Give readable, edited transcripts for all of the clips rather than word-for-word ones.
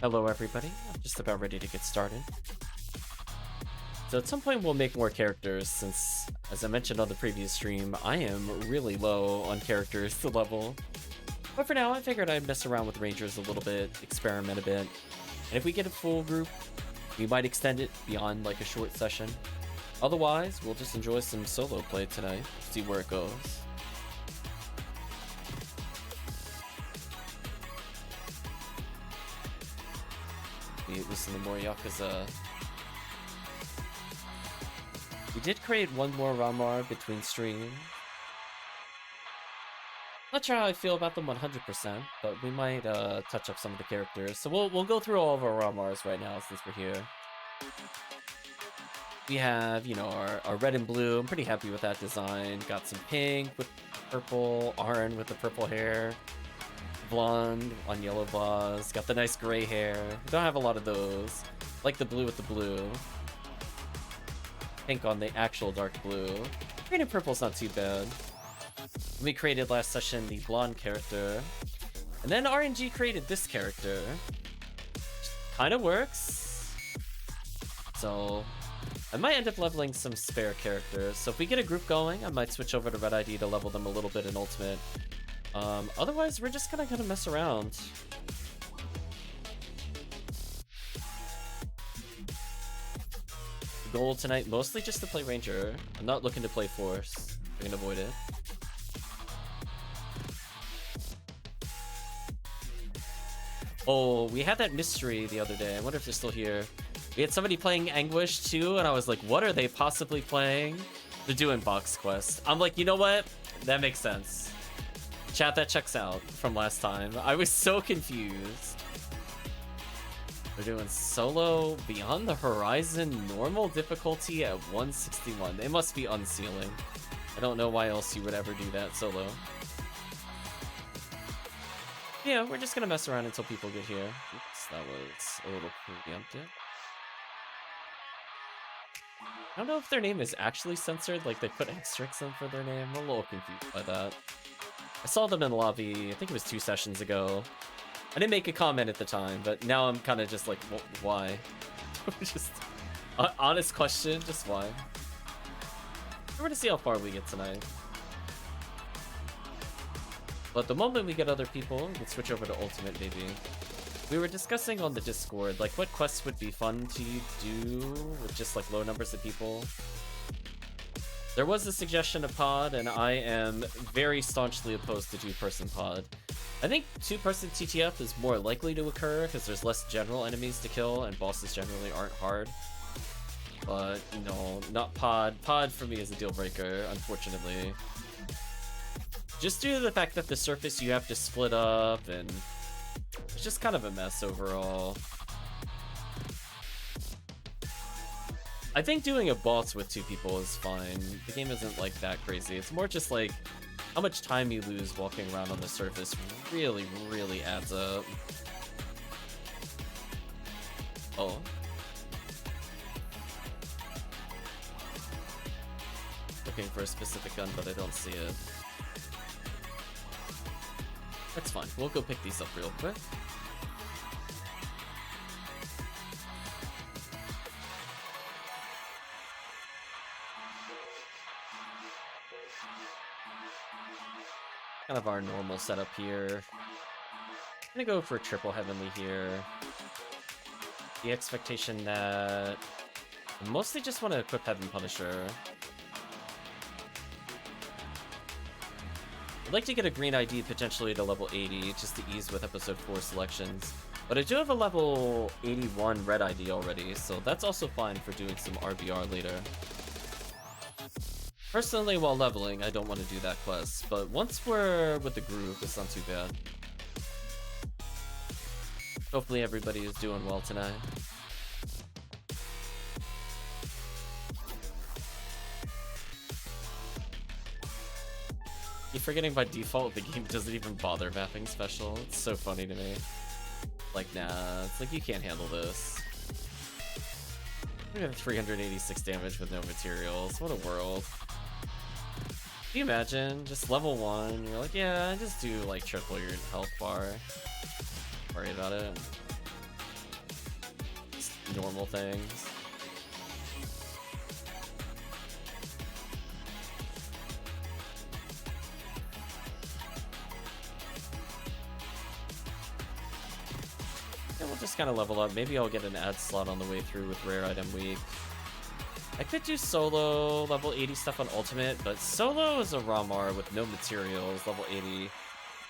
Hello everybody, I'm just about ready to get started. So at some point we'll make more characters since, as I mentioned on the previous stream, I am really low on characters to level. But for now I figured I'd mess around with Rangers a little bit, experiment a bit. And if we get a full group, we might extend it beyond like a short session. Otherwise, we'll just enjoy some solo play tonight, see where it goes. Listen to more Yakuza. We did create one more RAmars between streams. Not sure how I feel about them 100%, but we might touch up some of the characters. So we'll go through all of our RAmars right now since we're here. We have, you know, our red and blue. I'm pretty happy with that design. Got some pink with purple, Arn with the purple hair. Blonde on yellow bars, got the nice gray hair. Don't have a lot of those. Like the blue with the blue. Pink on the actual dark blue. Green and purple's not too bad. We created last session the blonde character. And then RNG created this character. Kind of works. So I might end up leveling some spare characters. So if we get a group going, I might switch over to Red ID to level them a little bit in Ultimate. Otherwise, we're just gonna mess around. The goal tonight, mostly just to play Ranger. I'm not looking to play Force. I can avoid it. Oh, we had that mystery the other day. I wonder if they're still here. We had somebody playing Anguish too, and I was like, what are they possibly playing? They're doing Box Quest. I'm like, you know what? That makes sense. Chat, that checks out from last time. I was so confused. They're doing solo Beyond the Horizon normal difficulty at 161. They must be unsealing. I don't know why else you would ever do that solo. Yeah, we're just gonna mess around until people get here. Oops, that was a little preempted. I don't know if their name is actually censored, like they put asterisks in for their name. I'm a little confused by that. I saw them in the lobby, I think it was 2 sessions ago. I didn't make a comment at the time, but now I'm kind of just like, why? Just honest question, just why? We're gonna see how far we get tonight. But the moment we get other people, we can switch over to Ultimate maybe. We were discussing on the Discord, like what quests would be fun to do with just like low numbers of people. There was a suggestion of pod, and I am very staunchly opposed to 2-person pod. I think 2-person TTF is more likely to occur because there's less general enemies to kill and bosses generally aren't hard. But, you know, not pod. Pod for me is a deal breaker, unfortunately. Just due to the fact that the surface you have to split up, and it's just kind of a mess overall. I think doing a boss with 2 people is fine. The game isn't like that crazy. It's more just like how much time you lose walking around on the surface really, really adds up. Oh. Looking for a specific gun, but I don't see it. That's fine. We'll go pick these up real quick. Kind of our normal setup here. I'm gonna go for triple heavenly here. The expectation that I mostly just want to equip Heaven Punisher. I'd like to get a green ID potentially to level 80 just to ease with episode 4 selections. But I do have a level 81 red ID already, so that's also fine for doing some RBR later. Personally, while leveling, I don't want to do that quest, but once we're with the group, it's not too bad. Hopefully everybody is doing well tonight. Keep forgetting by default the game doesn't even bother mapping special. It's so funny to me. Like, nah, it's like you can't handle this. We have 386 damage with no materials. What a world. Can you imagine? Just level 1, you're like, yeah, just do like triple your health bar. Worry about it. normal things. Yeah, we'll just kind of level up. Maybe I'll get an ad slot on the way through with Rare Item Week. I could do solo level 80 stuff on Ultimate, but solo as a RAmar with no materials, level 80,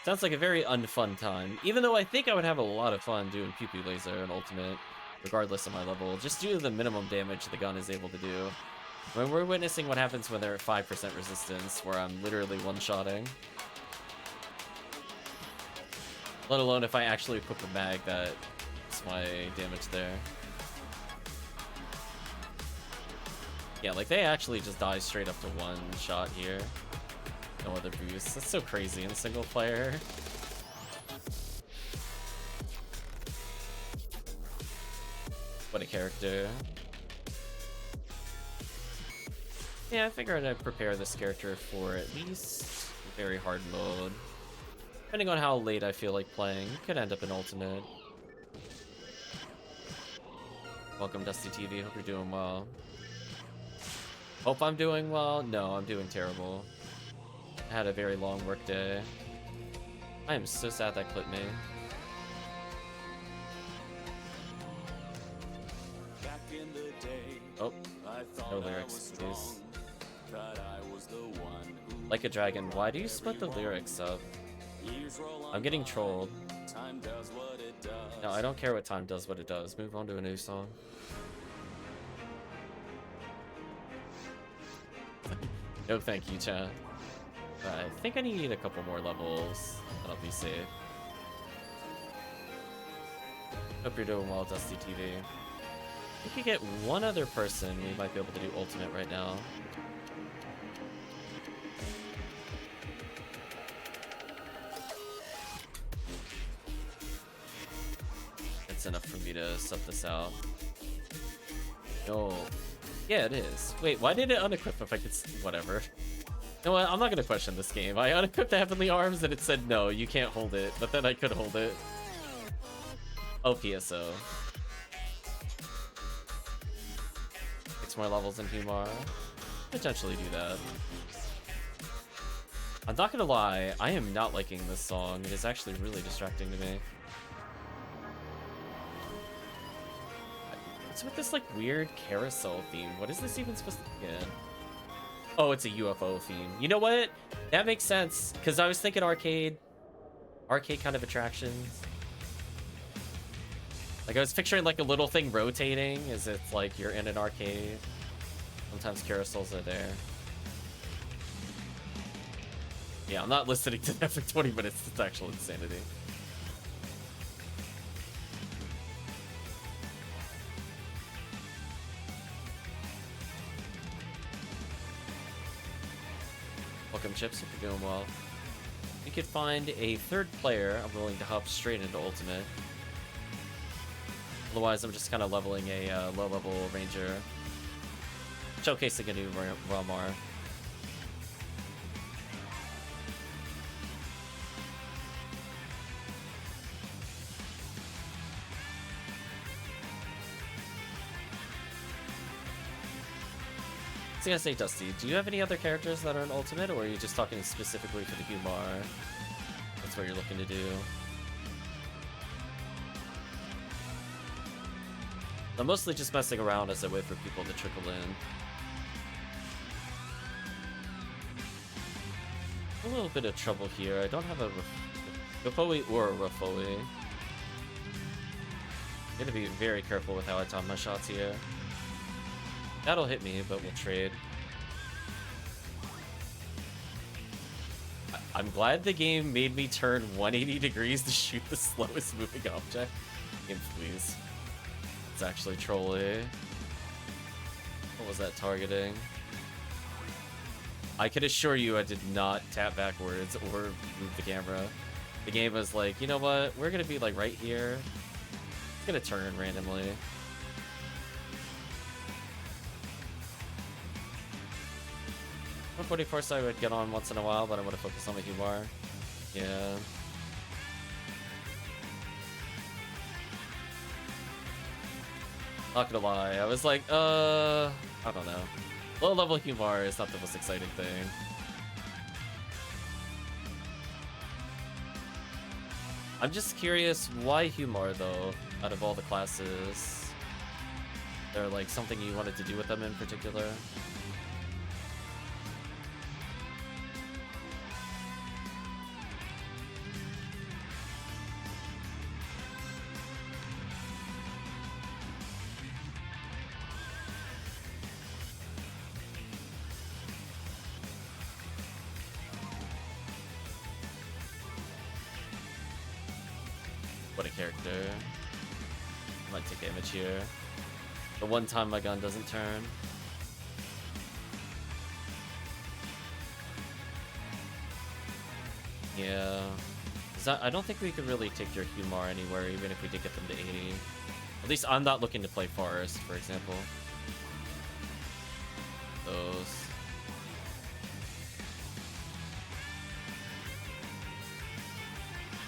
sounds like a very unfun time. Even though I think I would have a lot of fun doing Pew Pew Laser and Ultimate, regardless of my level, just due to the minimum damage the gun is able to do. When we're witnessing what happens when they're at 5% resistance, where I'm literally one-shotting. Let alone if I actually equip a mag that's my damage there. Yeah, like they actually just die straight up to one shot here. No other boosts. That's so crazy in single player. What a character. Yeah, I figured I'd prepare this character for at least very hard mode. Depending on how late I feel like playing, could end up in Ultimate. Welcome, Dusty TV. Hope you're doing well. Hope I'm doing well. No, I'm doing terrible. I had a very long work day. I am so sad that clipped me. Oh, no lyrics, please. Like a dragon, why do you split the lyrics up? I'm getting trolled. No, I don't care what time does what it does. Move on to a new song. No thank you, chat. I think I need a couple more levels, and I'll be safe. Hope you're doing well, Dusty TV. We could get one other person, we might be able to do Ultimate right now. That's enough for me to sub this out. No. Yeah, it is. Wait, why did it unequip if I could... Whatever. You know what? I'm not going to question this game. I unequipped the Heavenly Arms and it said, no, you can't hold it. But then I could hold it. Oh, PSO. 6 more levels in Humar. Potentially do that. I'm not going to lie. I am not liking this song. It is actually really distracting to me. What's with this, like, weird carousel theme? What is this even supposed to be in? Oh, it's a UFO theme. You know what? That makes sense, because I was thinking arcade kind of attractions. Like, I was picturing, like, a little thing rotating as if, like, you're in an arcade. Sometimes carousels are there. Yeah, I'm not listening to that for 20 minutes. It's actual insanity. Welcome, Chips, if you're doing well. You could find a third player. I'm willing to hop straight into Ultimate. Otherwise, I'm just kind of leveling a low-level Ranger. Showcasing a new RAmar. I was gonna say, Dusty, do you have any other characters that are in Ultimate, or are you just talking specifically for the Humar? That's what you're looking to do. I'm mostly just messing around as I wait for people to trickle in. A little bit of trouble here. I don't have a Rafoi or a Rafoi. I'm gonna be very careful with how I time my shots here. That'll hit me, but we'll trade. I'm glad the game made me turn 180 degrees to shoot the slowest moving object. Game, please. It's actually trolly. What was that targeting? I can assure you I did not tap backwards or move the camera. The game was like, you know what? We're gonna be like right here. It's gonna turn randomly. 144 so I would get on once in a while, but I want to focus on my Humar. Yeah. Not gonna lie, I was like, I don't know. Low level humor is not the most exciting thing. I'm just curious, why humor though, out of all the classes? Is there like something you wanted to do with them in particular? What a character. I might take damage here. The one time my gun doesn't turn. Yeah. I don't think we could really take your Humar anywhere, even if we did get them to 80. At least I'm not looking to play Forest, for example. Those.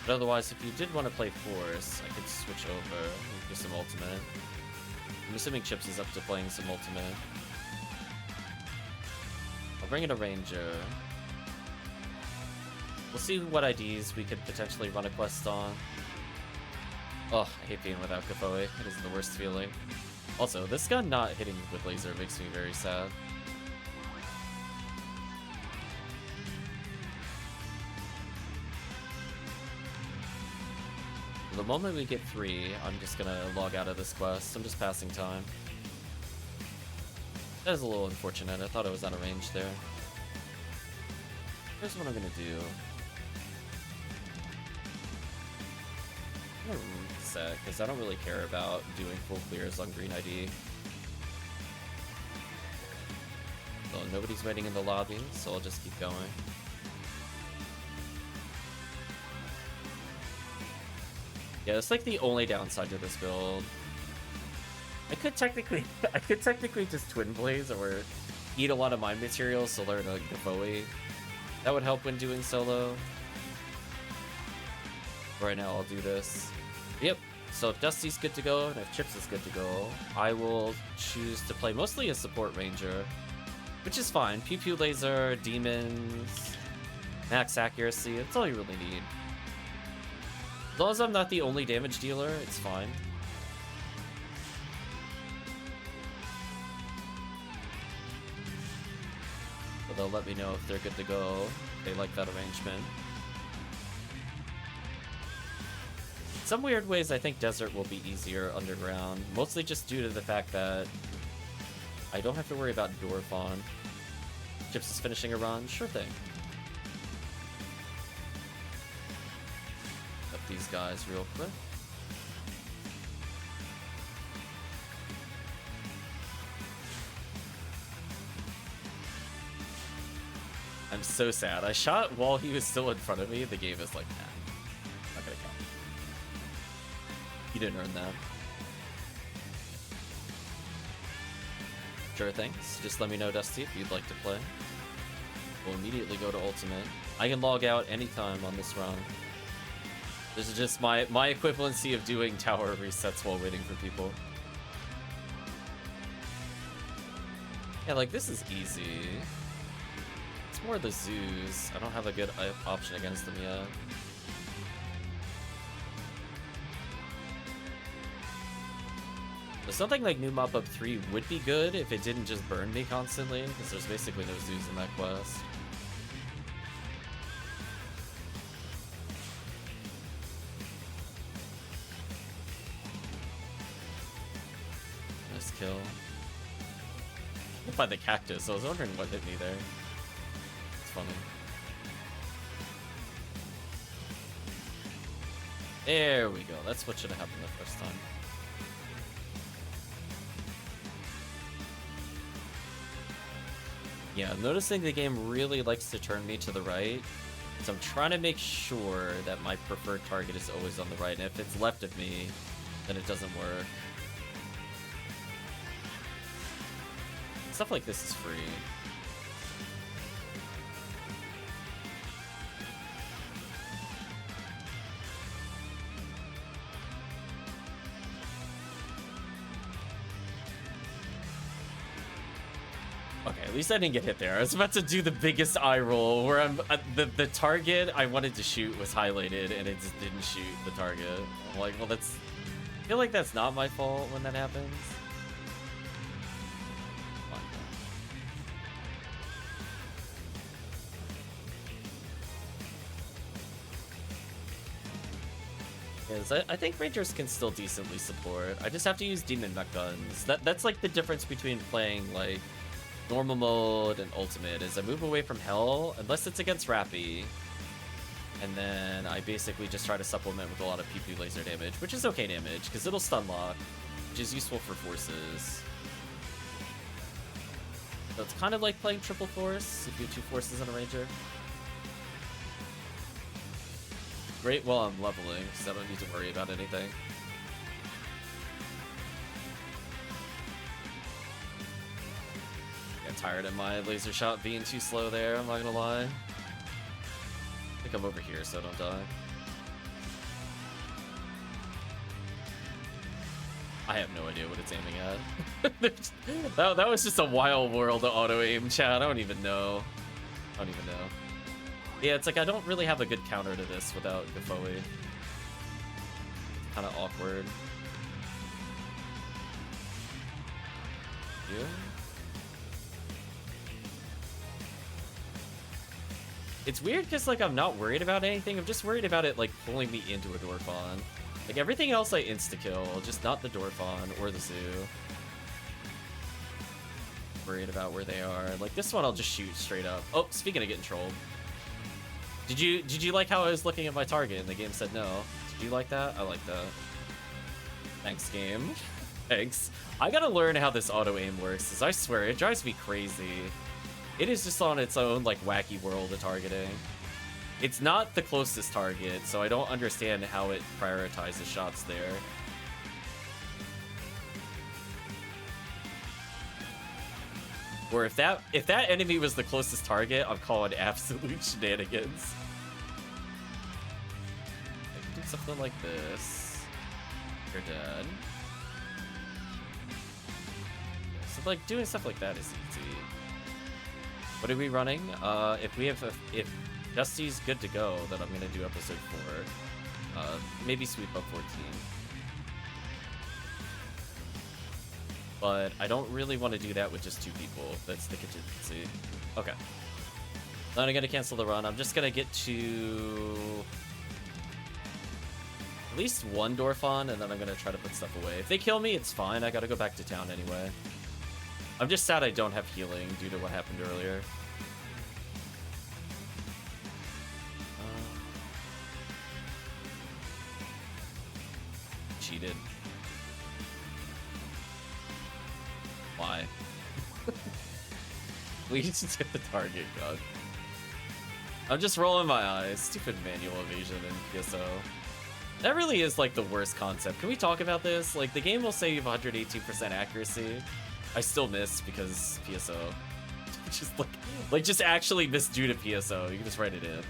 But otherwise, if you did want to play Force, I could switch over and do some Ultimate. I'm assuming Chips is up to playing some Ultimate. I'll bring in a Ranger. We'll see what IDs we could potentially run a quest on. Oh, I hate being without Kafoe. It is the worst feeling. Also, this gun not hitting with laser makes me very sad. The moment we get 3, I'm just gonna log out of this quest. I'm just passing time. That is a little unfortunate. I thought I was out of range there. Here's what I'm gonna do. I'm gonna reset, because I don't really care about doing full clears on green ID. So nobody's waiting in the lobby, so I'll just keep going. Yeah, that's like the only downside to this build. I could technically just twin blaze or eat a lot of mine materials to learn a Gafoe. That would help when doing solo. Right now I'll do this. Yep, so if Dusty's good to go and if Chips is good to go, I will choose to play mostly a support ranger, which is fine. Pew pew laser, demons, max accuracy, that's all you really need. As long as I'm not the only damage dealer, it's fine. But they'll let me know if they're good to go, if they like that arrangement. In some weird ways, I think Desert will be easier underground, mostly just due to the fact that I don't have to worry about Dorfon. Chips is finishing a run, sure thing. These guys real quick. I'm so sad. I shot while he was still in front of me. The game is like, nah, not gonna count. You didn't earn that. Sure, thanks. Just let me know, Dusty, if you'd like to play. We'll immediately go to Ultimate. I can log out anytime on this run. This is just my equivalency of doing tower resets while waiting for people. Yeah, like, this is easy. It's more the zoos. I don't have a good option against them yet. But something like New Mop Up 3 would be good if it didn't just burn me constantly, because there's basically no zoos in that quest. Kill. By the cactus, I was wondering what hit me there. It's funny. There we go. That's what should have happened the first time. Yeah, I'm noticing the game really likes to turn me to the right, so I'm trying to make sure that my preferred target is always on the right, and if it's left of me, then it doesn't work. Stuff like this is free. Okay, at least I didn't get hit there. I was about to do the biggest eye roll where I'm the target I wanted to shoot was highlighted and it just didn't shoot the target. I'm like, well, that's. I feel like that's not my fault when that happens. Because I think Rangers can still decently support. I just have to use Demon Mech Guns. That's like the difference between playing like normal mode and ultimate is I move away from Hell unless it's against Rappy. And then I basically just try to supplement with a lot of PP laser damage, which is okay damage because it'll stun lock, which is useful for forces. So it's kind of like playing triple force if you have 2 forces on a Ranger. Great while I'm leveling, because I don't need to worry about anything. Got tired of my laser shot being too slow there, I'm not gonna lie. I think I'm over here so I don't die. I have no idea what it's aiming at. that was just a wild world of auto-aim, chat. I don't even know. Yeah, it's like I don't really have a good counter to this without Gafoe. Kind of awkward. Yeah. It's weird because like I'm not worried about anything. I'm just worried about it like pulling me into a Dorphon. Like everything else I insta-kill, just not the Dorphon or the Zoo. Worried about where they are. Like this one I'll just shoot straight up. Oh, speaking of getting trolled. Did you like how I was looking at my target and the game said no? Did you like that? I like that. Thanks, game. Thanks. I gotta learn how this auto aim works, because I swear it drives me crazy. It is just on its own like wacky world of targeting. It's not the closest target, so I don't understand how it prioritizes shots there. Or if that enemy was the closest target, I'm calling absolute shenanigans. I can do something like this. You're dead. So like doing stuff like that is easy. What are we running? If Dusty's good to go, then I'm gonna do episode 4. Maybe sweep up 14. But I don't really want to do that with just 2 people. That's the contingency. Okay. Then I'm going to cancel the run. I'm just going to get to at least 1 Dorphon, and then I'm going to try to put stuff away. If they kill me, it's fine. I got to go back to town anyway. I'm just sad I don't have healing due to what happened earlier. Cheated. Why? We just hit the target, God. I'm just rolling my eyes. Stupid manual evasion in PSO. That really is like the worst concept. Can we talk about this? Like the game will say you have 118% accuracy. I still miss because PSO. Just like just actually miss due to PSO. You can just write it in.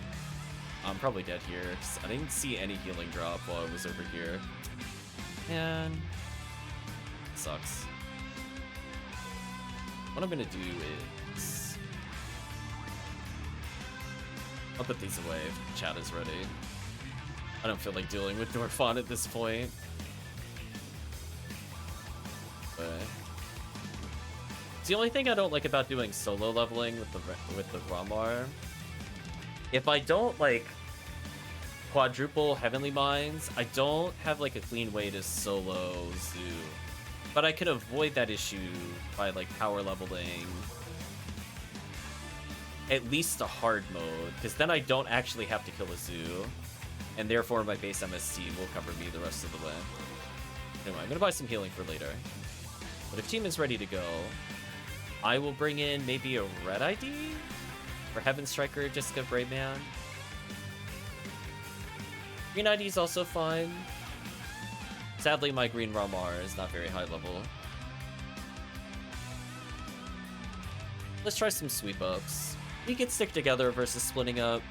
I'm probably dead here. I didn't see any healing drop while I was over here. Man, sucks. What I'm gonna do is I'll put these away if chat is ready. I don't feel like dealing with Dorphon at this point. But it's the only thing I don't like about doing solo leveling with the RAmars. If I don't like quadruple Heavenly Mines, I don't have like a clean way to solo Zoo. But I could avoid that issue by like power leveling at least a hard mode, because then I don't actually have to kill a Zoo, and therefore my base MST will cover me the rest of the way. Anyway, I'm gonna buy some healing for later. But if team is ready to go, I will bring in maybe a red ID for Heaven Striker, Jessica Braveman. Green ID is also fine. Sadly, my green RAmars is not very high level. Let's try some sweep ups. We can stick together versus splitting up.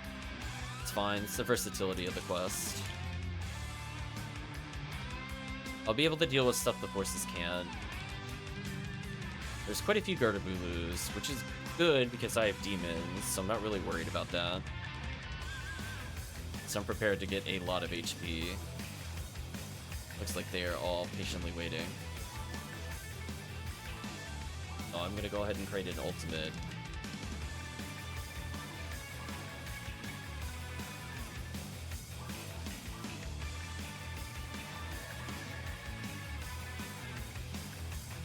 It's fine. It's the versatility of the quest. I'll be able to deal with stuff the forces can't. There's quite a few Gardevoulus, which is good because I have demons, so I'm not really worried about that. So I'm prepared to get a lot of HP. Looks like they are all patiently waiting. Oh, I'm gonna go ahead and create an ultimate.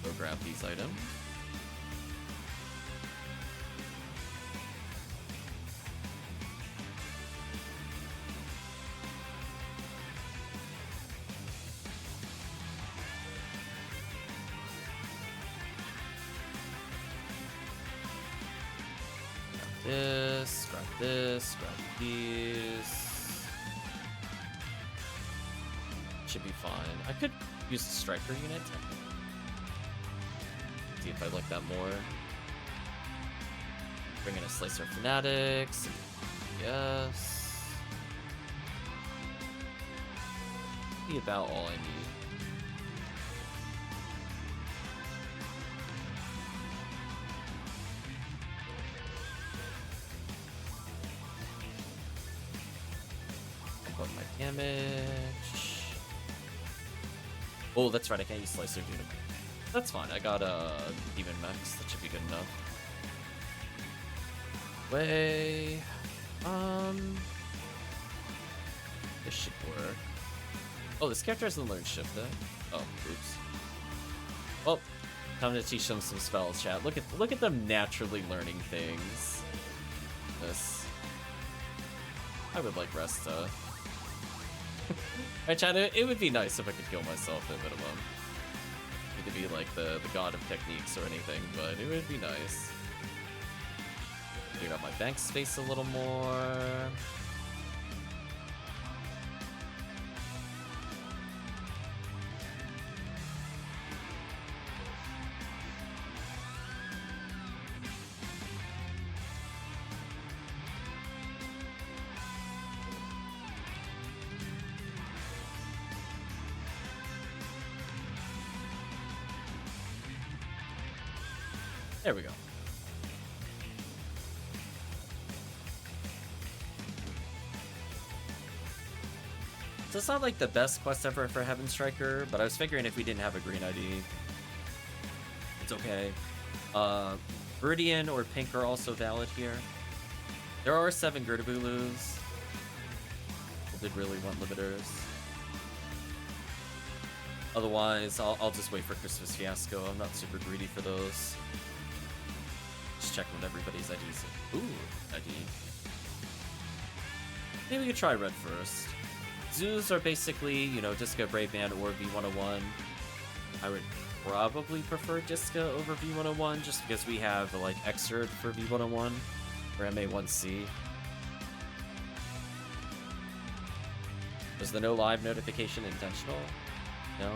Go grab these items. Grab these. Should be fine. I could use the striker unit. See if I like that more. Bring in a Slicer Fanatics. Yes. Be about all I need. My damage. Oh, that's right. I can't use Slicer Unit. That's fine. I got a Demon Max. That should be good enough. Way. This should work. Oh, this character hasn't learned Shift though. Oh, oops. Well, time to teach them some spells, chat. Look at them naturally learning things. This. I would like Resta. Right, chat, it would be nice if I could heal myself at minimum. It could be like the god of techniques or anything, but it would be nice. Clear out my bank space a little more. There we go. So it's not like the best quest ever for Heaven Striker, but I was figuring if we didn't have a green ID, it's okay. Viridian or Pink are also valid here. There are 7 Gardevoulus. People did really want limiters. Otherwise, I'll just wait for Christmas Fiasco. I'm not super greedy for those. Just check what everybody's IDs. Ooh, ID. Maybe we could try red first. Zoos are basically, you know, Disca, Brave Man, or V101. I would probably prefer Disca over V101 just because we have, like, Exerd for V101 or MA1C. Was the no live notification intentional? No?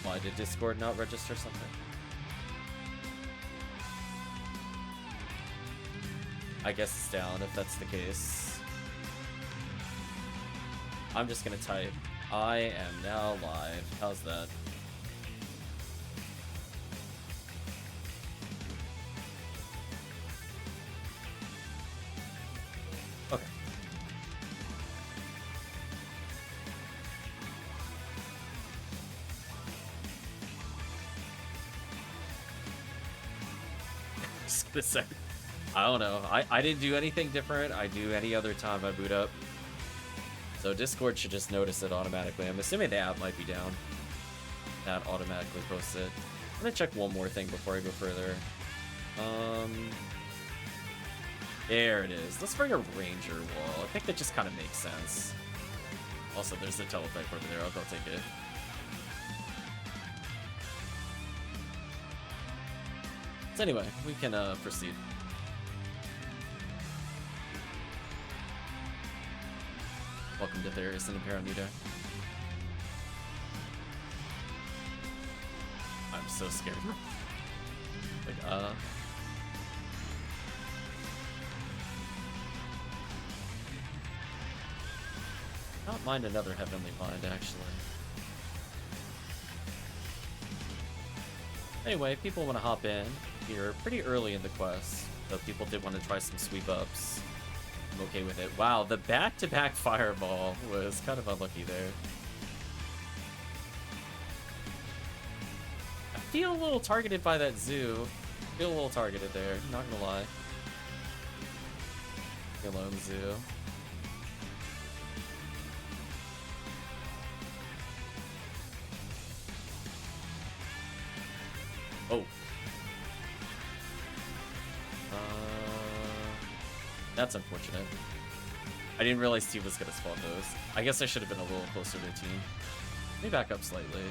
Why did Discord not register something? I guess it's down if that's the case. I'm just gonna type, I am now live. How's that? Okay. Just gonna say, I don't know. I didn't do anything different. I do any other time I boot up. So Discord should just notice it automatically. I'm assuming the app might be down. That automatically posts it. I'm gonna check one more thing before I go further. There it is. Let's bring a Ranger wall. I think that just kind of makes sense. Also, there's the teletype over there. I'll go take it. So anyway, we can proceed. Welcome to Therius and Parameter. I'm so scared. Like, not mind another Heavenly Mind, actually. Anyway, people want to hop in here pretty early in the quest, so people did want to try some sweep ups. I'm okay with it. Wow, the back-to-back fireball was kind of unlucky there. I feel a little targeted by that zoo. I feel a little targeted there, not gonna lie. Leave me alone, zoo. Oh. That's unfortunate. I didn't realize T was gonna spawn those. I guess I should have been a little closer to team. Let me back up slightly.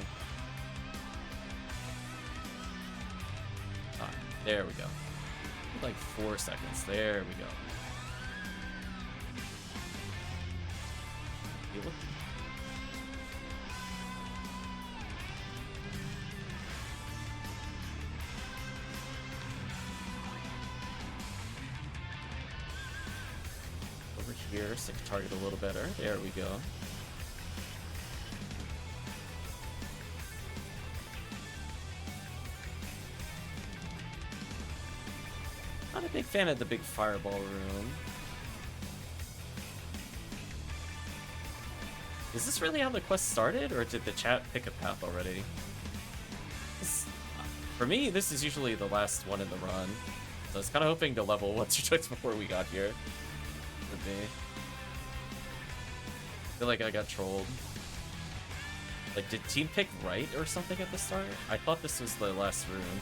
Ah, there we go. Like 4 seconds. There we go. You look. Over here, so I can target a little better. There we go. Not a big fan of the big fireball room. Is this really how the quest started, or did the chat pick a path already? For me, this is usually the last one in the run. So I was kind of hoping to level once or twice before we got here. With me. I feel like I got trolled. Like, did team pick right or something at the start? I thought this was the last room.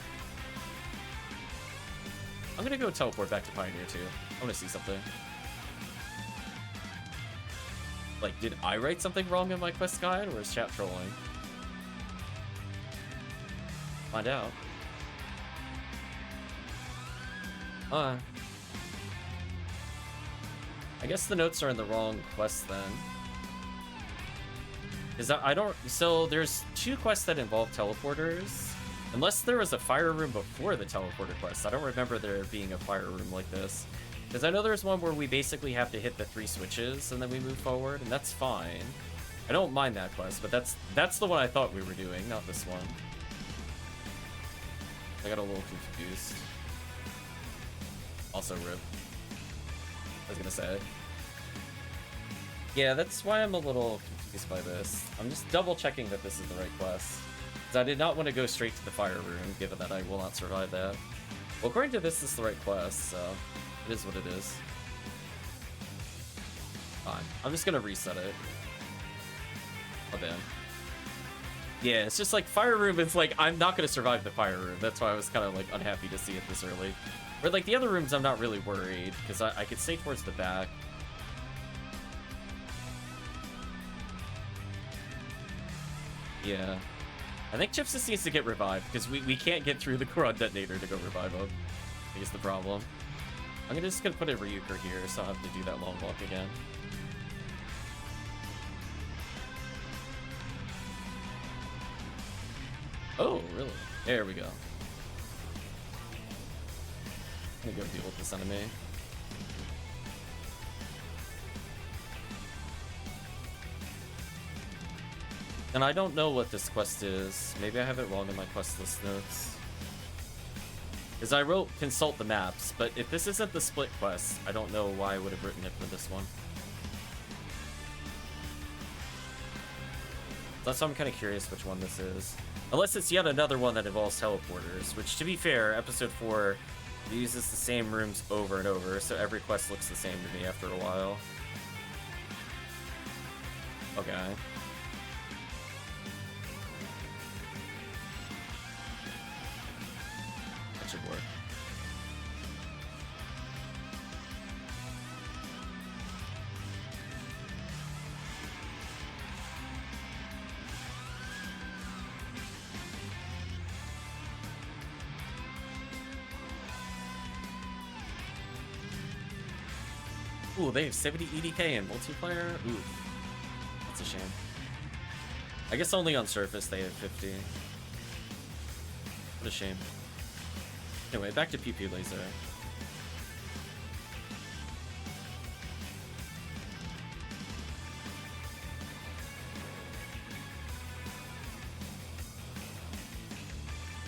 I'm gonna go teleport back to Pioneer too. I wanna see something. Like, did I write something wrong in my quest guide, or is chat trolling? Find out. I guess the notes are in the wrong quest then. I don't... So, there's 2 quests that involve teleporters. Unless there was a fire room before the teleporter quest. I don't remember there being a fire room like this. Because I know there's one where we basically have to hit the 3 switches and then we move forward, and that's fine. I don't mind that quest, but that's the one I thought we were doing, not this one. I got a little confused. Also rip. I was gonna say. Yeah, that's why I'm a little confused by this. I'm just double checking that this is the right quest. Because I did not want to go straight to the fire room, given that I will not survive that. Well, according to this is the right quest, so it is what it is. Fine. I'm just gonna reset it. Oh, damn. Yeah, it's just like fire room, it's like, I'm not gonna survive the fire room. That's why I was kind of like unhappy to see it this early. But like the other rooms, I'm not really worried, because I could stay towards the back. Yeah. I think Chips just needs to get revived, because we can't get through the Quran detonator to go revive him. I think is the problem. I'm just gonna put a Ryuker here, so I don't have to do that long walk again. Oh, really? There we go. I'm gonna go deal with this enemy. And I don't know what this quest is. Maybe I have it wrong in my quest list notes. Because I wrote consult the maps, but if this isn't the split quest, I don't know why I would have written it for this one. That's why I'm kind of curious which one this is. Unless it's yet another one that involves teleporters, which, to be fair, episode 4 uses the same rooms over and over, so every quest looks the same to me after a while. Okay. That should work. Ooh, they have 70 EDK in multiplayer? Ooh. That's a shame. I guess only on surface they have 50. What a shame. Anyway, back to PP laser.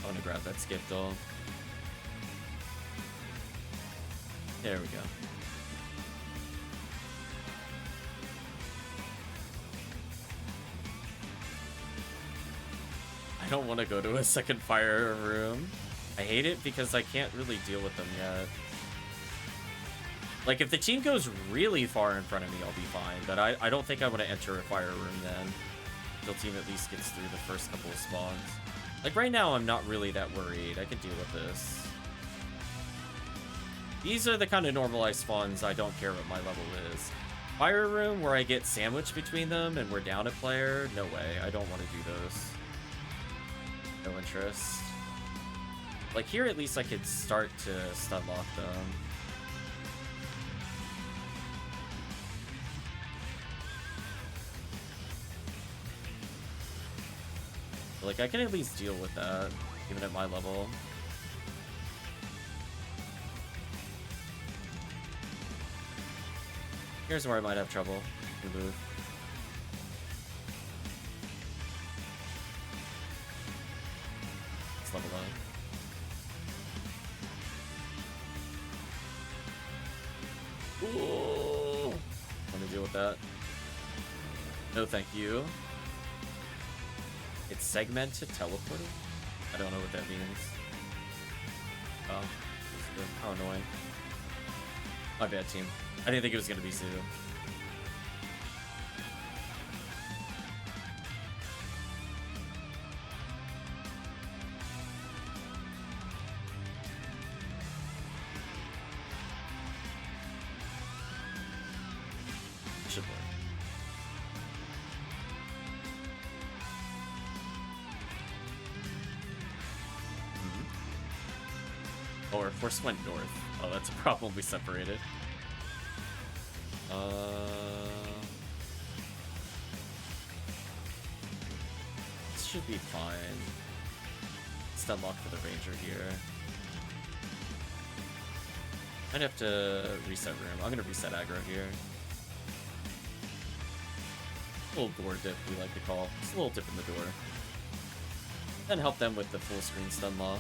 Oh want to grab that skip doll. There we go. I don't want to go to a second fire room. I hate it because I can't really deal with them yet. Like, if the team goes really far in front of me, I'll be fine. But I don't think I want to enter a fire room then. Until team at least gets through the first couple of spawns. Like, right now, I'm not really that worried. I can deal with this. These are the kind of normalized spawns I don't care what my level is. Fire room where I get sandwiched between them and we're down a player? No way. I don't want to do those. No interest. Like, here at least I could start to stun lock them. Like, I can at least deal with that, even at my level. Here's where I might have trouble. Move. Let's level up. Ooh. Let me deal with that. No, thank you. It's segmented teleporting? I don't know what that means. Oh, how annoying. My bad, team. I didn't think it was going to be Sue. Should work. Or Force went north. Oh, that's a problem. We separated. This should be fine. Stun lock for the ranger here. I'd have to reset room. I'm gonna reset aggro here. A little door dip, we like to call. Just a little dip in the door. Then help them with the full screen stun lock.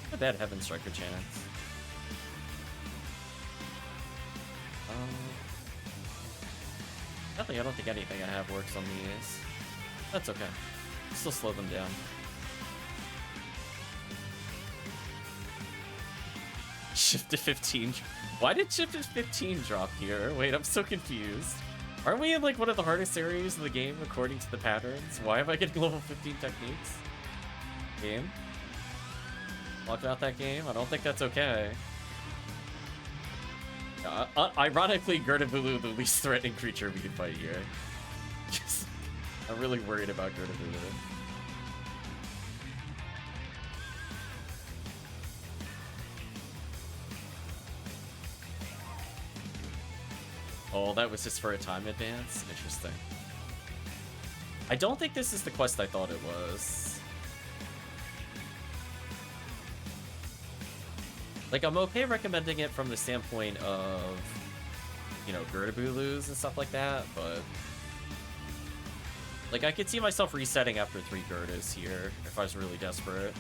Not a bad Heaven Striker chance. Nothing, I don't think anything I have works on these. That's okay. Still slow them down. Shift to 15. Why did Shift to 15 drop here? Wait, I'm so confused. Aren't we in like one of the hardest areas of the game according to the patterns? Why am I getting level 15 techniques? Game? Locked out that game? I don't think that's okay. Ironically, Gertabulu, the least threatening creature we can fight here. Just, I'm really worried about Gertabulu. Oh, that was just for a time advance? Interesting. I don't think this is the quest I thought it was. Like, I'm okay recommending it from the standpoint of, you know, Gertabulus and stuff like that, but... Like, I could see myself resetting after 3 Gerdas here, if I was really desperate.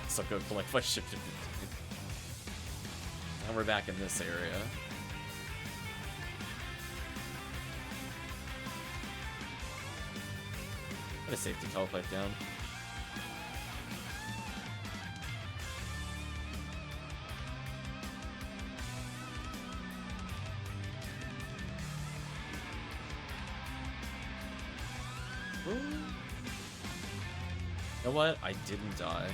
So go collect my ship to 15. Now we're back in this area. Put a safety telepipe down. You know what? I didn't die.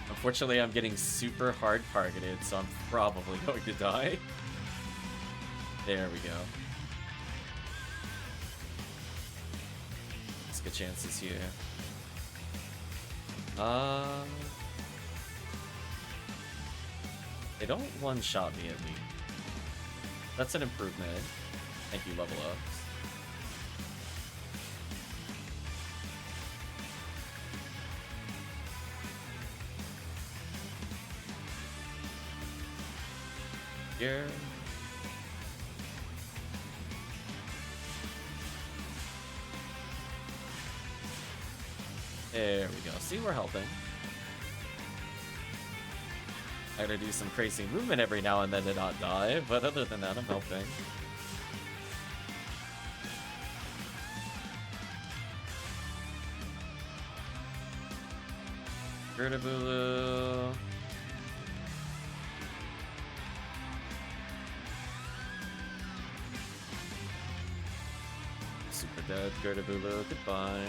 Unfortunately, I'm getting super hard targeted, so I'm probably going to die. There we go. Let's get chances here. They don't one-shot me at least. That's an improvement. Thank you, level ups. Here. There we go. See, we're helping. I gotta do some crazy movement every now and then to not die, but other than that, I'm helping. Gertabulu. Super dead, Gertabulu, goodbye.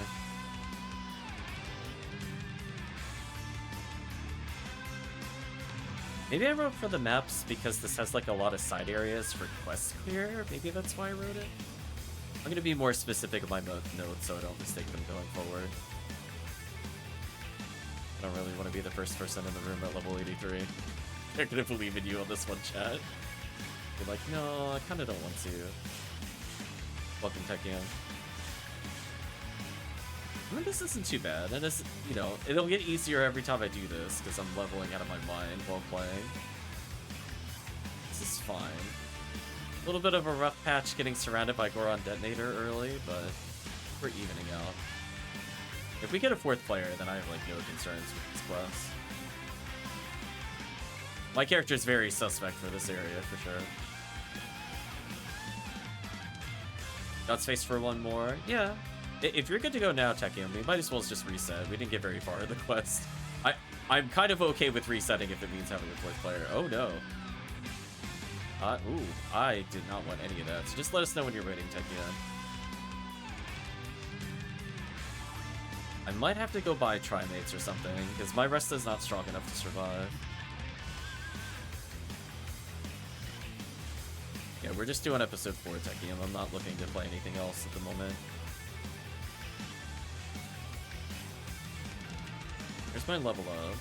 Maybe I wrote for the maps because this has like a lot of side areas for quest clear. Maybe that's why I wrote it. I'm gonna be more specific in my notes so I don't mistake them going forward. I don't really want to be the first person in the room at level 83. They're gonna believe in you on this one, chat. Be like, no, I kind of don't want to. Welcome, Tekkium. I mean, this isn't too bad, and it's, you know, it'll get easier every time I do this, because I'm leveling out of my mind while playing. This is fine. A little bit of a rough patch getting surrounded by Goron Detonator early, but we're evening out. If we get a 4th player, then I have, like, no concerns with this quest. My character is very suspect for this area, for sure. Got space for one more? Yeah. If you're good to go now, Tekkium, we might as well just reset. We didn't get very far in the quest. I'm kind of okay with resetting if it means having a 4th player. Oh, no. Ooh, I did not want any of that. So just let us know when you're waiting, Tekkium. I might have to go buy Trimates or something, because my rest is not strong enough to survive. Yeah, we're just doing episode 4, Tekkium. I'm not looking to play anything else at the moment. Here's my level up.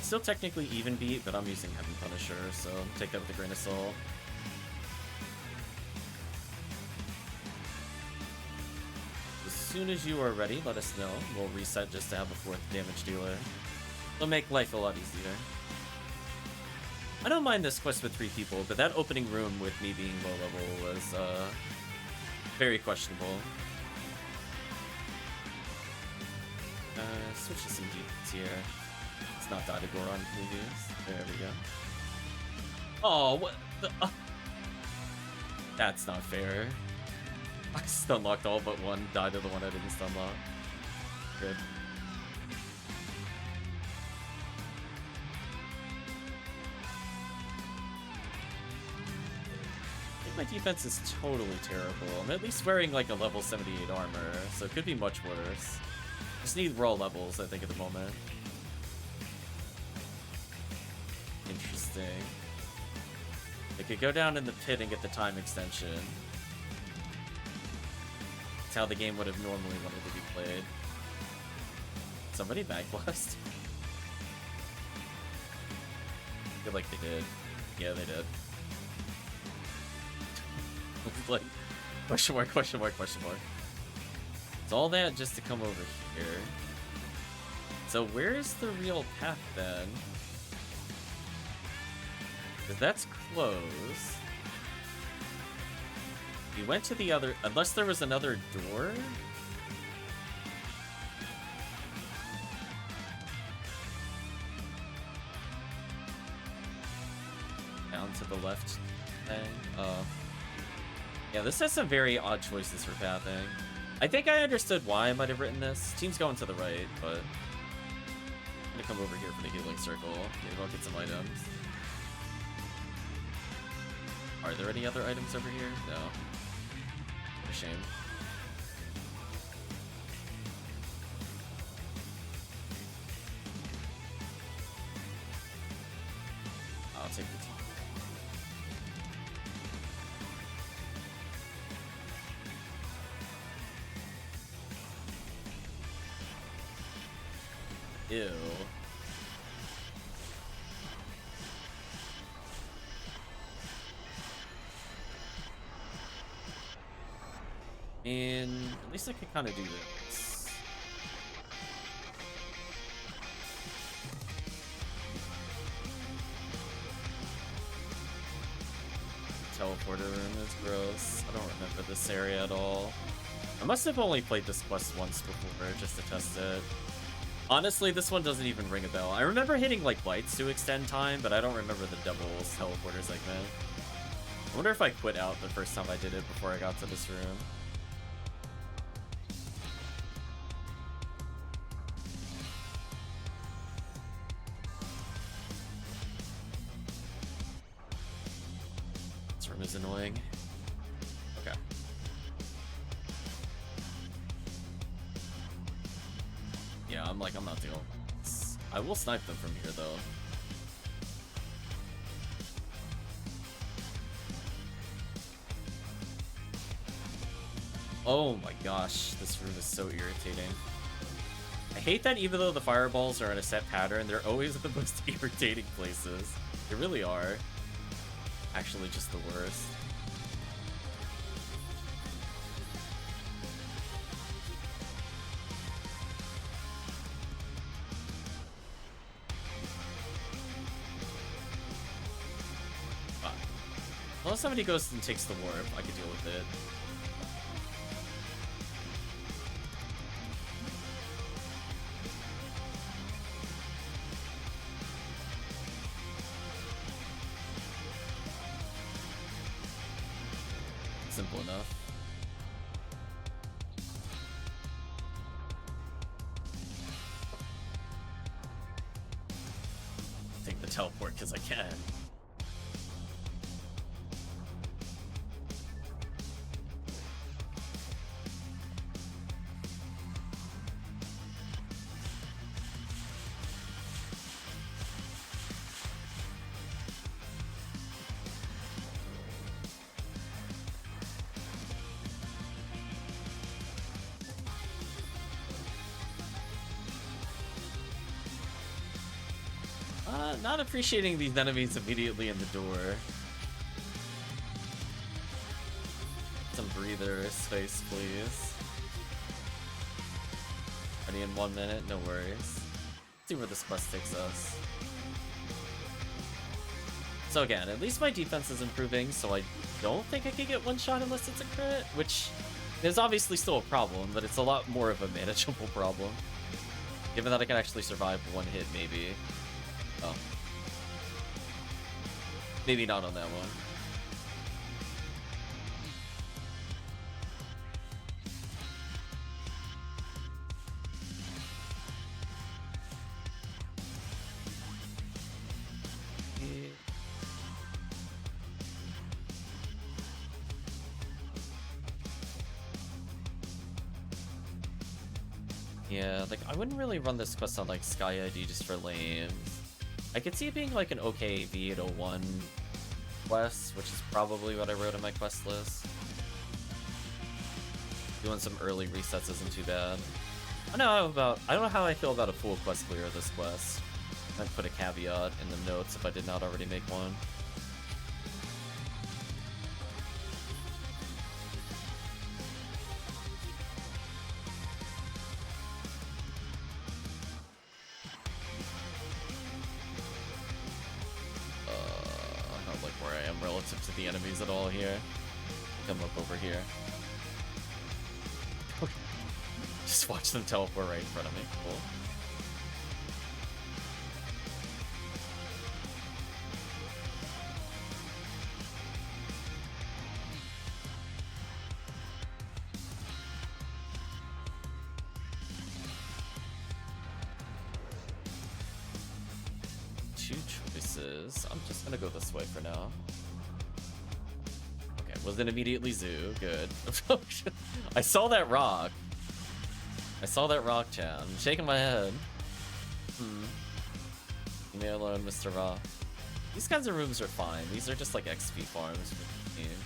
Still technically even beat, but I'm using Heaven Punisher, so take that with a grain of salt. As soon as you are ready, let us know. We'll reset just to have a 4th damage dealer. It'll make life a lot easier. I don't mind this quest with 3 people, but that opening room with me being low level was very questionable. Switch to some defense here. It's not die to Goron previous. There we go. Oh, what the? That's not fair. I stun locked all but one, died to the one I didn't stun lock. Good. I think my defense is totally terrible. I'm at least wearing like a level 78 armor, so it could be much worse. Just need raw levels, I think, at the moment. Interesting. They could go down in the pit and get the time extension. It's how the game would have normally wanted to be played. Somebody backblast? I feel like they did. Yeah, they did. Like, question mark, question mark, question mark. It's all that just to come over here. So where's the real path then? Because that's closed. We went to the other... Unless there was another door? Down to the left thing? Yeah, this has some very odd choices for pathing. I think I understood why I might have written this. Team's going to the right, but I'm gonna come over here for the healing circle. Maybe I'll get some items. Are there any other items over here? No. What a shame. I'll take the team. Ew. And at least I can kind of do this. Teleporter room is gross. I don't remember this area at all. I must have only played this quest once before, just to test it. Honestly, this one doesn't even ring a bell. I remember hitting, like, lights to extend time, but I don't remember the doubles teleporter segment. I wonder if I quit out the first time I did it before I got to this room. This room is annoying. Okay. Yeah, I'm not dealing with this. I will snipe them from here, though. Oh my gosh, this room is so irritating. I hate that even though the fireballs are in a set pattern, they're always at the most irritating places. They really are. Actually, just the worst. Well, if somebody goes and takes the warp, I could deal with it. Simple enough. Take the teleport because I can. Not appreciating these enemies immediately in the door. Some breather space, please. Ready in 1 minute, no worries. Let's see where this quest takes us. So again, at least my defense is improving, so I don't think I can get one shot unless it's a crit, which is obviously still a problem, but it's a lot more of a manageable problem. Given that I can actually survive one hit, maybe. Oh. Maybe not on that one. Yeah, like, I wouldn't really run this quest on, like, Sky ID just for lames. I could see it being, like, an okay V801 quest, which is probably what I wrote on my quest list. Doing some early resets isn't too bad. I don't know how I feel about a full quest clear of this quest. I'd put a caveat in the notes if I did not already make one. To the enemies at all here. Come up over here. Just watch them teleport right in front of me. Cool. Two choices. I'm just gonna go this way for now. Wasn't immediately zoo. Good. I saw that rock. I saw that rock, chat. I'm shaking my head. Leave me alone, Mr. Rock. These kinds of rooms are fine. These are just like XP farms for the game.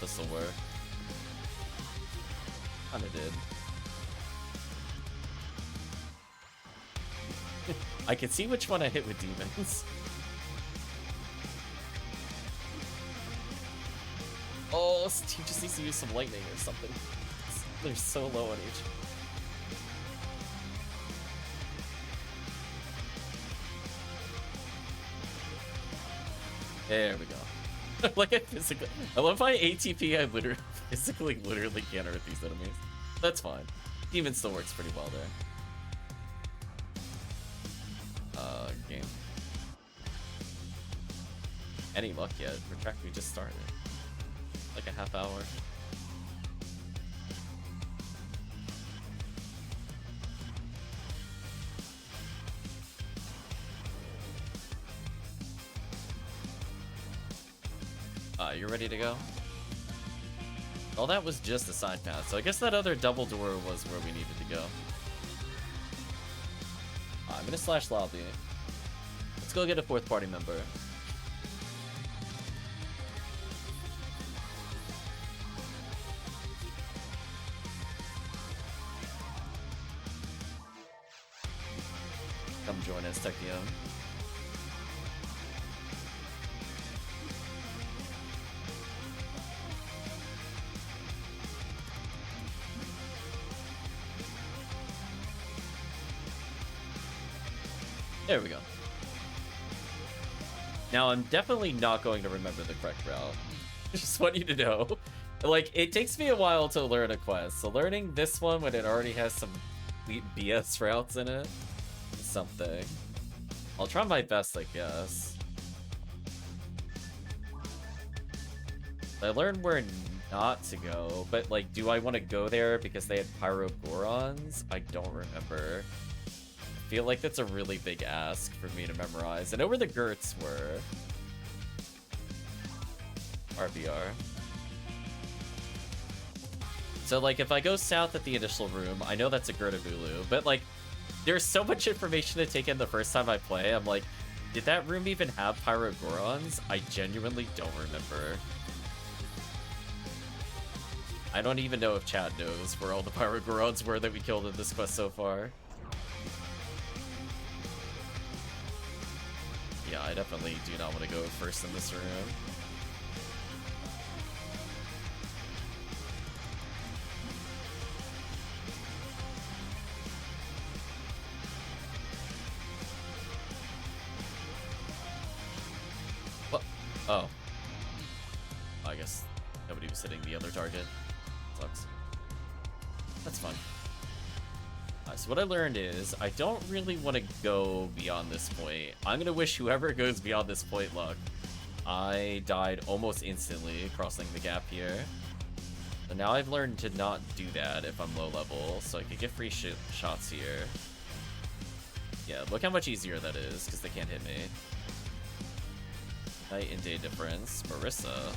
This'll work. Kinda did. I can see which one I hit with demons. Oh, he just needs to use some lightning or something. They're so low on each. There we go. Like I love my ATP. I literally can't hurt these enemies. That's fine. Demon still works pretty well there. Game. Any luck yet? Retract, we just started. Like a half hour. You're ready to go? Well, that was just a side path, so I guess that other double door was where we needed to go. I'm gonna slash lobby. Let's go get a fourth party member. Come join us, Tekkium. There we go. Now, I'm definitely not going to remember the correct route. Just want you to know. Like, it takes me a while to learn a quest, so learning this one when it already has some complete BS routes in it is something. I'll try my best, I guess. I learned where not to go, but, like, do I want to go there because they had Pyrogorons? I don't remember. I feel like that's a really big ask for me to memorize. I know where the Gerts were. RBR. So, like, if I go south at the initial room, I know that's a Gertabulu, but, like, there's so much information to take in the first time I play. I'm like, did that room even have Pyrogorons? I genuinely don't remember. I don't even know if chat knows where all the Pyrogorons were that we killed in this quest so far. Yeah, I definitely do not want to go first in this room. What? Oh. I guess nobody was hitting the other target. Sucks. That's fine. So what I learned is, I don't really want to go beyond this point. I'm gonna wish whoever goes beyond this point luck. I died almost instantly crossing the gap here. So now I've learned to not do that if I'm low level, so I could get free shots here. Yeah, look how much easier that is, because they can't hit me. Night and day difference. Marissa.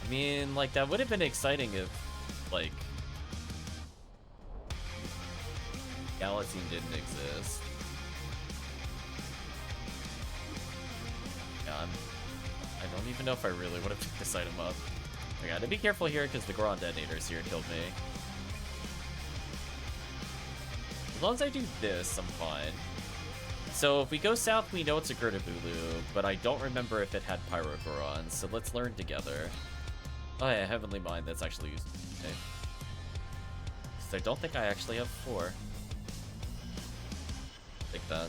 I mean, like, that would have been exciting if, like, Galatine didn't exist. Yeah, I don't even know if I really would have picked this item up. I gotta be careful here because the Goron detonators here killed me. As long as I do this, I'm fine. So if we go south, we know it's a Gertabulu, but I don't remember if it had Pyrogorons, so let's learn together. Oh yeah, Heavenly Mind, that's actually used. Okay. So I don't think I actually have 4. Like that.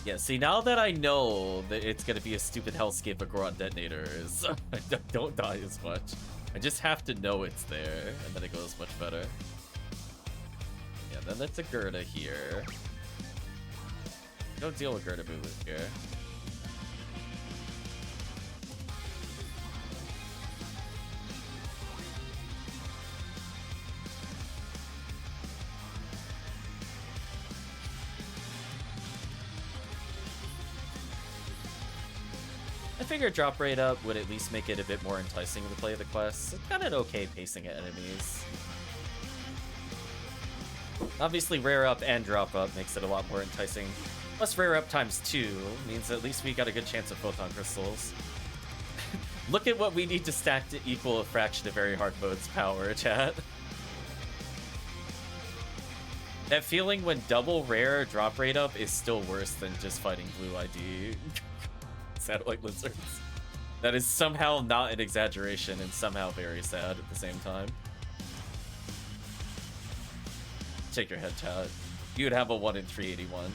Yeah, see, now that I know that it's gonna be a stupid hellscape of Goron detonators, I don't die as much. I just have to know it's there, and then it goes much better. Yeah, then that's a Gerda here. Don't deal with Gertabulu here. I figured drop rate up would at least make it a bit more enticing to play the quests. It's got an okay pacing at enemies. Obviously, rare up and drop up makes it a lot more enticing. Plus, rare up times 2 means at least we got a good chance of photon crystals. Look at what we need to stack to equal a fraction of very hard mode's power, chat. That feeling when double rare drop rate up is still worse than just fighting blue ID satellite lizards. That is somehow not an exaggeration and somehow very sad at the same time. Take your head, chat. You would have a 1 in 381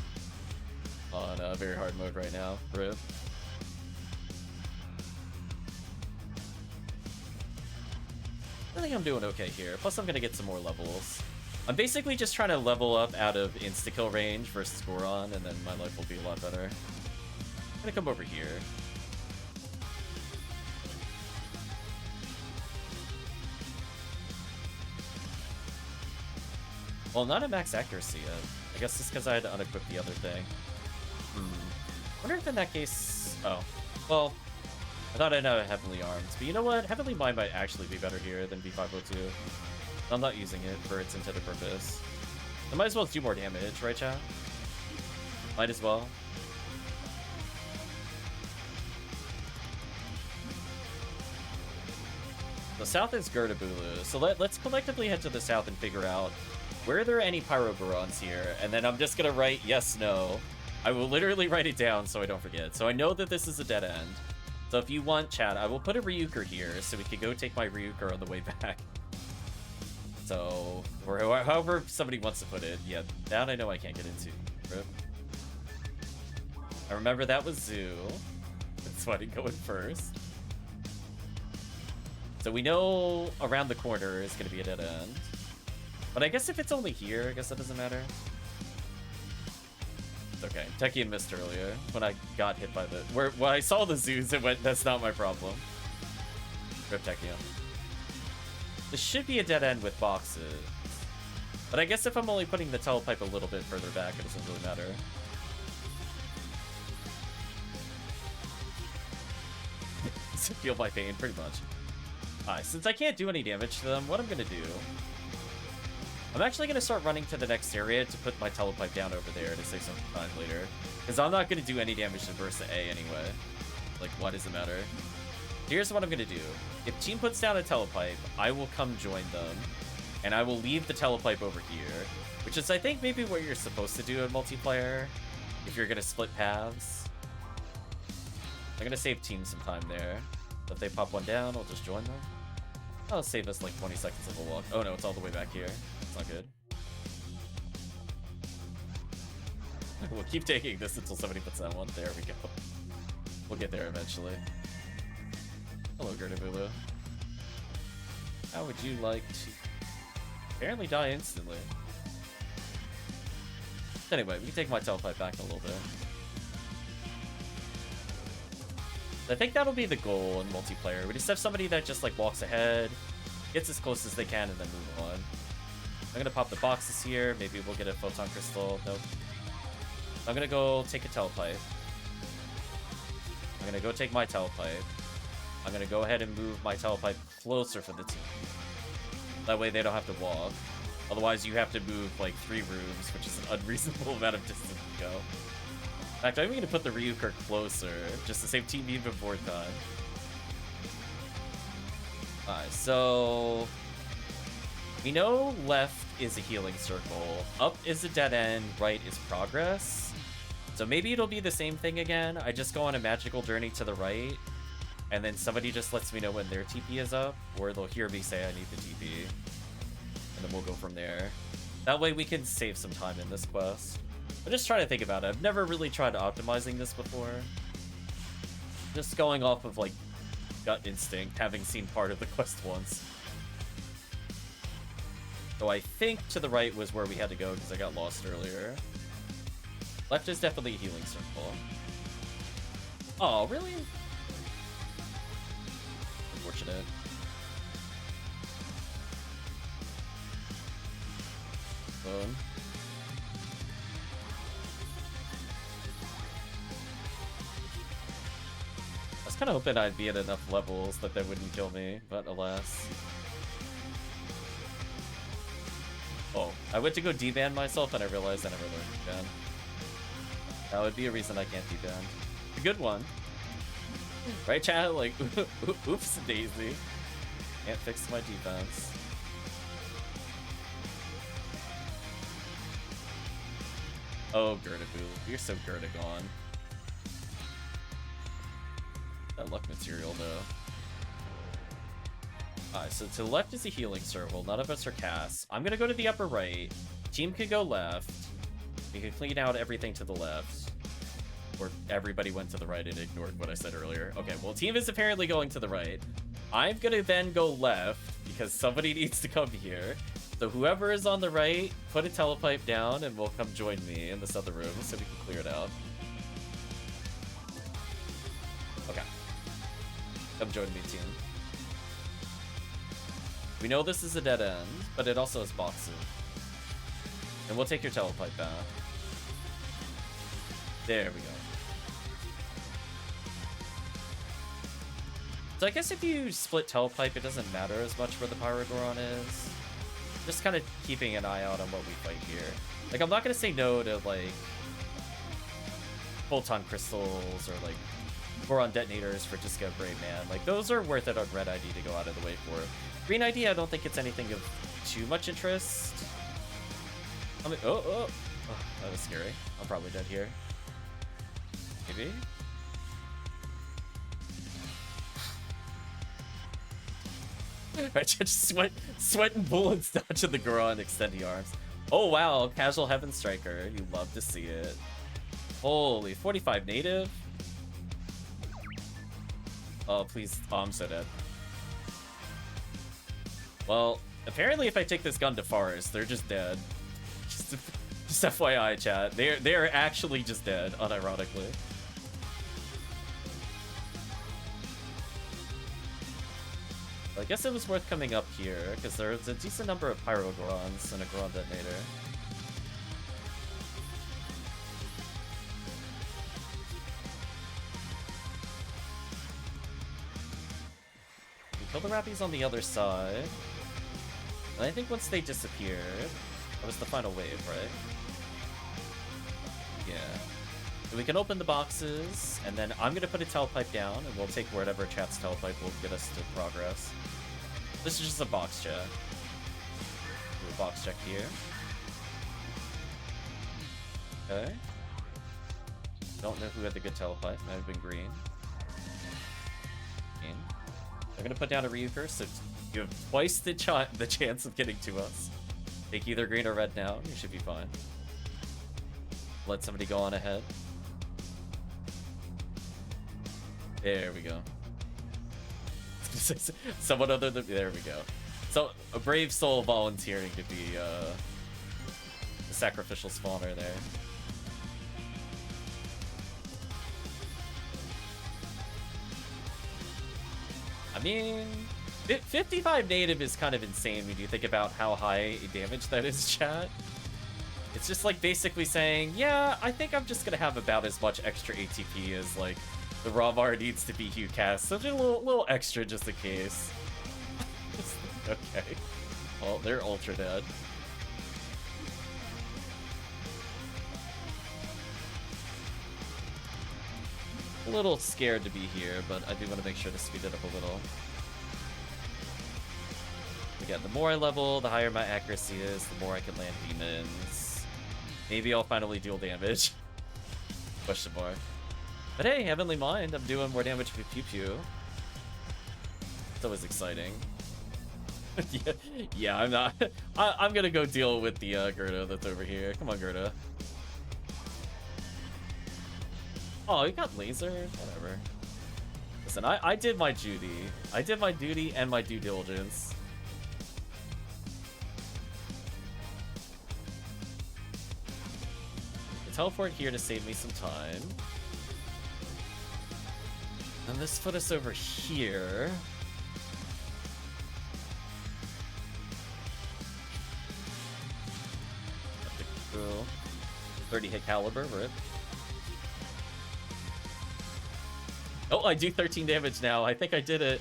on very hard mode right now. RIP. I think I'm doing okay here. Plus, I'm gonna get some more levels. I'm basically just trying to level up out of insta-kill range versus Goron, and then my life will be a lot better. I'm gonna come over here. Well, not at max accuracy yet. I guess it's because I had to unequip the other thing. Wonder if in that case... Oh. Well, I thought I'd have Heavenly Arms. But you know what? Heavenly Mind might actually be better here than V502. I'm not using it for its intended purpose. I might as well do more damage, right, chat? Might as well. The south is Girdabulu, so let's collectively head to the south and figure out where there are any Pyrogorons here, and then I'm just gonna write yes, no. I will literally write it down so I don't forget. So I know that this is a dead end. So if you want, chat, I will put a Ryuker here so we can go take my Ryuker on the way back. So, or however somebody wants to put it. Yeah, that I know I can't get into. Rip. I remember that was Zoo. That's why I didn't go in first. So we know around the corner is going to be a dead end. But I guess if it's only here, I guess that doesn't matter. It's okay. Tekkium missed earlier when I got hit by the... When I saw the zoos, it went, that's not my problem. Rip Tekkium. This should be a dead end with boxes. But I guess if I'm only putting the telepipe a little bit further back, it doesn't really matter. Feel my pain, pretty much. Alright, since I can't do any damage to them, what I'm gonna do... I'm actually gonna start running to the next area to put my telepipe down over there to save some time later. Because I'm not gonna do any damage to Versa A anyway. Like, why does it matter? Here's what I'm gonna do. If team puts down a telepipe, I will come join them. And I will leave the telepipe over here. Which is, I think, maybe what you're supposed to do in multiplayer. If you're gonna split paths. I'm gonna save team some time there. If they pop one down, I'll just join them. That'll save us like 20 seconds of a walk. Oh no, it's all the way back here. That's not good. We'll keep taking this until somebody puts that one. There we go. We'll get there eventually. Hello, Girdabulu. How would you like to... Apparently die instantly. Anyway, we can take my telepipe back in a little bit. I think that'll be the goal in multiplayer. We just have somebody that just like walks ahead, gets as close as they can, and then move on. I'm gonna pop the boxes here. Maybe we'll get a photon crystal. Nope. I'm gonna go take a telepipe. I'm gonna go take my telepipe. I'm gonna go ahead and move my telepipe closer for the team. That way they don't have to walk. Otherwise you have to move like 3 rooms, which is an unreasonable amount of distance to go. In fact, I'm going to put the Ryuker closer, just to save team even more time. Alright, so... We know left is a healing circle, up is a dead end, right is progress. So maybe it'll be the same thing again. I just go on a magical journey to the right, and then somebody just lets me know when their TP is up, or they'll hear me say I need the TP. And then we'll go from there. That way we can save some time in this quest. I'm just trying to think about it. I've never really tried optimizing this before. Just going off of, like, gut instinct, having seen part of the quest once. So I think to the right was where we had to go because I got lost earlier. Left is definitely a healing circle. Oh, really? Unfortunate. Boom. I was kind of hoping I'd be at enough levels that they wouldn't kill me, but alas. Oh, I went to go deban myself and I realized I never learned deban. That would be a reason I can't deban. A good one. Right, chat? Like, oops, daisy. Can't fix my defense. Oh, Gerda-boo. You're so Gerda-gone. That luck material, though. Alright, so to the left is a healing circle. None of us are casts. I'm gonna go to the upper right. Team could go left. We can clean out everything to the left. Or everybody went to the right and ignored what I said earlier. Okay, well, team is apparently going to the right. I'm gonna then go left because somebody needs to come here. So whoever is on the right, put a telepipe down and will come join me in this other room so we can clear it out. Okay. Come join me, team. We know this is a dead end, but it also has boxes. And we'll take your telepipe back. There we go. So I guess if you split telepipe, it doesn't matter as much where the Pyrogoron is. Just kind of keeping an eye out on what we fight here. Like, I'm not going to say no to, like, Photon Crystals or, like, Boron Detonators for Disco Brave Man. Like, those are worth it on red ID to go out of the way for. Green ID, I don't think it's anything of too much interest. I mean, oh, that was scary. I'm probably dead here. Maybe? Right, just sweating bullets dodging the Goron, extending arms. Oh wow, casual Heaven Striker. You love to see it. Holy, 45 native. Oh please, oh, I'm so dead. Well, apparently if I take this gun to Forest, they're just dead. Just FYI, chat. They're actually just dead, unironically. I guess it was worth coming up here, because there's a decent number of Pyrogorons and a Goron Detonator. We kill the Rappies on the other side. And I think once they disappeared, that was the final wave, right? Yeah. So we can open the boxes, and then I'm going to put a telepipe down, and we'll take whatever chat's telepipe will get us to progress. This is just a box check. Do a box check here. Okay. Don't know who had the good telepipe. Might have been green. Green. I'm going to put down a Ryuker, so you have twice the chance of getting to us. Take either green or red now. You should be fine. Let somebody go on ahead. There we go. Someone other than... There we go. So, a brave soul volunteering to be the sacrificial spawner there. I mean... 55 native is kind of insane when you think about how high damage that is, chat. It's just like basically saying, yeah, I think I'm just gonna have about as much extra ATP as like the RAmars needs to be Hugh cast. So just a little extra just in case. Okay. Well, they're ultra dead. A little scared to be here, but I do want to make sure to speed it up a little. Again, the more I level, the higher my accuracy is, the more I can land demons. Maybe I'll finally deal damage. Question mark. But hey, Heavenly Mind, I'm doing more damage with Pew Pew. It's always exciting. yeah, I'm not. I'm gonna go deal with the Gerda that's over here. Come on, Gerda. Oh, you got laser? Whatever. Listen, I did my duty. I did my duty and my due diligence. Teleport here to save me some time. And this put us over here. Cool. 30 hit caliber, rip. Oh, I do 13 damage now. I think I did it.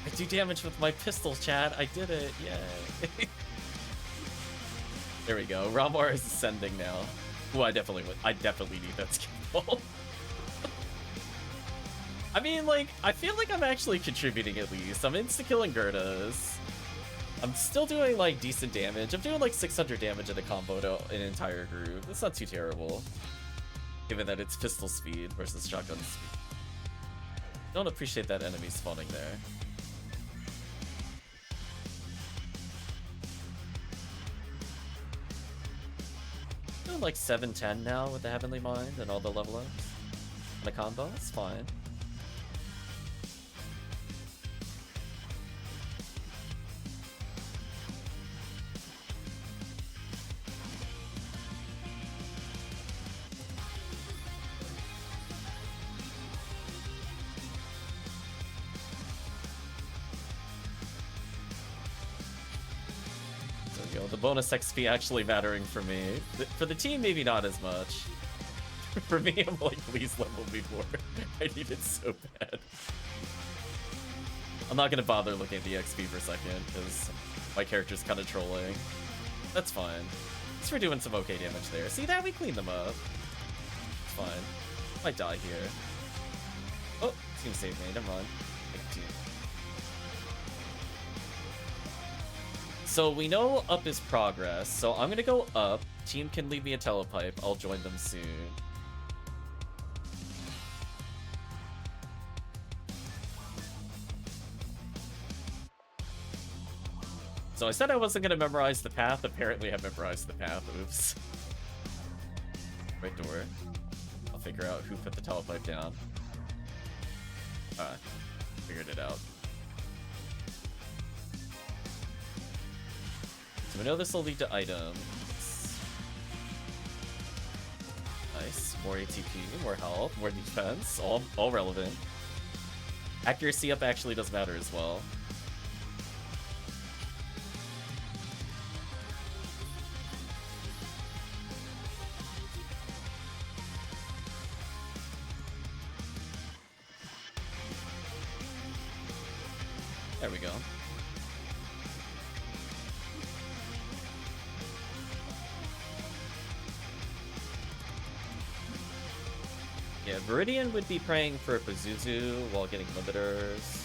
I do damage with my pistol, chat. I did it. Yay. There we go. RAmars is ascending now. Ooh, I definitely need that skill. I mean, like, I feel like I'm actually contributing at least. I'm insta-killing Gerdas. I'm still doing, like, decent damage. I'm doing, like, 600 damage in a combo to an entire group. That's not too terrible. Given that it's pistol speed versus shotgun speed. Don't appreciate that enemy spawning there. Doing like 710 now with the Heavenly Mind and all the level ups. And the combo, it's fine. The bonus XP actually mattering for me. For the team, maybe not as much. For me, I'm like, please level me more. I need it so bad. I'm not gonna bother looking at the XP for a second, because my character's kind of trolling. That's fine. At least we're doing some okay damage there. See that? We cleaned them up. It's fine. Might die here. Oh, team saved me. Never mind. Team. So we know up is progress, so I'm gonna go up. Team can leave me a telepipe. I'll join them soon. So I said I wasn't gonna memorize the path. Apparently I memorized the path. Oops. Right door. I'll figure out who put the telepipe down. Alright. Figured it out. So we know this will lead to items. Nice. More ATP, more health, more defense. All relevant. Accuracy up actually does matter as well. There we go. Yeah, Viridian would be praying for a Pazuzu while getting limiters.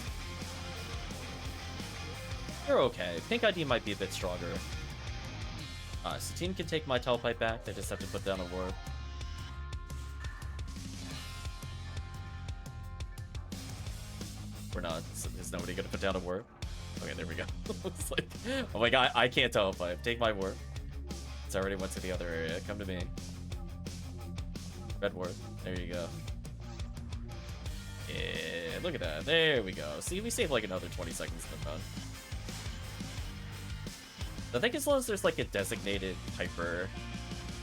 They're okay. Pink ID might be a bit stronger. So team can take my telepipe back. They just have to put down a warp. We're not. Is nobody gonna put down a warp? Okay, there we go. It's like, oh my god, I can't telepipe. Take my warp. It's already went to the other area. Come to me. Red warp. There you go. Yeah, look at that. There we go. See, we saved like another 20 seconds in the run. I think as long as there's like a designated hyper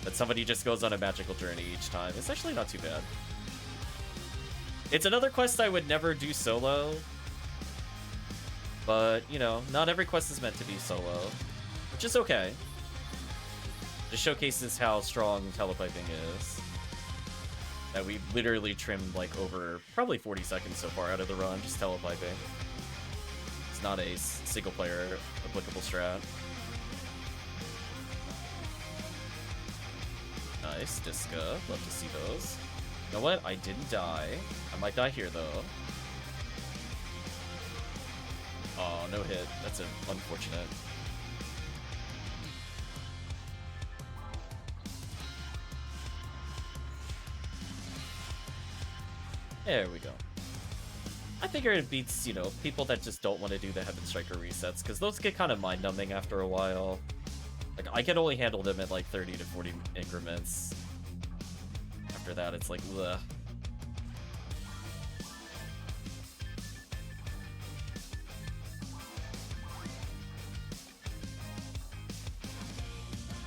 that somebody just goes on a magical journey each time, it's actually not too bad. It's another quest I would never do solo. But, you know, not every quest is meant to be solo. Which is okay. Just showcases how strong telepiping is. That we literally trimmed like over probably 40 seconds so far out of the run, just telepiping. It's not a single player applicable strat. Nice, Disca. Love to see those. You know what? I didn't die. I might die here though. Oh, no hit. That's unfortunate. There we go. I figure it beats, you know, people that just don't want to do the Heaven Striker resets, because those get kind of mind-numbing after a while. Like, I can only handle them at like 30 to 40 increments. After that, it's like, ugh.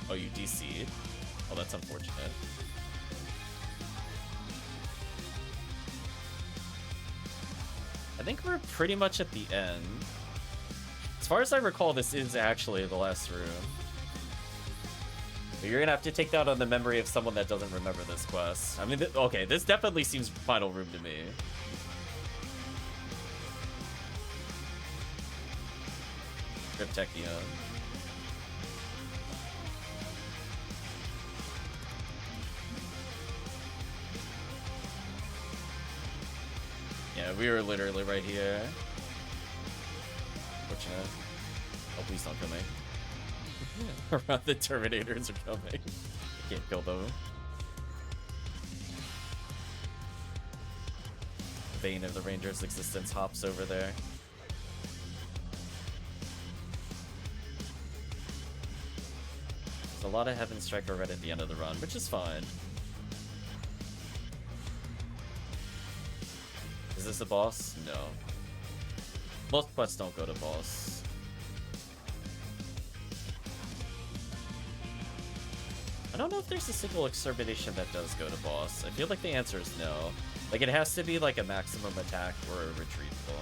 Oh, you DC'd? Oh, that's unfortunate. I think we're pretty much at the end. As far as I recall, this is actually the last room. But you're gonna have to take that on the memory of someone that doesn't remember this quest. I mean, okay, this definitely seems final room to me. Rip Tekkium. Yeah, Yeah, we were literally right here. Fortunate. Oh, please don't kill me. Around the Terminators are coming. I can't kill them. The bane of the Ranger's existence hops over there. There's a lot of Heaven Striker right at the end of the run, which is fine. Is this a boss? No. Most quests don't go to boss. I don't know if there's a single extermination that does go to boss. I feel like the answer is no. Like, it has to be like a maximum attack or a retrievable.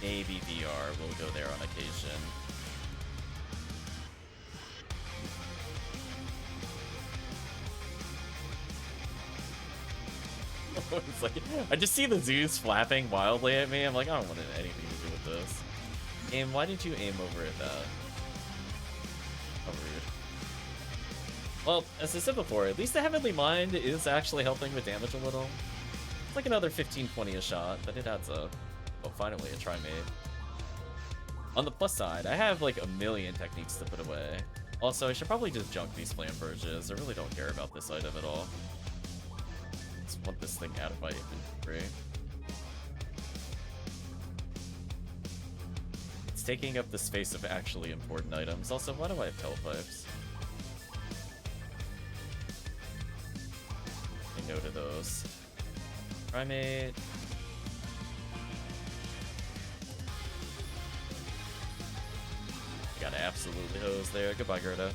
Maybe VR will go there on occasion. It's like, I just see the zoos flapping wildly at me. I'm like, I don't want anything to do with this. Game, why did you aim over at that? How rude. Well, as I said before, at least the Heavenly Mind is actually helping with damage a little. It's like another 15-20 a shot, but it adds up. Oh, finally a Tri-Mate. On the plus side, I have like a million techniques to put away. Also, I should probably just junk these Flame Purges. I really don't care about this item at all. Just want this thing out of my inventory. It's taking up the space of actually important items. Also, why do I have Tailpipes? Say no to those. Primate. Got absolutely hosed there. Goodbye, Gerda.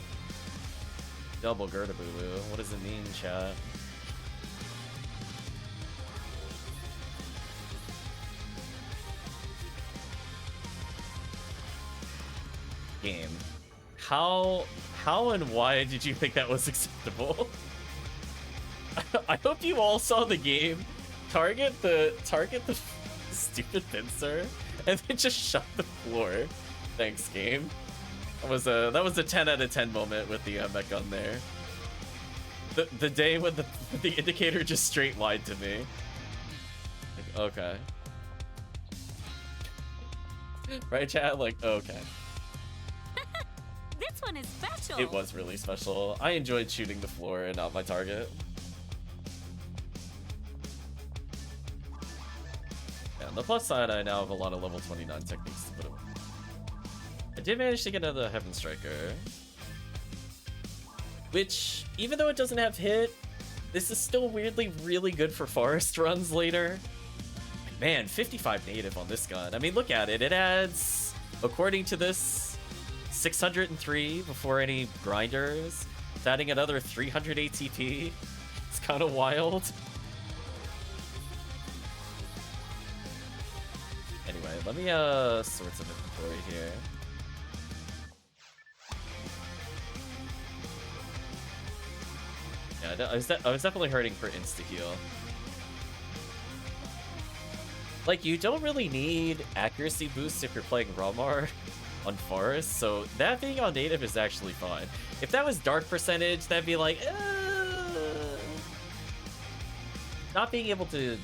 Double Gerda boo-boo. What does it mean, chat? Game. How and why did you think that was acceptable? I hope you all saw the game. Target the stupid pincer and then just shut the floor. Thanks, game. That was a 10 out of 10 moment with the mech gun there. The day when the indicator just straight lied to me. Like, okay. Right, chat? Like, okay. This one is special. It was really special. I enjoyed shooting the floor and not my target. Yeah, on the plus side, I now have a lot of level 29 techniques to put away. I did manage to get another Heaven Striker. Which, even though it doesn't have hit, this is still weirdly really good for forest runs later. Man, 55 native on this gun. I mean, look at it. It adds, according to this, 603 before any grinders. It's adding another 300 ATP. It's kind of wild. Anyway, let me sort some inventory here. Yeah, I was definitely hurting for insta-heal. Like, you don't really need accuracy boosts if you're playing RAmars on Forest, so that being on native is actually fine. If that was dark percentage, that'd be like, not being able to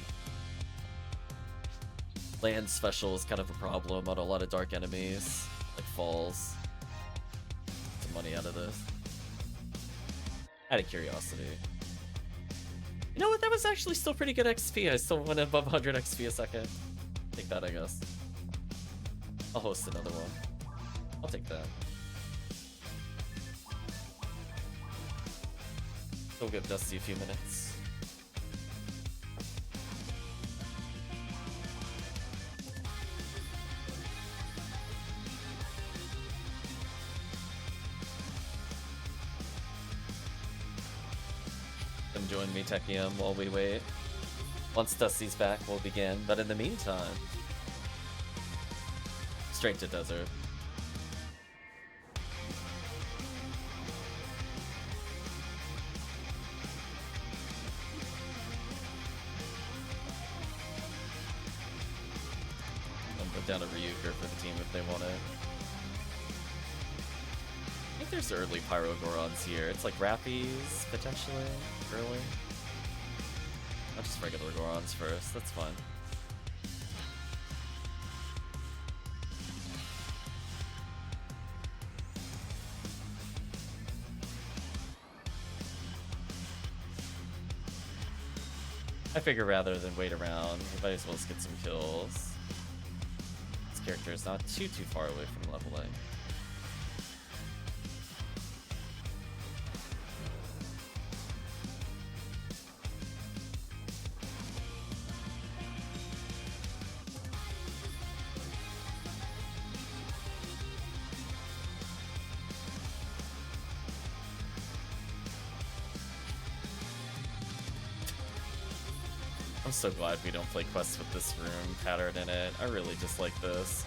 land special is kind of a problem on a lot of dark enemies, like falls. Get some money out of this. Out of curiosity. You know what? That was actually still pretty good XP. I still went above 100 XP a second. Take that, I guess. I'll host another one. I'll take that. We'll give Dusty a few minutes. Come join me, Tekkium, while we wait. Once Dusty's back, we'll begin. But in the meantime, straight to desert. I'll put down a Ryuger for the team if they want it. think there's early Pyrogorons here. It's like Rappies, potentially, early. Not just regular Gorons first, that's fine. I figure rather than wait around, we might as well just get some kills. This character is not too far away from leveling. I'm so glad we don't play quests with this room pattern in it. I really just like this.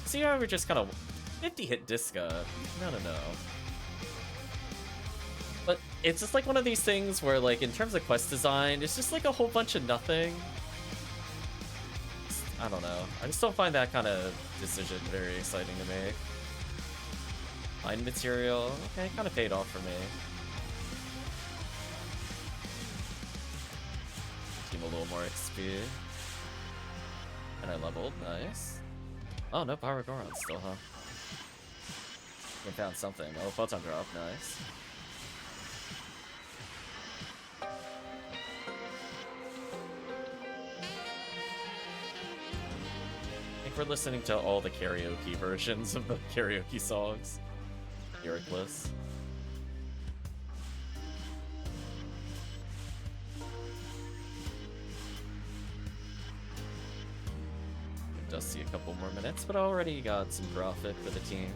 See how we just kind of 50-hit Disca. No. But it's just like one of these things where, like, in terms of quest design, it's just like a whole bunch of nothing. I don't know. I just don't find that kind of decision very exciting to make. Mine material, okay, kind of paid off for me. A little more XP. And I leveled, nice. Oh, no Pyrogorons still, huh? We found something. Oh, Photon Drop, nice. I think we're listening to all the karaoke versions of the karaoke songs. Lyricless. Dusty a couple more minutes, but already got some profit for the team.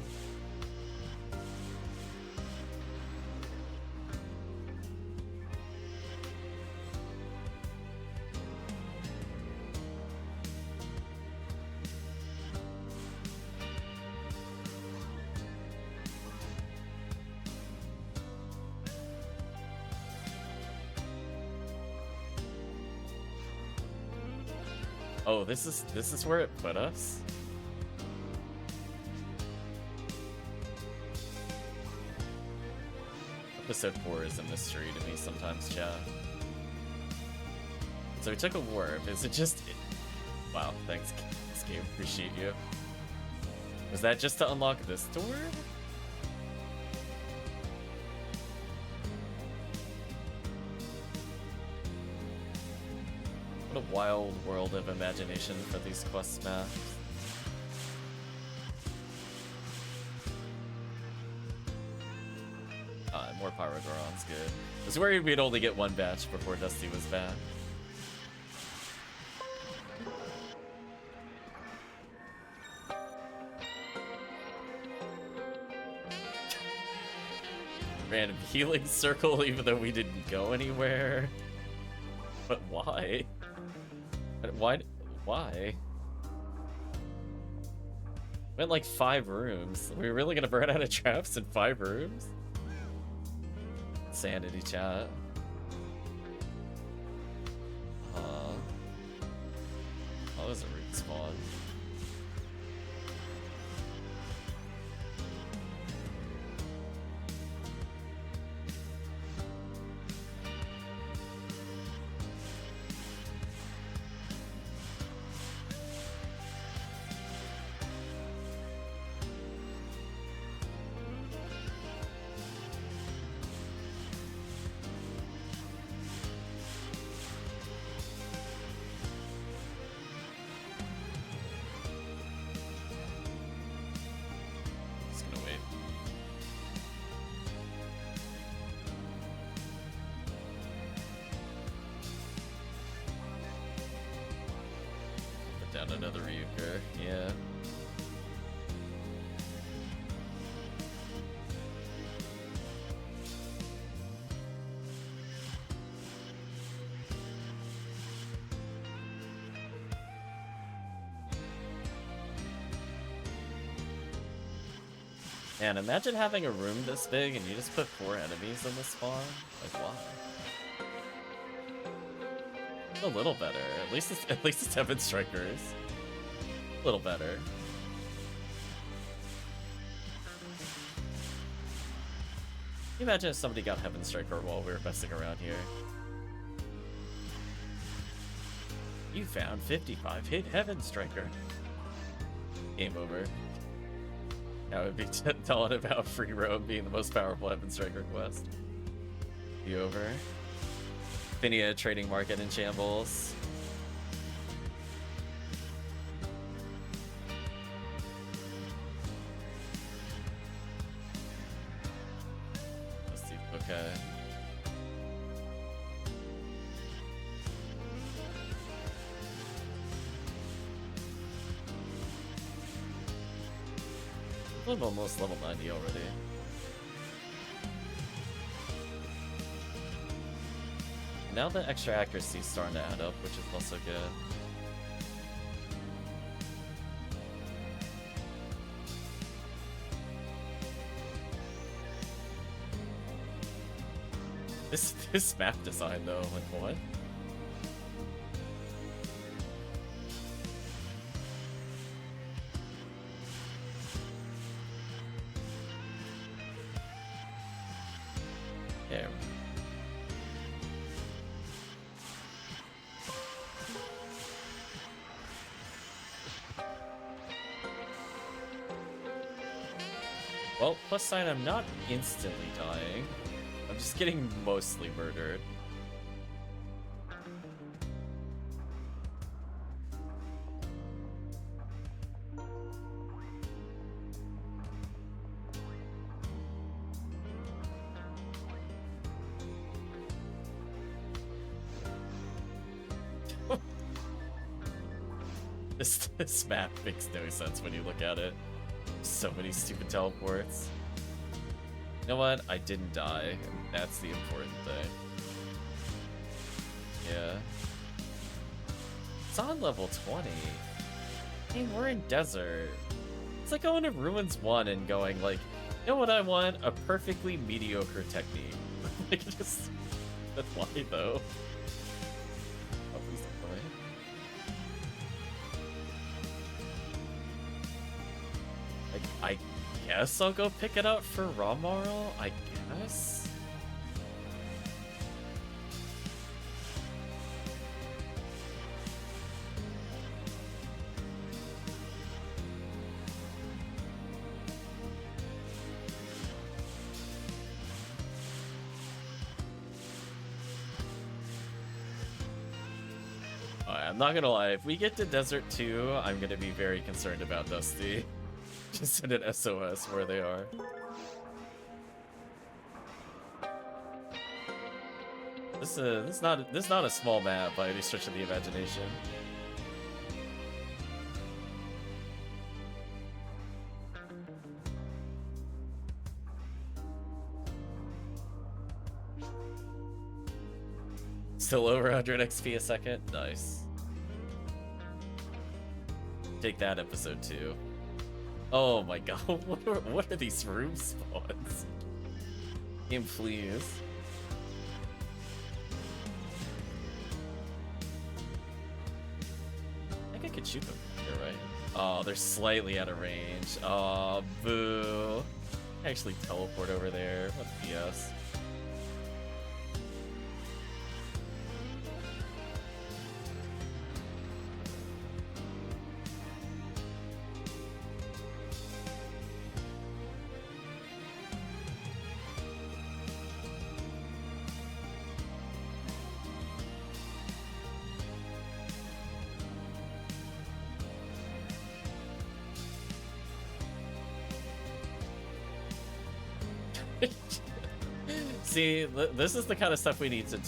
Oh, this is where it put us? Episode 4 is a mystery to me sometimes, chat. So we took a warp. Is it just... Wow, thanks, this game. Appreciate you. Was that just to unlock this door? What a wild world of imagination for these quest maps. More Pyrogorons, good. I was worried we'd only get one batch before Dusty was back. Random healing circle even though we didn't go anywhere. But why? Why? Went like 5 rooms. Are we really gonna burn out of traps in 5 rooms? Sanity chat. Oh, that was a root spawn. Another Ryuker, yeah. Man, imagine having a room this big and you just put 4 enemies in the spawn. Like, why? A little better. At least it's 7 strikers. A little better. you imagine if somebody got Heaven Striker while we were messing around here? You found 55 hit Heaven Striker. Game over. Now it would be telling about Free Roam being the most powerful Heaven Striker quest. Be over. Ephinea trading market in shambles. Let's see. Okay. I'm almost level 90 already. Now the extra accuracy is starting to add up, which is also good. This map design though, like what? There. Well, plus side, I'm not instantly dying. I'm just getting mostly murdered. This map makes no sense when you look at it. So many stupid teleports. You know what? I didn't die. That's the important thing. Yeah. It's on level 20. I mean, we're in desert. It's like going to Ruins 1 and going like, you know what I want? A perfectly mediocre technique. Like, just... That's why, though. Oh, please don't play. I guess I'll go pick it up for RAmars, I guess? I'm not gonna lie, if we get to Desert 2, I'm gonna be very concerned about Dusty. Just send an SOS where they are. This is not a small map by any stretch of the imagination. Still over 100 XP a second? Nice. Take that, episode 2. Oh my god, what are these room spawns? Game, please. I think I could shoot them. You're right. Oh, they're slightly out of range. Oh, boo. I actually teleport over there. What BS. See, this is the kind of stuff we need to...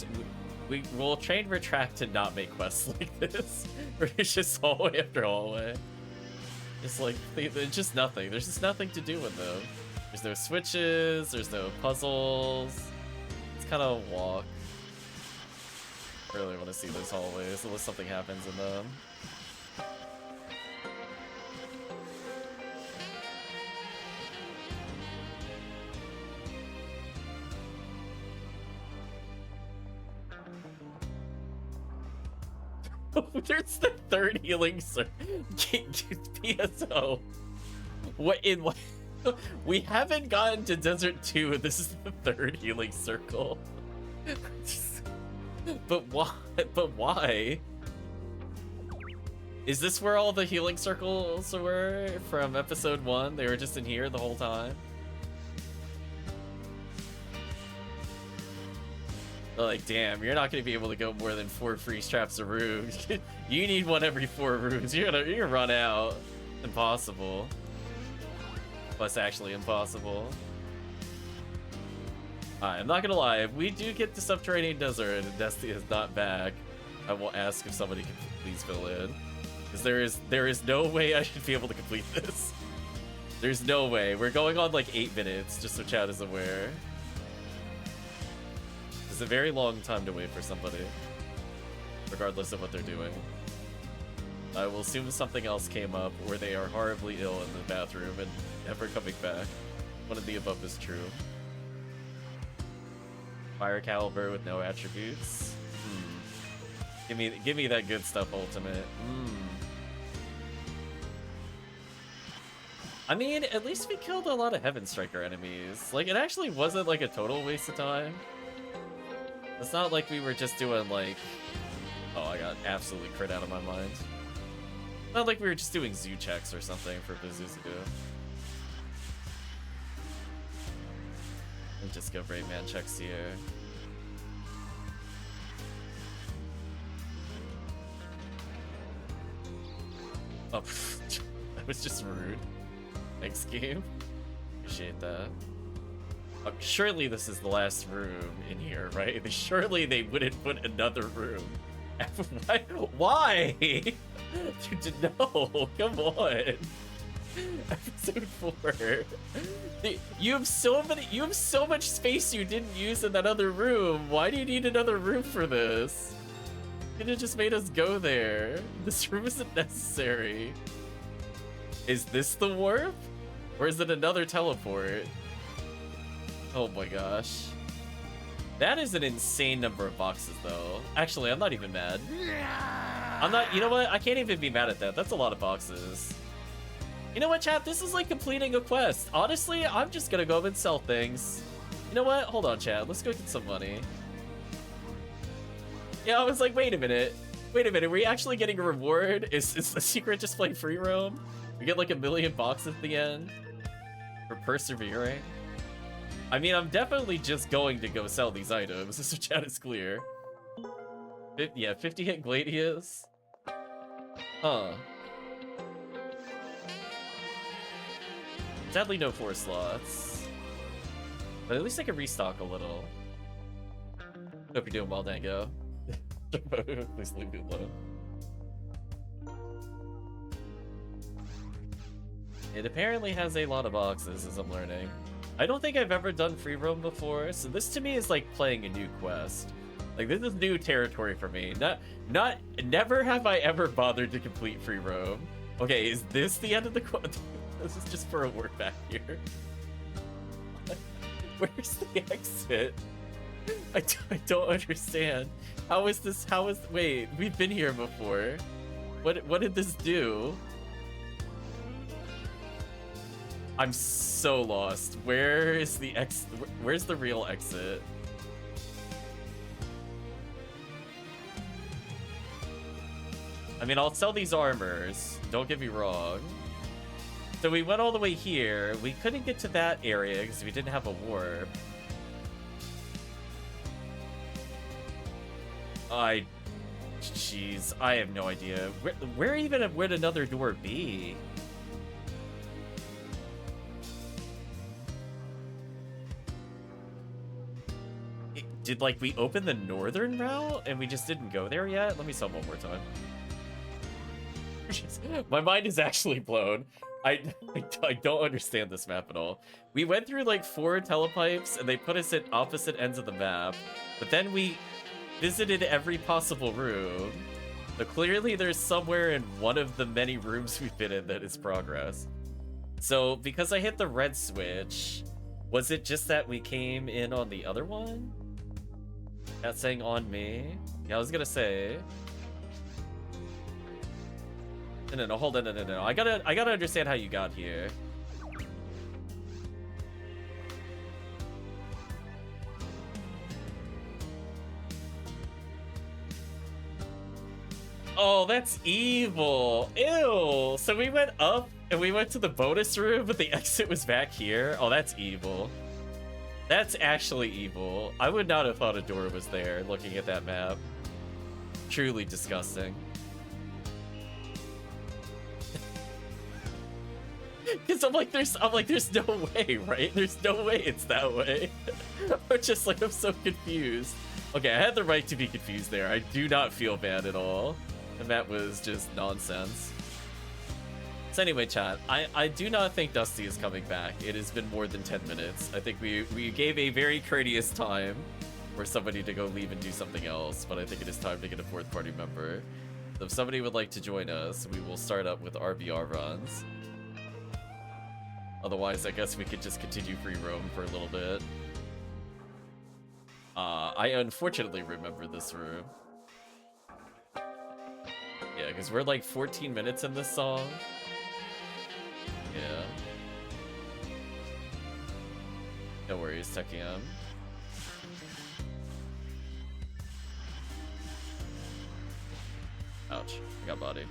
We will train Retract to not make quests like this. Where it's just hallway after hallway. It's like, there's just nothing. There's just nothing to do with them. There's no switches, there's no puzzles. It's kind of a walk. I really want to see those hallways unless something happens in them. There's the third healing PSO. What in what? We haven't gotten to Desert 2, and this is the third healing circle. But why? But why? Is this where all the healing circles were from episode 1? They were just in here the whole time? Like, damn, you're not gonna be able to go more than 4 freeze traps a room. You need one every 4 rooms. You're gonna run out. Impossible. Plus, actually impossible. I'm not gonna lie, if we do get to Subterranean Desert and Destiny is not back, I will ask if somebody can please fill in. Because there is no way I should be able to complete this. There's no way. We're going on like 8 minutes, just so chat is aware. It's a very long time to wait for somebody, regardless of what they're doing. I will assume something else came up, or they are horribly ill in the bathroom and never coming back. One of the above is true. Fire caliber with no attributes. Give me that good stuff, ultimate. I mean, at least we killed a lot of Heaven Striker enemies. Like, it actually wasn't like a total waste of time. It's not like we were just doing like... Oh, I got absolutely crit out of my mind. Not like we were just doing zoo checks or something for Bazooka. Let me just go Rayman checks here. Oh, that was just rude. Thanks, game. Appreciate that. Surely this is the last room in here, right? Surely they wouldn't put another room. Why? Dude, no, come on. Episode 4. You have so much space you didn't use in that other room. Why do you need another room for this? It have just made us go there. This room isn't necessary. Is this the warp? Or is it another teleport? Oh my gosh. That is an insane number of boxes, though. Actually, I'm not even mad. I'm not, you know what? I can't even be mad at that. That's a lot of boxes. You know what, chat? This is like completing a quest. Honestly, I'm just gonna go up and sell things. You know what? Hold on, chat. Let's go get some money. Yeah, I was like, wait a minute. Wait a minute. Are we actually getting a reward? Is the secret just playing free roam? We get like 1 million boxes at the end for persevering. I mean, I'm definitely just going to go sell these items. This chat is clear. Yeah, 50 hit Gladius. Huh. Sadly, no 4 slots. But at least I can restock a little. Hope you're doing well, Dango. Please leave me alone. It apparently has a lot of boxes, as I'm learning. I don't think I've ever done free roam before, so this to me is like playing a new quest. Like, this is new territory for me. Never have I ever bothered to complete free roam. Okay, is this the end of the quest? This is just for a word back here. Where's the exit? I don't understand. Wait, we've been here before. What did this do? I'm so lost. Where is the where's the real exit? I mean, I'll sell these armors. Don't get me wrong. So we went all the way here. We couldn't get to that area because we didn't have a warp. Jeez, I have no idea. Where even would another door be? Did, like, we open the northern route and we just didn't go there yet? Let me sell one more time. My mind is actually blown. I don't understand this map at all. We went through, like, 4 telepipes and they put us at opposite ends of the map. But then we visited every possible room. But clearly there's somewhere in one of the many rooms we've been in that is progress. So, because I hit the red switch, was it just that we came in on the other one? That's saying on me. Yeah, I was gonna say. No, hold on, no. I gotta understand how you got here. Oh, that's evil. Ew. So we went up and we went to the bonus room, but the exit was back here. Oh, that's evil. That's actually evil. I would not have thought a door was there looking at that map. Truly disgusting. Because I'm like, there's no way, right? There's no way it's that way. I'm just like, I'm so confused. Okay, I had the right to be confused there. I do not feel bad at all. And that was just nonsense. So anyway, chat, I do not think Dusty is coming back. It has been more than 10 minutes. I think we gave a very courteous time for somebody to go leave and do something else, but I think it is time to get a fourth party member. So if somebody would like to join us, we will start up with RBR runs. Otherwise, I guess we could just continue free roam for a little bit. I unfortunately remember this room. Yeah, because we're like 14 minutes in this song. Yeah. No worries, Tekkium. Ouch, I got bodied.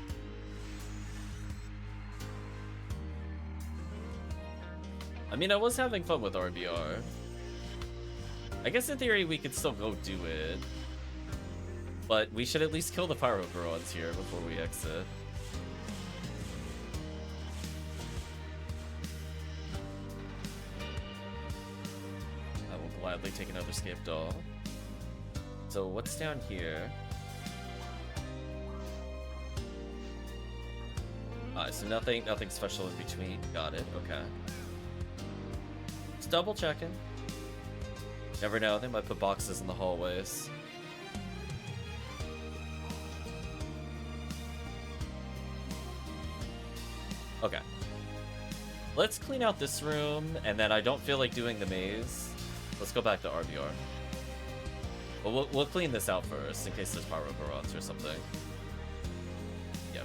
I mean, I was having fun with RBR. I guess in theory we could still go do it. But we should at least kill the Pyro Barons here before we exit. I will gladly take another Scape Doll. So what's down here? So nothing special in between. Got it, okay. Just double checking. Never know, they might put boxes in the hallways. Okay. Let's clean out this room, and then I don't feel like doing the maze. Let's go back to RBR. Well, we'll clean this out first, in case there's Pyro Barons or something. Yep.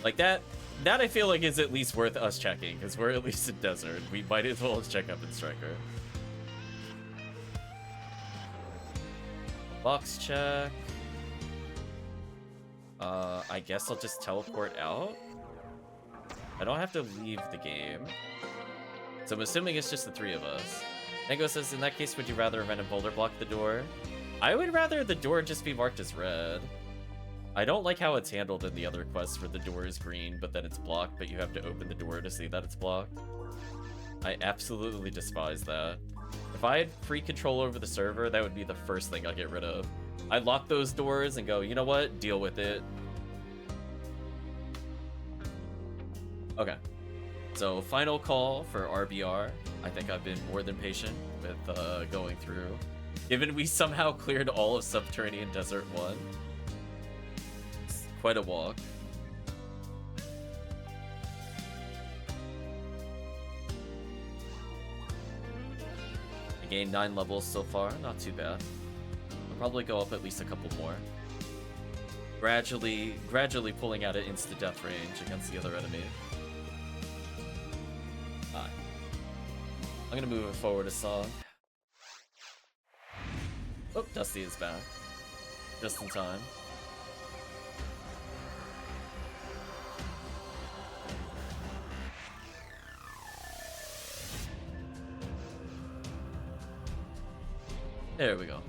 Like that I feel like is at least worth us checking, because we're at least in Desert. We might as well check up in Striker. Box check. I guess I'll just teleport out. I don't have to leave the game. So I'm assuming it's just the three of us. Mango says, in that case, would you rather random boulder block the door? I would rather the door just be marked as red. I don't like how it's handled in the other quests where the door is green, but then it's blocked, but you have to open the door to see that it's blocked. I absolutely despise that. If I had free control over the server, that would be the first thing I'd get rid of. I'd lock those doors and go, you know what? Deal with it. Okay. So, final call for RBR. I think I've been more than patient with going through. Given we somehow cleared all of Subterranean Desert 1. It's quite a walk. I gained 9 levels so far, not too bad. I'll probably go up at least a couple more. Gradually pulling out an insta-death range against the other enemy. I'm gonna move it forward a song. Oh, Dusty is back. Just in time. There we go.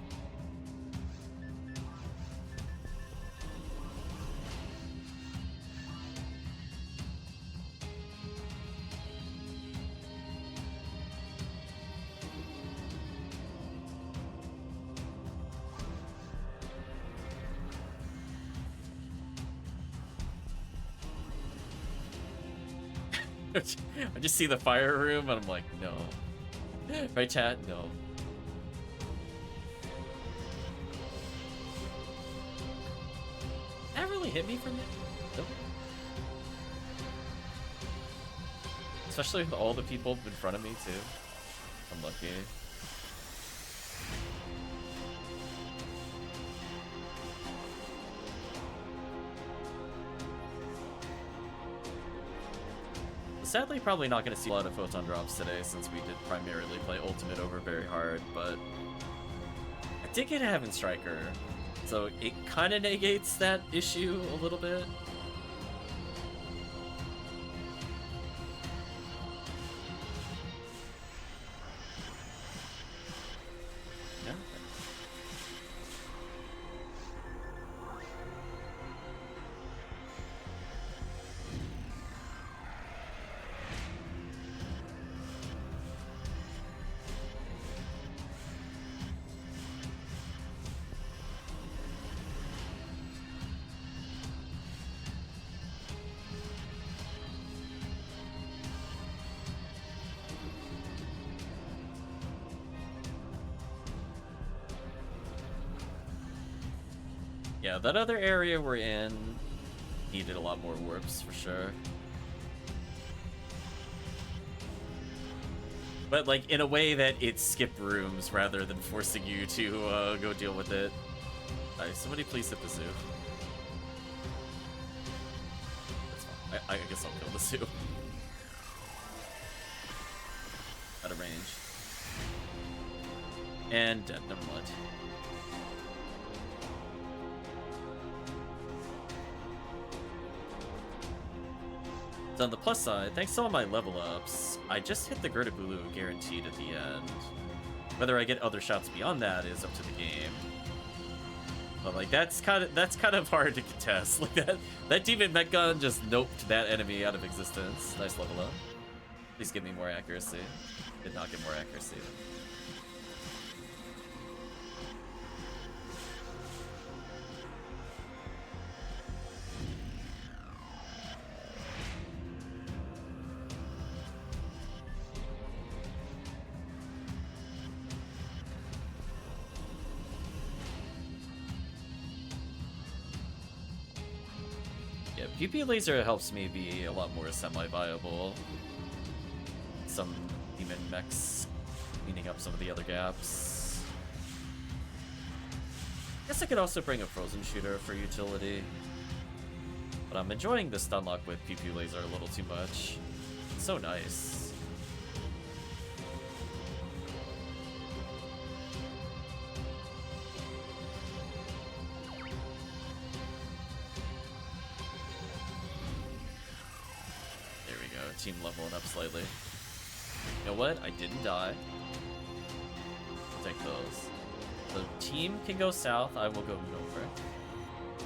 I just see the fire room and I'm like, no. Right, chat? No. That really hit me from it? Nope. Especially with all the people in front of me, too. I'm lucky. Sadly, probably not going to see a lot of photon drops today since we did primarily play Ultimate over very hard, but I did get to have in Striker. So it kind of negates that issue a little bit. Yeah, that other area we're in needed a lot more warps for sure. But like in a way that it skipped rooms rather than forcing you to go deal with it. Somebody please hit the zoo. That's fine. I guess I'll kill the zoo. Out of range. And dead, never mind. So on the plus side, thanks to all my level ups, I just hit the Gertabulu guaranteed at the end. Whether I get other shots beyond that is up to the game. But like that's kind of hard to contest. Like that demon mech gun just noped that enemy out of existence. Nice level up. Please give me more accuracy. Did not get more accuracy. PP laser helps me be a lot more semi-viable. Some demon mechs cleaning up some of the other gaps. Guess I could also bring a frozen shooter for utility. But I'm enjoying the stun lock with PP laser a little too much. It's so nice. Team leveling up slightly. You know what? I didn't die. I'll take those. The team can go south. I will go north.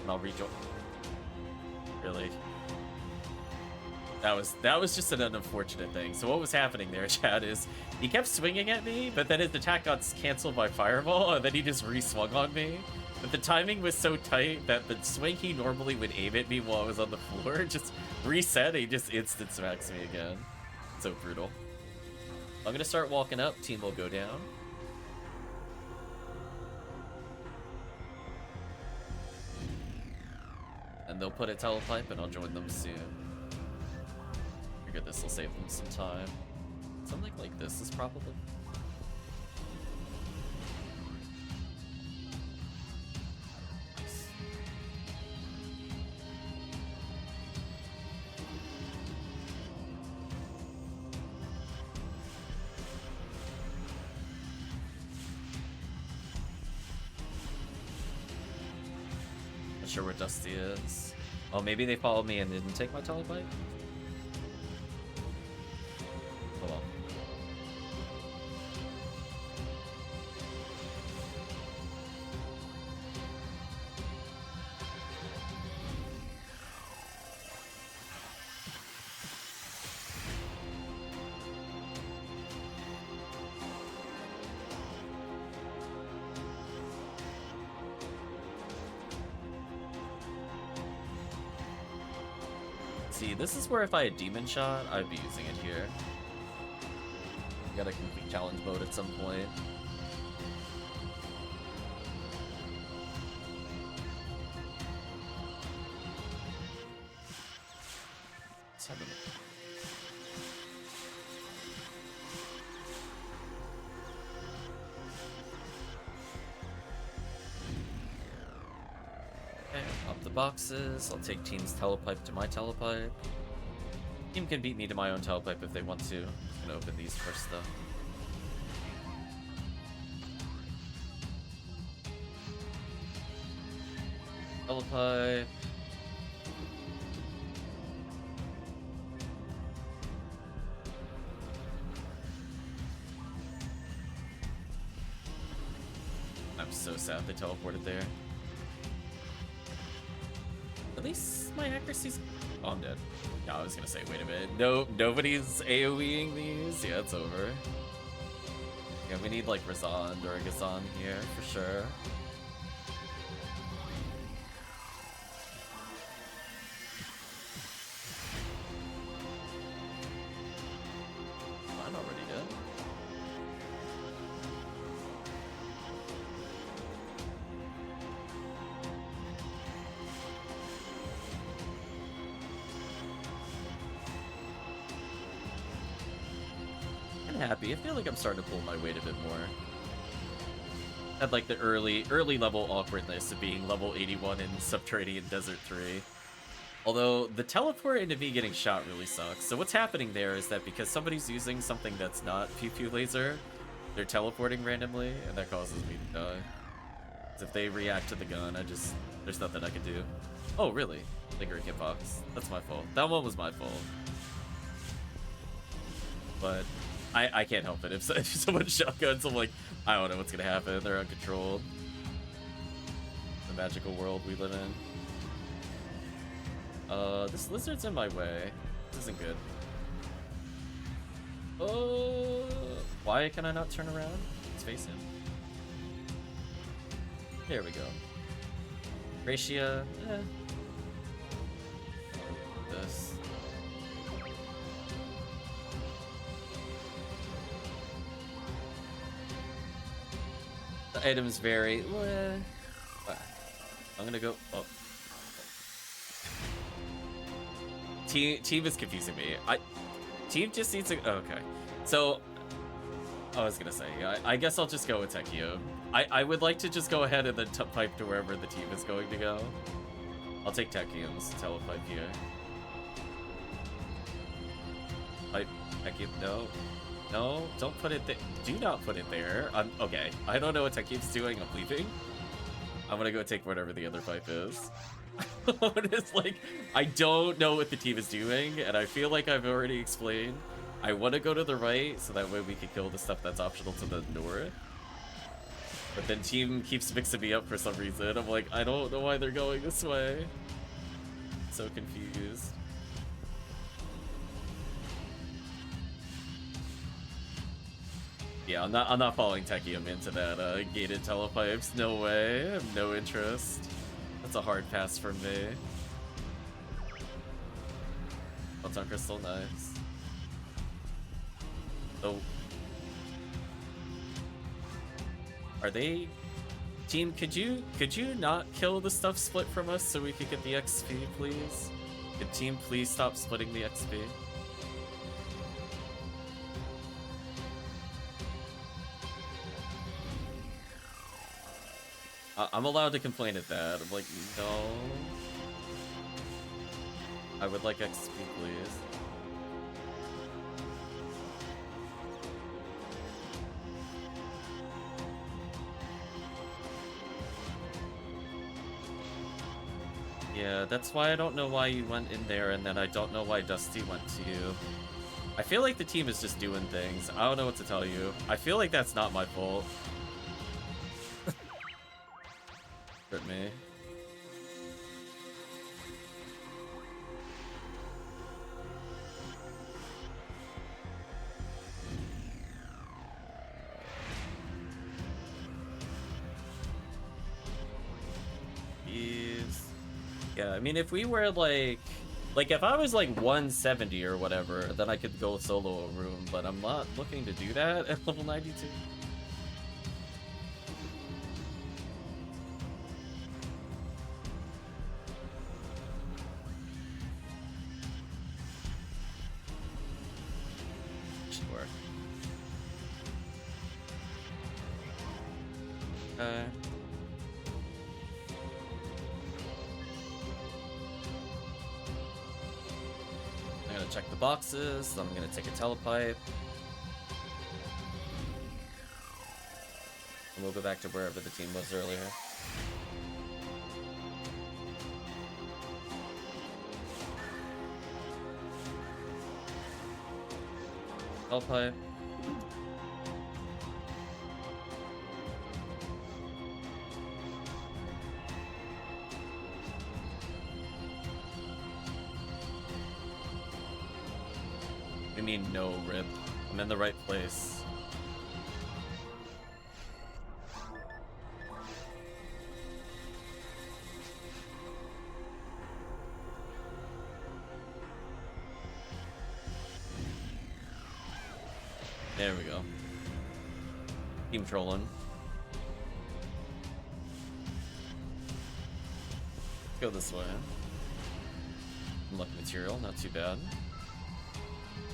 And I'll rejoin. Really? That was just an unfortunate thing. So what was happening there, Chad, is he kept swinging at me, but then his attack got canceled by fireball, and then he just re-swung on me. But the timing was so tight that the swing he normally would aim at me while I was on the floor just reset, he just instant smacks me again. So brutal. I'm gonna start walking up, team will go down. And they'll put a telepipe and I'll join them soon. Figure this will save them some time. Something like this is probably. Sure where Dusty is. Oh, maybe they followed me and didn't take my telepipe? Hold on. See, this is where if I had Demon Shot, I'd be using it here. Gotta complete challenge mode at some point. Let's have a pop the boxes. I'll take team's telepipe to my telepipe. Team can beat me to my own telepipe if they want to. I'm gonna open these first though. Telepipe. I'm so sad they teleported there. At least my accuracy's... Oh, I'm dead. No, I was gonna say, wait a minute. No, nobody's AoEing these? Yeah, it's over. Yeah, we need like Razan or Gazan here for sure. Mine already did. Happy. I feel like I'm starting to pull my weight a bit more. Had like the early level awkwardness of being level 81 in Subterranean Desert 3. Although the teleport into me getting shot really sucks. So what's happening there is that because somebody's using something that's not Pew Pew Laser, they're teleporting randomly, and that causes me to die. So if they react to the gun, there's nothing I can do. Oh, really? Lingering hitbox. That's my fault. That one was my fault. But I can't help it. If someone shotguns, I'm like, I don't know what's gonna happen. They're uncontrolled. The magical world we live in. This lizard's in my way. This isn't good. Why can I not turn around? Let's face him. There we go. Gracia, This. The items vary. I'm gonna go. Oh. Team is confusing me. Team just needs to. Oh, okay. So I was gonna say, I guess I'll just go with Tekkium. I would like to just go ahead and then pipe to wherever the team is going to go. I'll take Tekkium's telepipe here. Tekkium, no. No, don't put it there. Do not put it there. Okay, I don't know what Tekkium's doing. I'm leaving. I'm gonna go take whatever the other pipe is. It's like, I don't know what the team is doing, and I feel like I've already explained. I want to go to the right, so that way we can kill the stuff that's optional to the north. But then team keeps mixing me up for some reason. I'm like, I don't know why they're going this way. So confused. Yeah, I'm not following Tekkium into that gated telepipes. No way. I have no interest. That's a hard pass for me. Photon crystal, nice. So, are they? Team, could you not kill the stuff split from us so we could get the XP, please? Could team please stop splitting the XP? I'm allowed to complain at that. I'm like, no. I would like XP, please. Yeah, that's why I don't know why you went in there, and then I don't know why Dusty went to you. I feel like the team is just doing things. I don't know what to tell you. I feel like that's not my fault. Hurt me. Yeah, I mean, if we were like if I was like 170 or whatever, then I could go solo a room, but I'm not looking to do that at level 92. Sure. I'm gonna check the boxes, then I'm gonna take a telepipe. And we'll go back to wherever the team was earlier. Hell pipe. I mean, no, Rip. I'm in the right place. There we go. Team trolling. Let's go this way. Luck material, not too bad.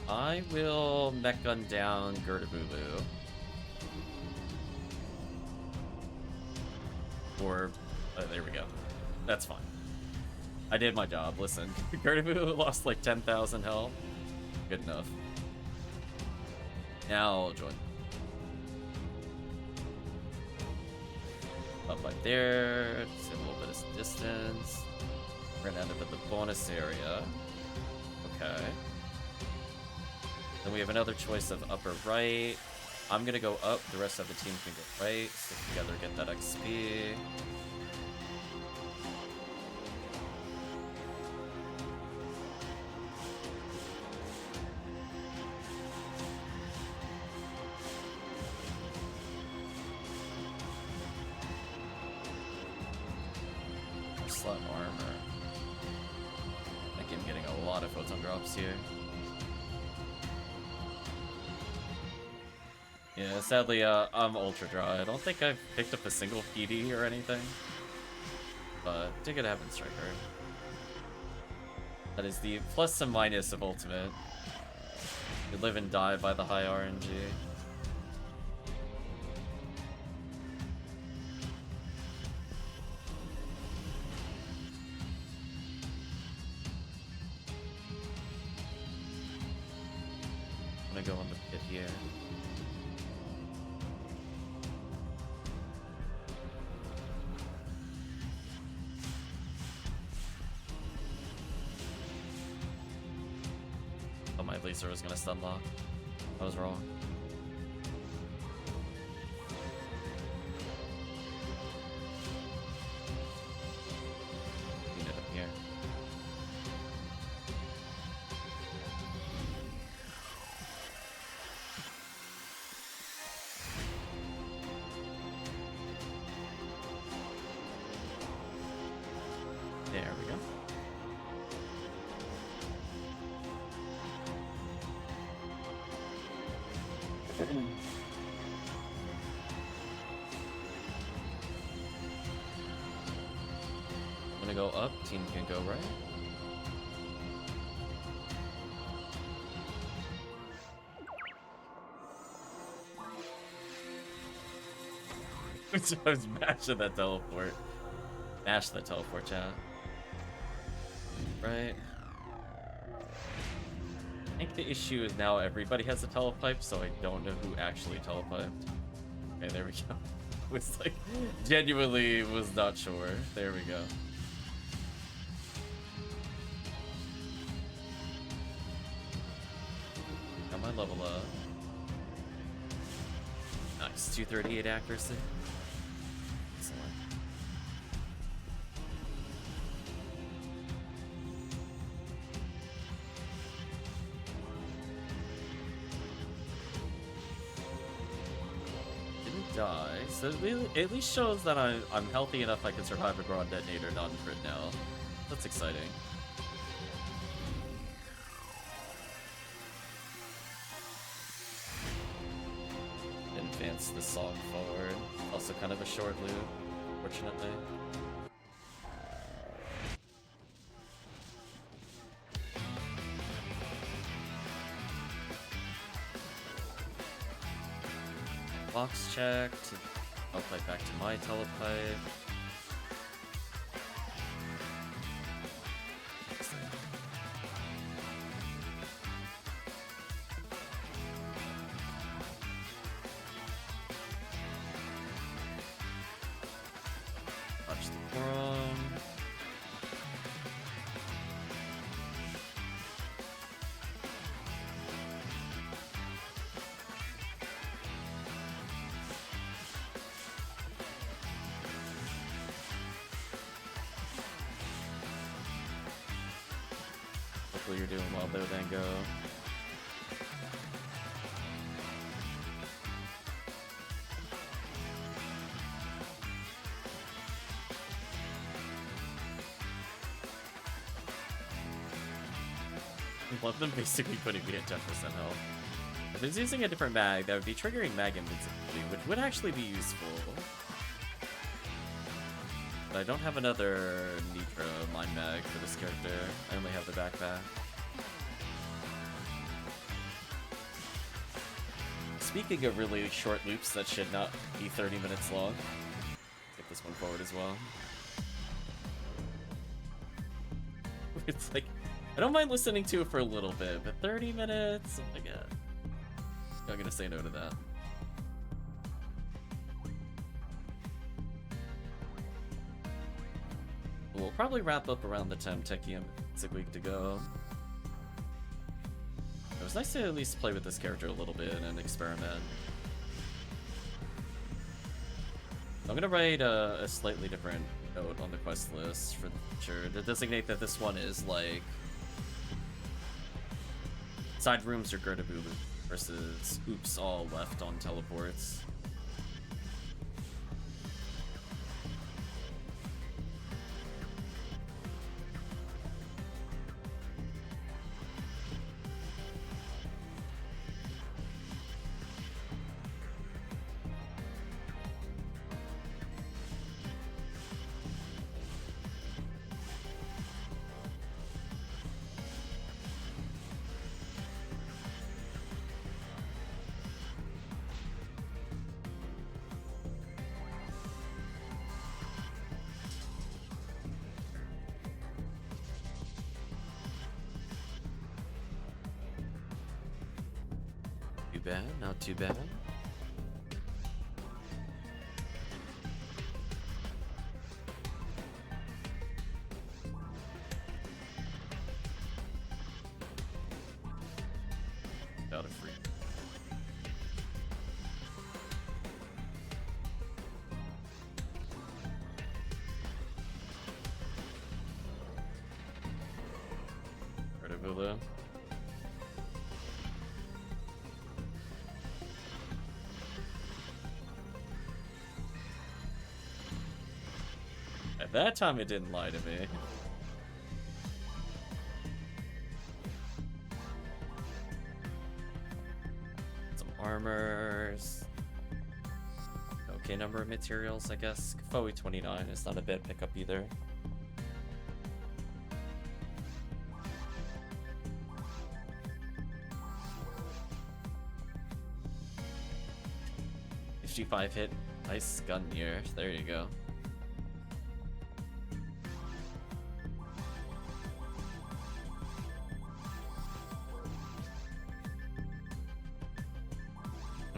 I will mech gun down Gertabulu. Or, there we go. That's fine. I did my job, listen. Gertabulu lost like 10,000 health. Good enough. Now I'll join. Up right there, just a little bit of distance. We're gonna end up at the bonus area. Okay. Then we have another choice of up or right. I'm gonna go up, the rest of the team can go right. Stick together, get that XP. Slot armor. I think I'm getting a lot of photon drops here. Yeah, sadly, I'm ultra dry. I don't think I've picked up a single PD or anything. But did get a Heaven Striker. That is the plus and minus of ultimate. You live and die by the high RNG. I'm gonna go on the pit here. Oh, my laser was gonna stun lock. I was wrong. Clean it up here. There we go. I'm gonna go up, team can go right. I was mashing that teleport. Mash that teleport, chat. Right. I think the issue is now everybody has a telepipe, so I don't know who actually telepiped. Okay, there we go. Was like, genuinely was not sure. There we go. Got my level up. Nice, 238 accuracy. Excellent. Die, so it at least shows that I'm healthy enough I can survive a Ground Detonator non-crit now. That's exciting. Advance the song forward. Also kind of a short loop, fortunately. Box checked. I'll play back to my telepipe. Watch the chrome. Hopefully you're doing well there, Dango. I love them basically putting me at 10% health. If I was using a different mag, that would be triggering mag invincibility, which would actually be useful. But I don't have another Nitra Mind Mag for this character. I only have the backpack. Speaking of really short loops that should not be 30 minutes long, get this one forward as well. It's like, I don't mind listening to it for a little bit, but 30 minutes? Oh my god. I'm gonna say no to that. We'll probably wrap up around the time Tekkium. It's a week to go. It was nice to at least play with this character a little bit and experiment. I'm gonna write a slightly different note on the quest list for the future to designate that this one is like side rooms or Gertabulu versus oops all left on teleports. Not too bad. Out of free. Vertibula. That time it didn't lie to me. Some armors. Okay number of materials, I guess. Foe 29 is not a bad pickup either. $55 hit. Nice gun here. There you go.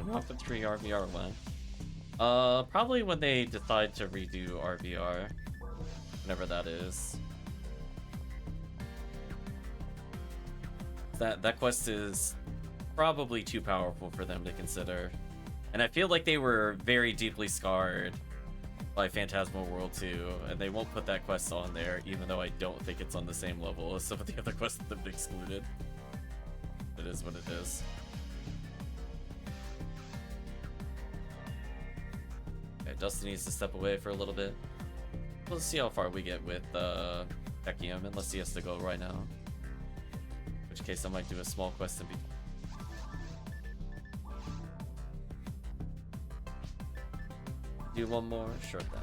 Off the 3 RBR went. Probably when they decide to redo RBR. Whenever that is. That quest is probably too powerful for them to consider. And I feel like they were very deeply scarred by Phantasmal World 2, and they won't put that quest on there, even though I don't think it's on the same level as some of the other quests that have been excluded. It is what it is. Dustin needs to step away for a little bit. We'll see how far we get with Tekkium, unless he has to go right now. In which case I might do a small quest and be... Do one more? Sure thing.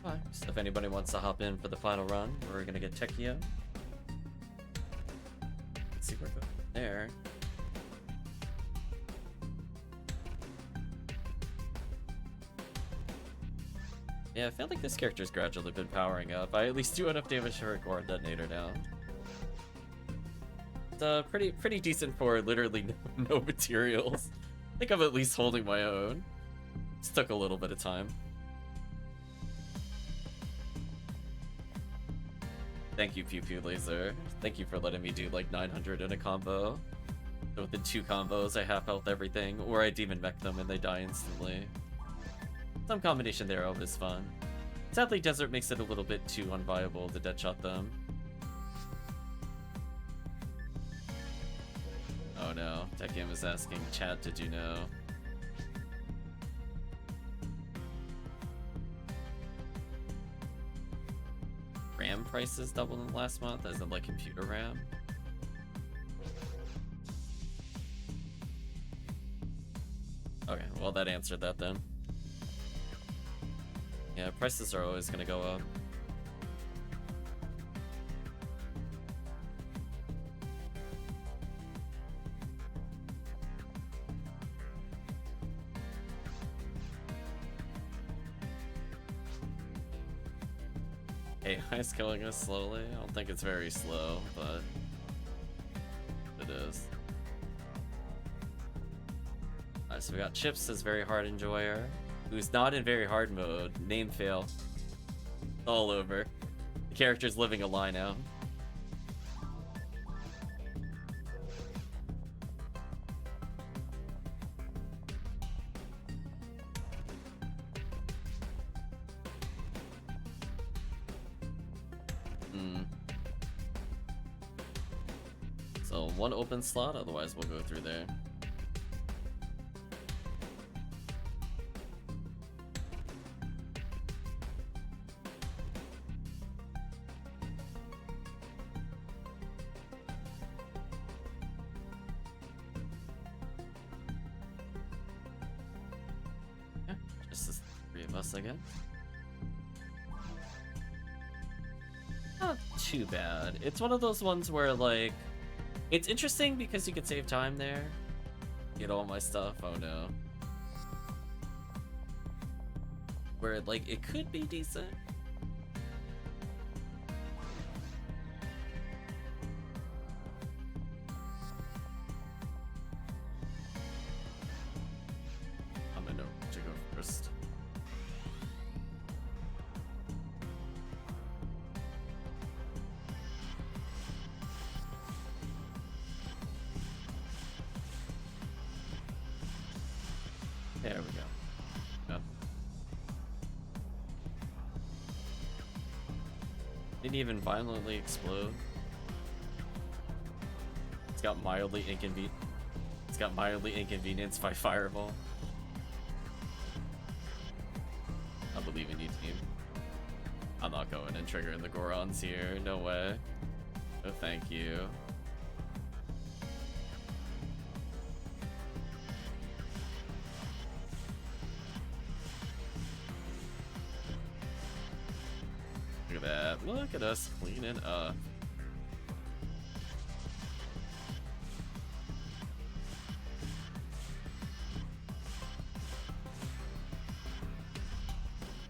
Alright, so if anybody wants to hop in for the final run, we're gonna get Tekkium. See where we're going there. Yeah, I feel like this character's gradually been powering up. I at least do enough damage to her core detonator now. It's pretty decent for literally no materials. I think I'm at least holding my own. Just took a little bit of time. Thank you, Pew Pew Laser. Thank you for letting me do like 900 in a combo. So within 2 combos, I half health everything, or I demon mech them and they die instantly. Some combination thereof is fun. Sadly, Desert makes it a little bit too unviable to deadshot them. Oh no, Tekkium is asking chat, did you know? RAM prices doubled in the last month, as in like computer RAM? Okay, well that answered that then. Yeah, prices are always gonna go up. AI is killing us slowly. I don't think it's very slow, but it is. Alright, so we got Chips as very hard enjoyer, who's not in very hard mode. Name fail. All over. The character's living a lie now. So one open slot, otherwise we'll go through there. Yeah, just the three of us again. Not too bad. It's one of those ones where, like, it's interesting because you could save time there. Get all my stuff. Oh no. Where, like, it could be decent. I'm gonna know to go first. There we go. Yep. Didn't even violently explode. It's got mildly inconvenienced by fireball. I believe in you, team. I'm not going and triggering the Gorons here. No way. No, thank you. Look at that. Look at us cleaning up.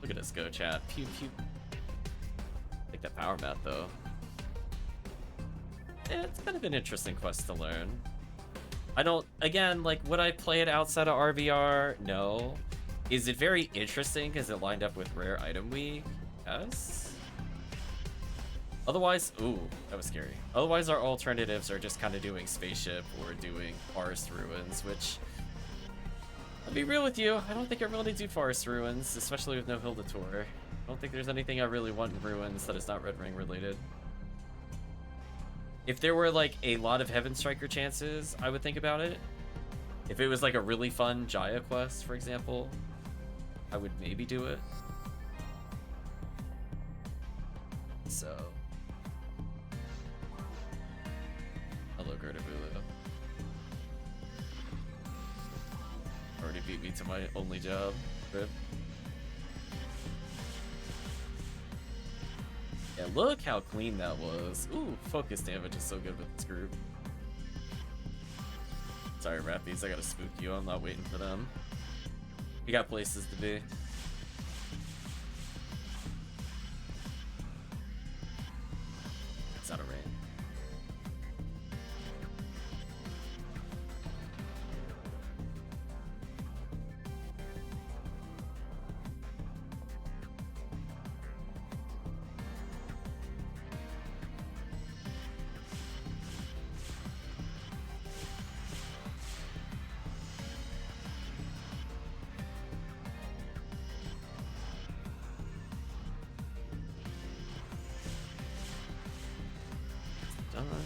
Look at us go, chat. Pew pew. Take that power mat though. Yeah, it's kind of an interesting quest to learn. I don't, again, like, would I play it outside of RVR? No. Is it very interesting because it lined up with Rare Item Week? Yes. Otherwise, ooh, that was scary. Otherwise, our alternatives are just kind of doing Spaceship or doing Forest Ruins, which, I'll be real with you, I don't think I really do Forest Ruins, especially with no Hill to Tour. I don't think there's anything I really want in Ruins that is not Red Ring related. If there were, like, a lot of Heaven Striker chances, I would think about it. If it was, like, a really fun Jaya quest, for example, I would maybe do it. So... Hello, Gertabulu. Already beat me to my only job. Rip. Yeah, look how clean that was. Ooh, focus damage is so good with this group. Sorry, Rappies, I gotta spook you. I'm not waiting for them. We got places to be. It's out of range. done.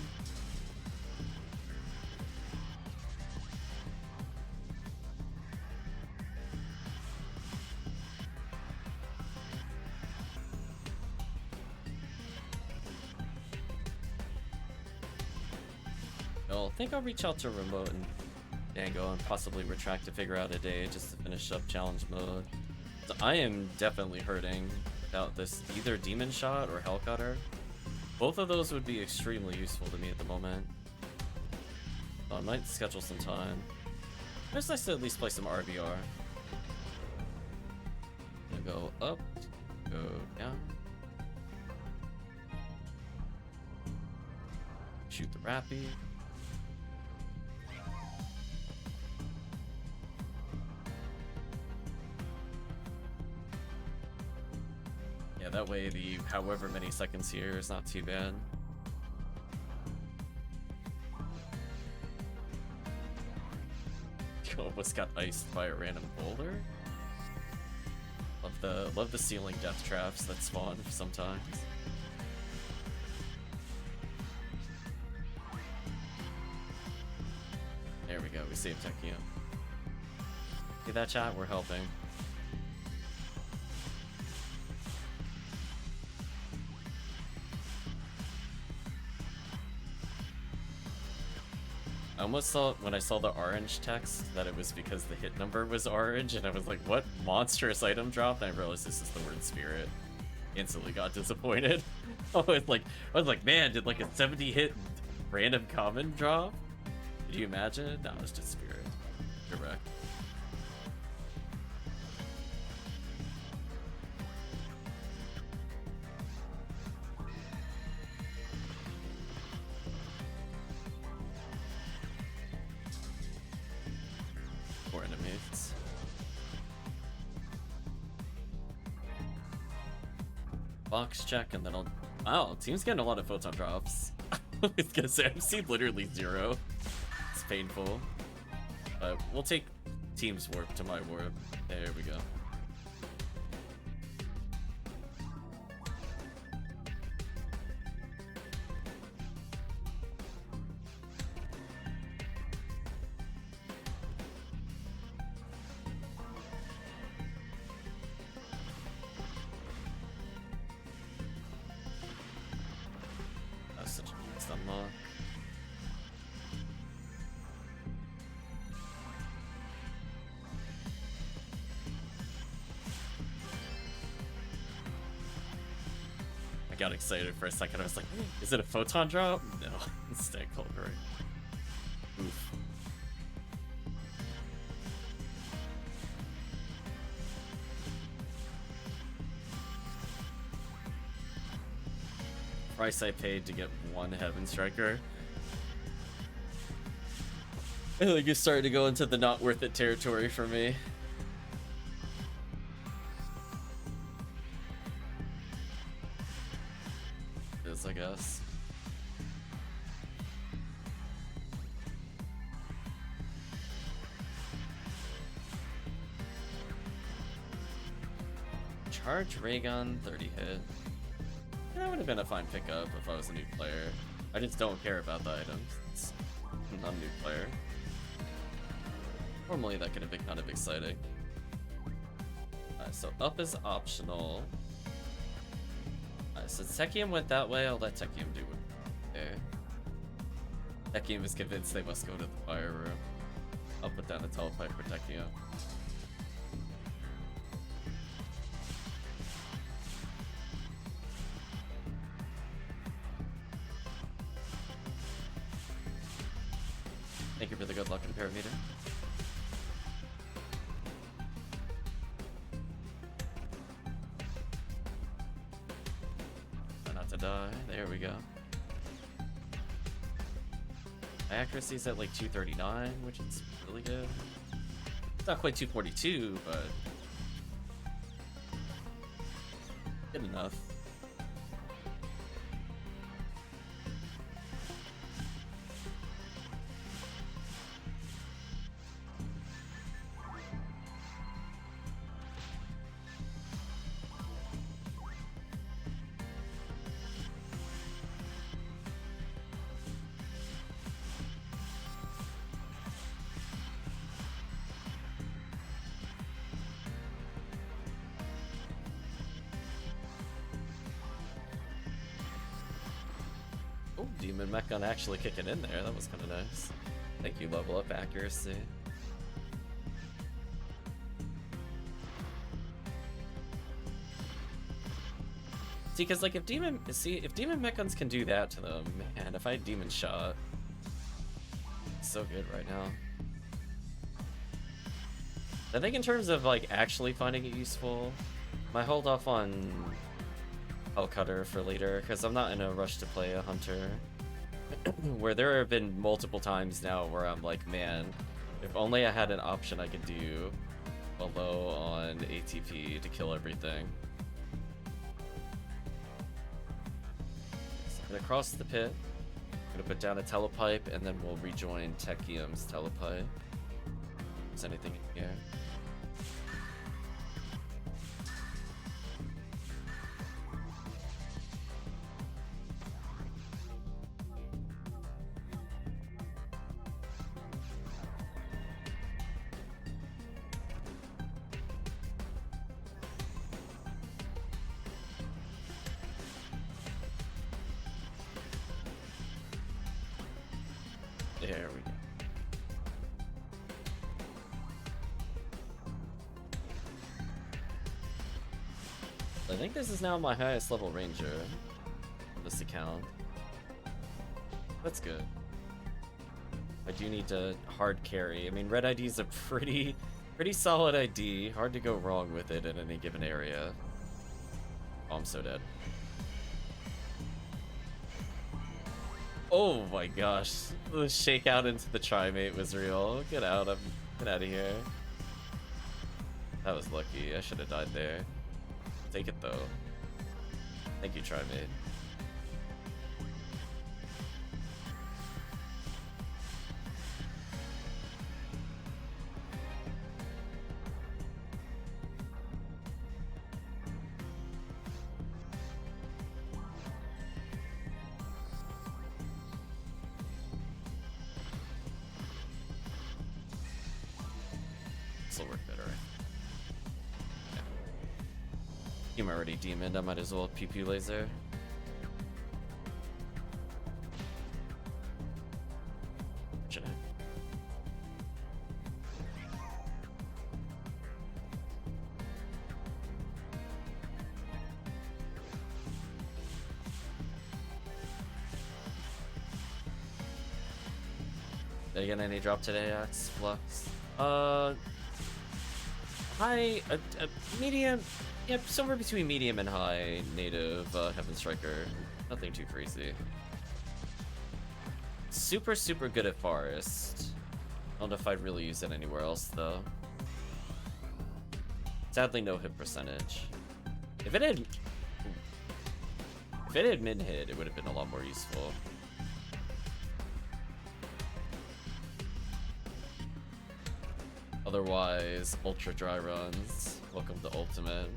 I think I'll reach out to Remote and Dango and possibly retract to figure out a day just to finish up challenge mode. So I am definitely hurting without this either Demon Shot or Hell Cutter. Both of those would be extremely useful to me at the moment. So I might schedule some time. It's nice to at least play some RBR. Gonna go up, go down. Shoot the Rappy. Yeah, that way the however many seconds here is not too bad. You almost got iced by a random boulder. Love the ceiling death traps that spawn sometimes. There we go, we saved Tekkium. See that, chat? We're helping. I almost thought when I saw the orange text that it was because the hit number was orange, and I was like, what monstrous item drop? And I realized this is the word spirit. Instantly got disappointed. I was like, man, did like a 70 hit random common drop? Did you imagine? No, it's just spirit. Correct. Four enemies. Box check, and then I'll... Wow, team's getting a lot of photon drops. I was gonna say, I've seen literally 0. It's painful. We'll take team's warp to my warp. There we go. That's such a nice unlock. I got excited for a second. I was like, is it a photon drop? No, it's Stag Culver. Oof. Price I paid to get one Heaven Striker. I think it's starting to go into the not worth it territory for me. I guess. Charge Raygun 30 hit. That would have been a fine pickup if I was a new player. I just don't care about the items. I'm a new player. Normally that could have been kind of exciting. So up is optional. So Tekkium went that way, I'll let Tekkium do it. Okay. Tekkium is convinced they must go to the fire room. I'll put down a telepipe for Tekkium. Thank you for the good luck and parameter. Die. There we go. My accuracy is at like 239, which is really good. It's not quite 242, but good enough. Oh, Demon Mechon actually kicking in there. That was kind of nice. Thank you, level up accuracy. See, because like if Demon Mechons can do that to them, man, if I had Demon Shot, it's so good right now. I think in terms of like actually finding it useful, I might hold off on Hellcutter for later, because I'm not in a rush to play a Hunter. Where there have been multiple times now where I'm like, man, if only I had an option I could do a low on ATP to kill everything. So across the pit, I'm gonna put down a telepipe, and then we'll rejoin Tekkium's telepipe. Is anything in here? There we go. I think this is now my highest level ranger on this account. That's good. I do need to hard carry. I mean, red ID is a pretty solid ID. Hard to go wrong with it in any given area. Oh, I'm so dead. Oh my gosh, the shakeout into the Trimate was real. Get out of here. That was lucky. I should have died there. Take it though. Thank you, Trimate. This will work better. I'm already demoned, I might as well PP laser. Should I? Did I get any drop today, Axe Flux? High, medium. Yeah, somewhere between medium and high native Heaven Striker. Nothing too crazy. Super good at Forest. I don't know if I'd really use it anywhere else though. Sadly, no hit percentage. If it had mid hit, it would have been a lot more useful. Otherwise, ultra dry runs. Welcome to Ultimate.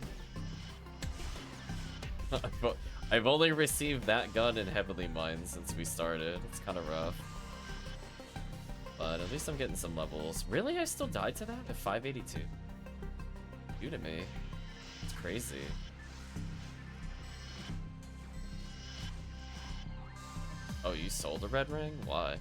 I've only received that gun in Heavenly Mine since we started. It's kind of rough. But at least I'm getting some levels. Really? I still died to that at 582? Due to me. It's crazy. Oh, you sold a red ring? Why?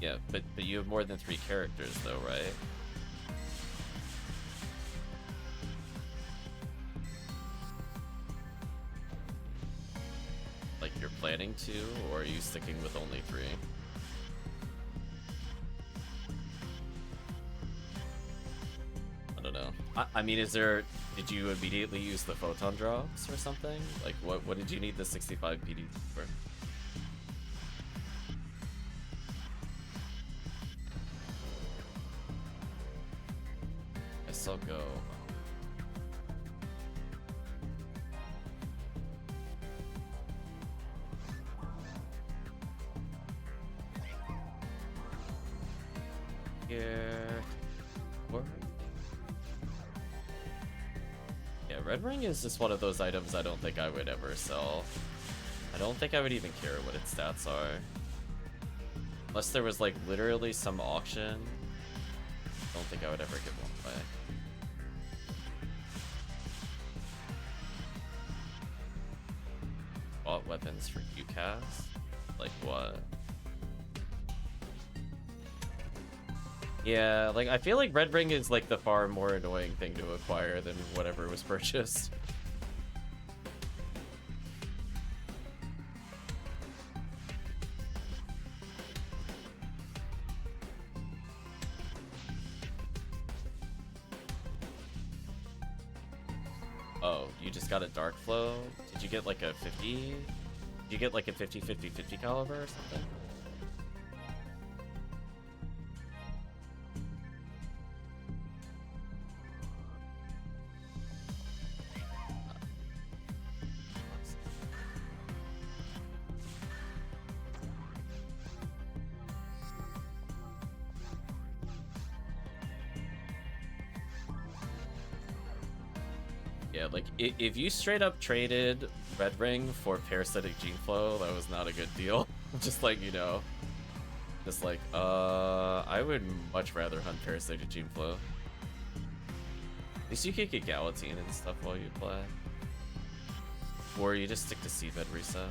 Yeah, but you have more than 3 characters though, right? Like you're planning to, or are you sticking with only 3? I don't know. I mean, did you immediately use the photon drops or something? Like what did you need the 65 PD for? I'll go. Here. Yeah, Red Ring is just one of those items I don't think I would ever sell. I don't think I would even care what its stats are. Unless there was like literally some auction Don't think I would ever give one away. Bought weapons for UCAS? Like what? Yeah, like I feel like Red Ring is like the far more annoying thing to acquire than whatever was purchased. Oh, you just got a Dark Flow? Did you get like a 50? Did you get like a 50-50-50 caliber or something? Yeah, like if you straight up traded Red Ring for Parasitic Gene Flow, that was not a good deal. Just like, you know, just like, I would much rather hunt Parasitic Gene Flow. At least you could get Galatine and stuff while you play. Or you just stick to seabed resets.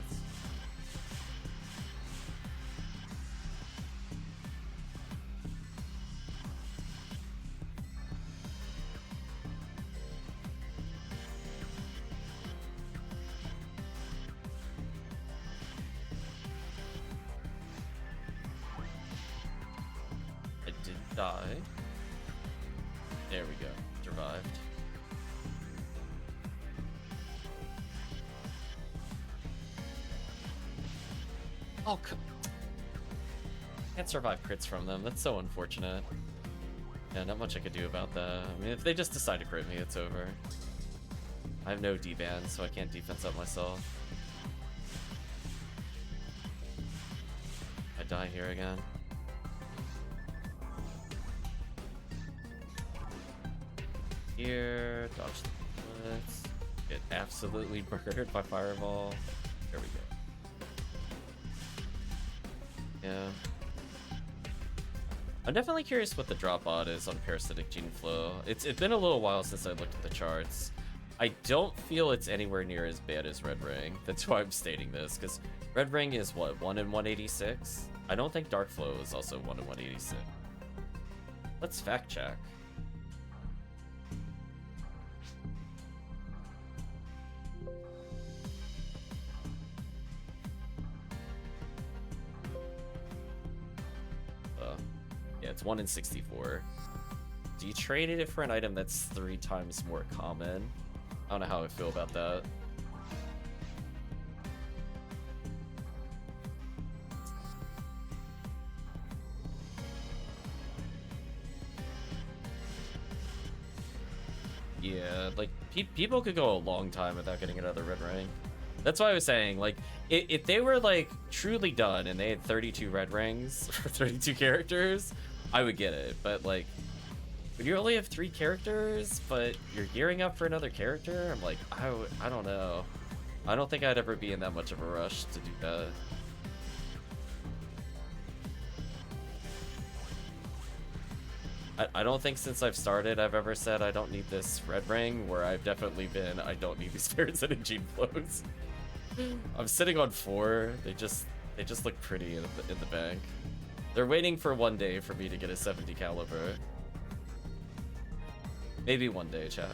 Die. There we go. Survived. Oh, can't survive crits from them. That's so unfortunate. Yeah, not much I could do about that. I mean, if they just decide to crit me, it's over. I have no D-ban, so I can't defense up myself. I die here again. Here, dodge the bullets, get absolutely murdered by fireball. There we go. Yeah. I'm definitely curious what the drop odd is on Parasitic Gene Flow. It's been a little while since I looked at the charts. I don't feel it's anywhere near as bad as Red Ring. That's why I'm stating this, because Red Ring is what, 1 in 186? I don't think Dark Flow is also 1 in 186. Let's fact check. It's 1 in 64. Do you trade it for an item that's 3 times more common? I don't know how I feel about that. Yeah, like people could go a long time without getting another Red Ring. That's why I was saying, like, if they were like truly done and they had 32 Red Rings for 32 characters, I would get it. But like, when you only have 3 characters, but you're gearing up for another character, I'm like, I don't know. I don't think I'd ever be in that much of a rush to do that. I don't think since I've started I've ever said I don't need this Red Ring, where I've definitely been I don't need these Parasitic Gene Flows. I'm sitting on 4. They just look pretty in the bank. They're waiting for one day for me to get a 70 caliber. Maybe one day, Chad.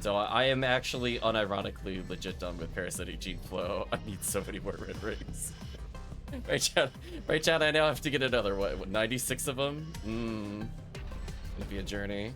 So I am actually unironically legit done with Parasitic Gene Flow. I need so many more Red Rings. Right, Chad? Right, Chad? I now have to get another, what 96 of them? Gonna be a journey.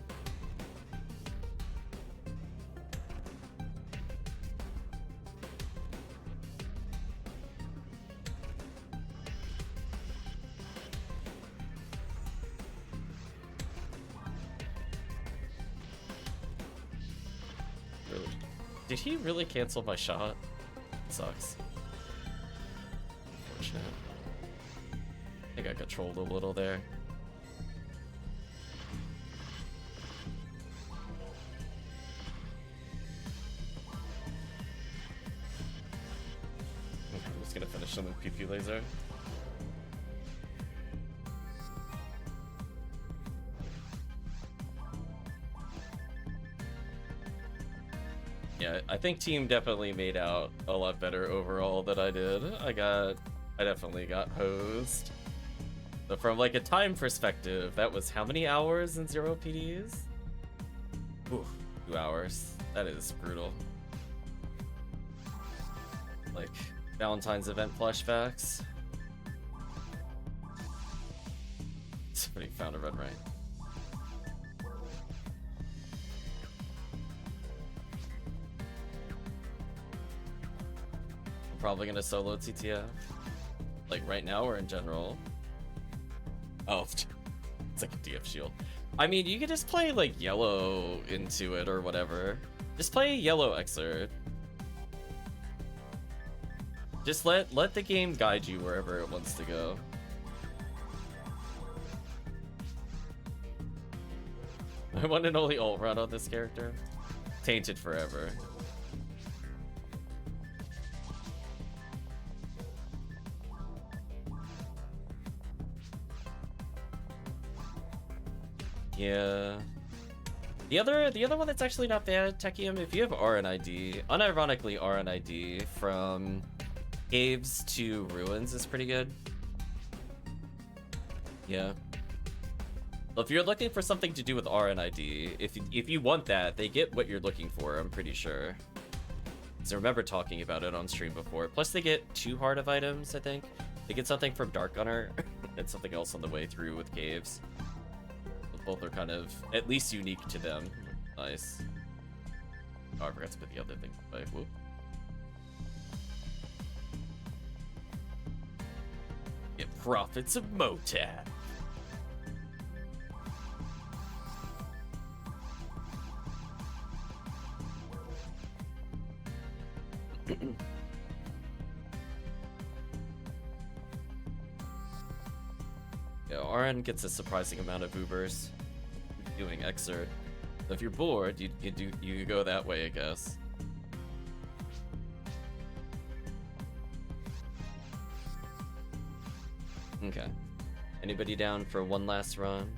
Did he really cancel my shot? Sucks. Unfortunate. I think I got trolled a little there. I'm just gonna finish him with PP laser. Yeah, I think team definitely made out a lot better overall than I did. I definitely got hosed. So from like a time perspective, that was how many hours in 0 PDs? Oof, 2 hours. That is brutal. Like Valentine's event flashbacks. Somebody found a red right. I'm probably gonna solo TTF. Like right now or in general? Oh, it's like a DF shield. I mean, you could just play like yellow into it or whatever. Just play yellow Exert. Just let the game guide you wherever it wants to go. I want an only ult run on this character. Tainted forever. Yeah. The other one that's actually not bad, Tekkium, if you have RNID, unironically RNID from caves to ruins is pretty good. Yeah. Well, if you're looking for something to do with RNID, if you want that, they get what you're looking for, I'm pretty sure. So I remember talking about it on stream before. Plus they get 2 heart of items, I think. They get something from Dark Gunner and something else on the way through with caves. Both are kind of at least unique to them. Nice. Oh, I forgot to put the other thing away. Whoop. Get profits of Motab. Yeah, RN gets a surprising amount of Ubers doing Exert. So if you're bored, you go that way, I guess. Okay. Anybody down for one last run?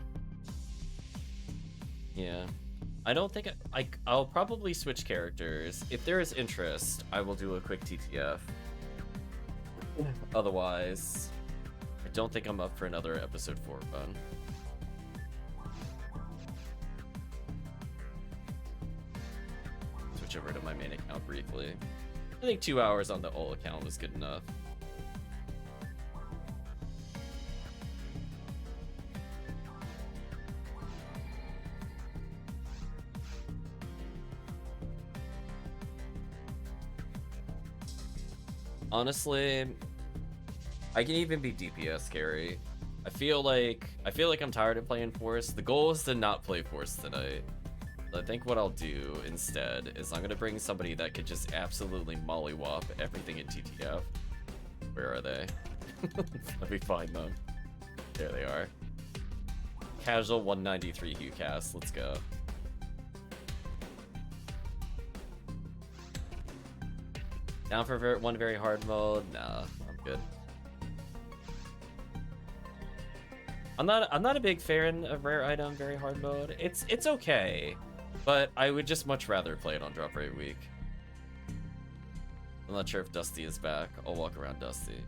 Yeah. I don't think I'll probably switch characters. If there is interest, I will do a quick TTF. Otherwise, I don't think I'm up for another episode 4 run. Switch over to my main account briefly. I think 2 hours on the ult account was good enough. Honestly, I can even be DPS carry. I feel like I'm tired of playing Force. The goal is to not play Force tonight. I think what I'll do instead is I'm gonna bring somebody that could just absolutely mollywop everything in TTF. Where are they? Let me find them. There they are. Casual 193 HuCast. Let's go. Down for one very hard mode? Nah, I'm good. I'm not a big fan of rare item very hard mode. It's okay, but I would just much rather play it on drop rate week. I'm not sure if Dusty is back. I'll walk around Dusty.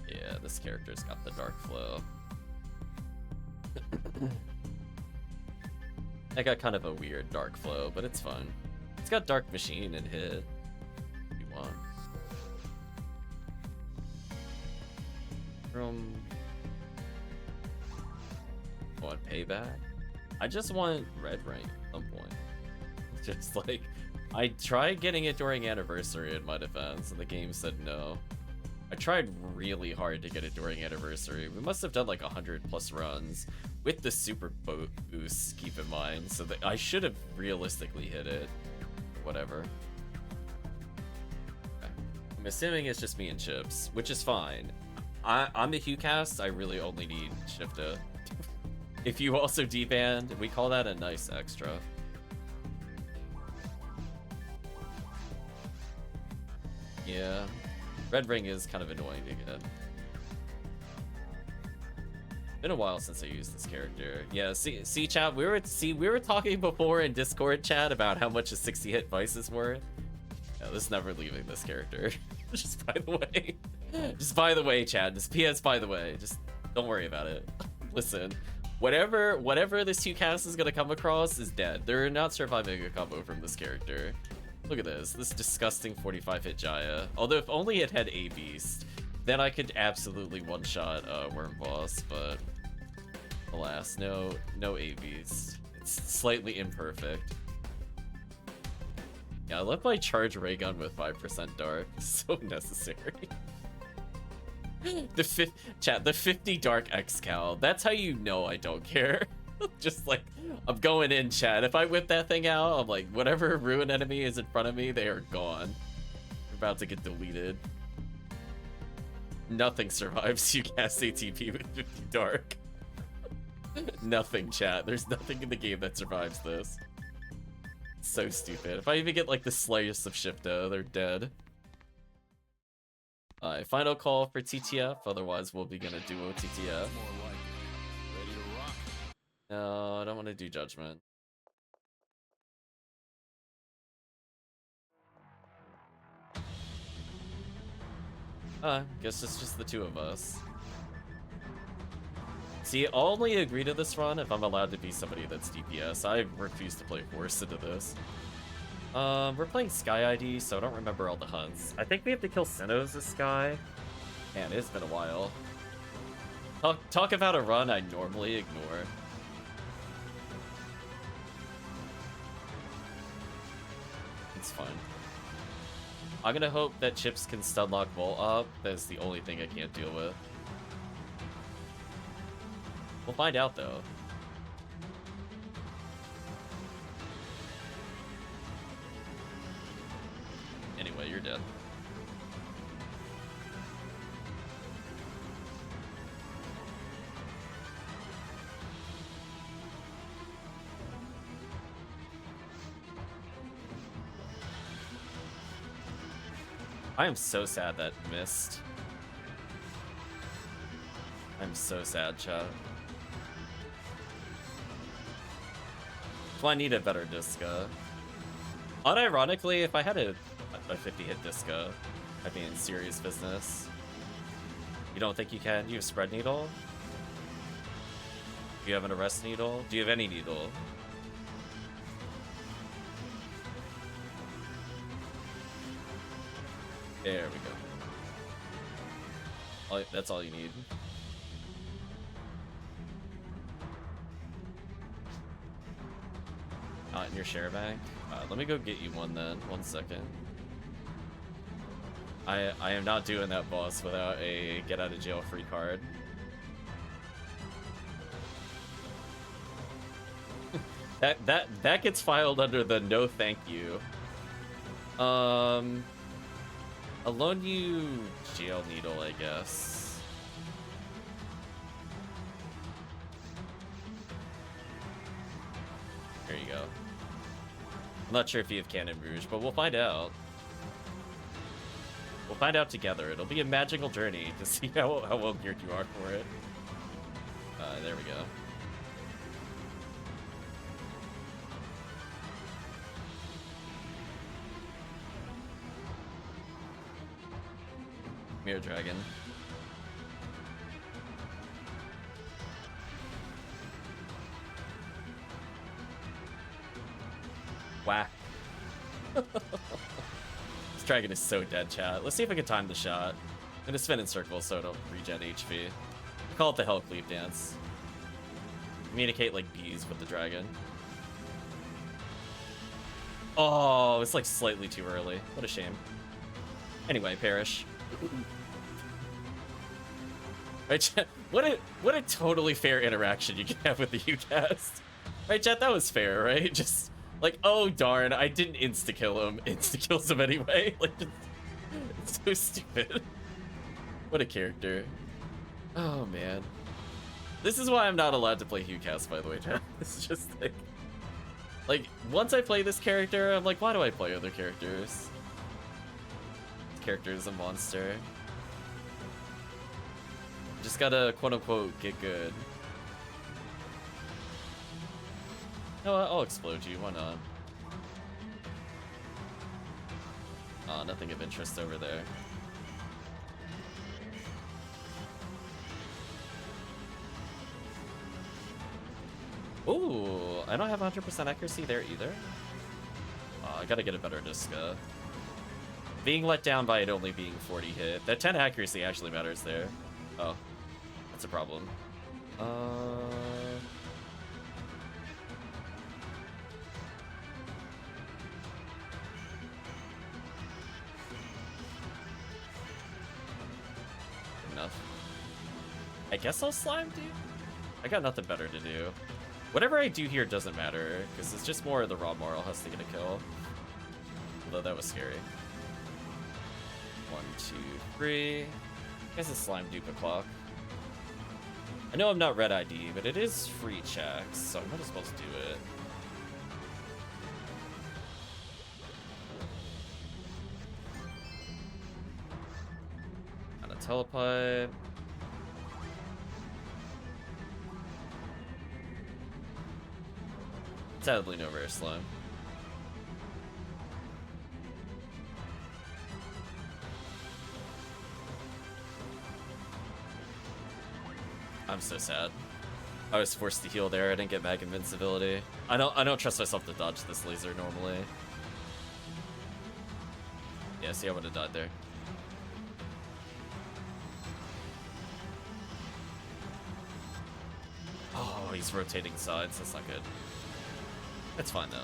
Yeah, this character's got the dark flow. I got kind of a weird dark flow, but it's fun. It's got dark machine and hit. If you want. Want payback? I just want red rank at some point. Just like, I tried getting it during anniversary in my defense, and the game said no. I tried really hard to get it during anniversary. We must have done like 100+ runs with the super boost, keep in mind, so that I should have realistically hit it. Whatever. Okay. I'm assuming it's just me and Chips, which is fine. I'm the HuCast, I really only need Shifta. If you also deband, we call that a nice extra. Yeah. Red ring is kind of annoying to get. Been a while since I used this character. Yeah, see chat, we were talking before in Discord chat about how much a 60 hit Vice is worth. Yeah, this is never leaving this character. Just by the way. Just by the way, Chad. Just PS by the way. Just don't worry about it. Listen, whatever this 2-cast is gonna come across is dead. They're not surviving a combo from this character. Look at this disgusting 45 hit Jaya. Although if only it had A Beast, then I could absolutely one-shot Worm Boss, but alas, no A Beast. It's slightly imperfect. Yeah, I love my charge ray gun with 5% dark. So necessary. The 50 dark X-Cal. That's how you know I don't care. Just like, I'm going in, chat. If I whip that thing out, I'm like, whatever ruin enemy is in front of me, they are gone. They're about to get deleted. Nothing survives you cast ATP with 50 dark. Nothing, chat. There's nothing in the game that survives this. So stupid. If I even get like the slightest of Shifto, they're dead. Final call for TTF, otherwise we'll be gonna duo TTF. No, I don't want to do Judgment. Guess it's just the two of us. See, I'll only agree to this run if I'm allowed to be somebody that's DPS. I refuse to play Force into this. We're playing Sky ID, so I don't remember all the hunts. I think we have to kill Sinnohs as Sky. Man, it's been a while. Talk about a run I normally ignore. It's fine. I'm gonna hope that Chips can stunlock Volt up. That's the only thing I can't deal with. We'll find out, though. Anyway, you're dead. I am so sad that missed. I'm so sad, chat. Well, I need a better Disca. Unironically, if I had a 50-hit Disca, I'd be in serious business. You don't think you can? You have Spread Needle? Do you have an Arrest Needle? Do you have any needle? There we go. That's all you need. Not in your share bank? Let me go get you one then. 1 second. I am not doing that boss without a get out of jail free card. that gets filed under the no thank you. I'll loan you jail needle, I guess. There you go. I'm not sure if you have Cannon Rouge, but we'll find out. We'll find out together. It'll be a magical journey to see how well geared you are for it. There we go. Mirror Dragon. Whack. This dragon is so dead, chat. Let's see if I can time the shot. I'm gonna spin in circles so I don't regen HP. I call it the HellCleave dance. Communicate like bees with the dragon. Oh, it's like slightly too early. What a shame. Anyway, perish. Right, chat? What a totally fair interaction you can have with the UCast. Right, chat? That was fair, right? Just like, oh darn, I didn't insta-kill him. Insta-kills him anyway. Like, it's so stupid. What a character. Oh man. This is why I'm not allowed to play HuCast, by the way, chat. It's just like once I play this character, I'm like, why do I play other characters? This character is a monster. Just gotta quote unquote get good. No, I'll explode you. Why not? Nothing of interest over there. Ooh, I don't have 100% accuracy there either. I gotta get a better disc. Being let down by it only being 40 hit. That 10 accuracy actually matters there. Oh, that's a problem. Enough. I guess I'll slime, dude. I got nothing better to do. Whatever I do here doesn't matter, because it's just more of the RAmars has to get a kill. Although that was scary. 1, 2, 3. I guess it's slime dupe o'clock. I know I'm not red ID, but it is free checks, so I might as well do it. On a telepipe. Sadly, no rare slime. I'm so sad. I was forced to heal there. I didn't get mag invincibility. I don't trust myself to dodge this laser normally. Yeah, see, I would have died there. Oh, he's rotating sides. That's not good. It's fine though.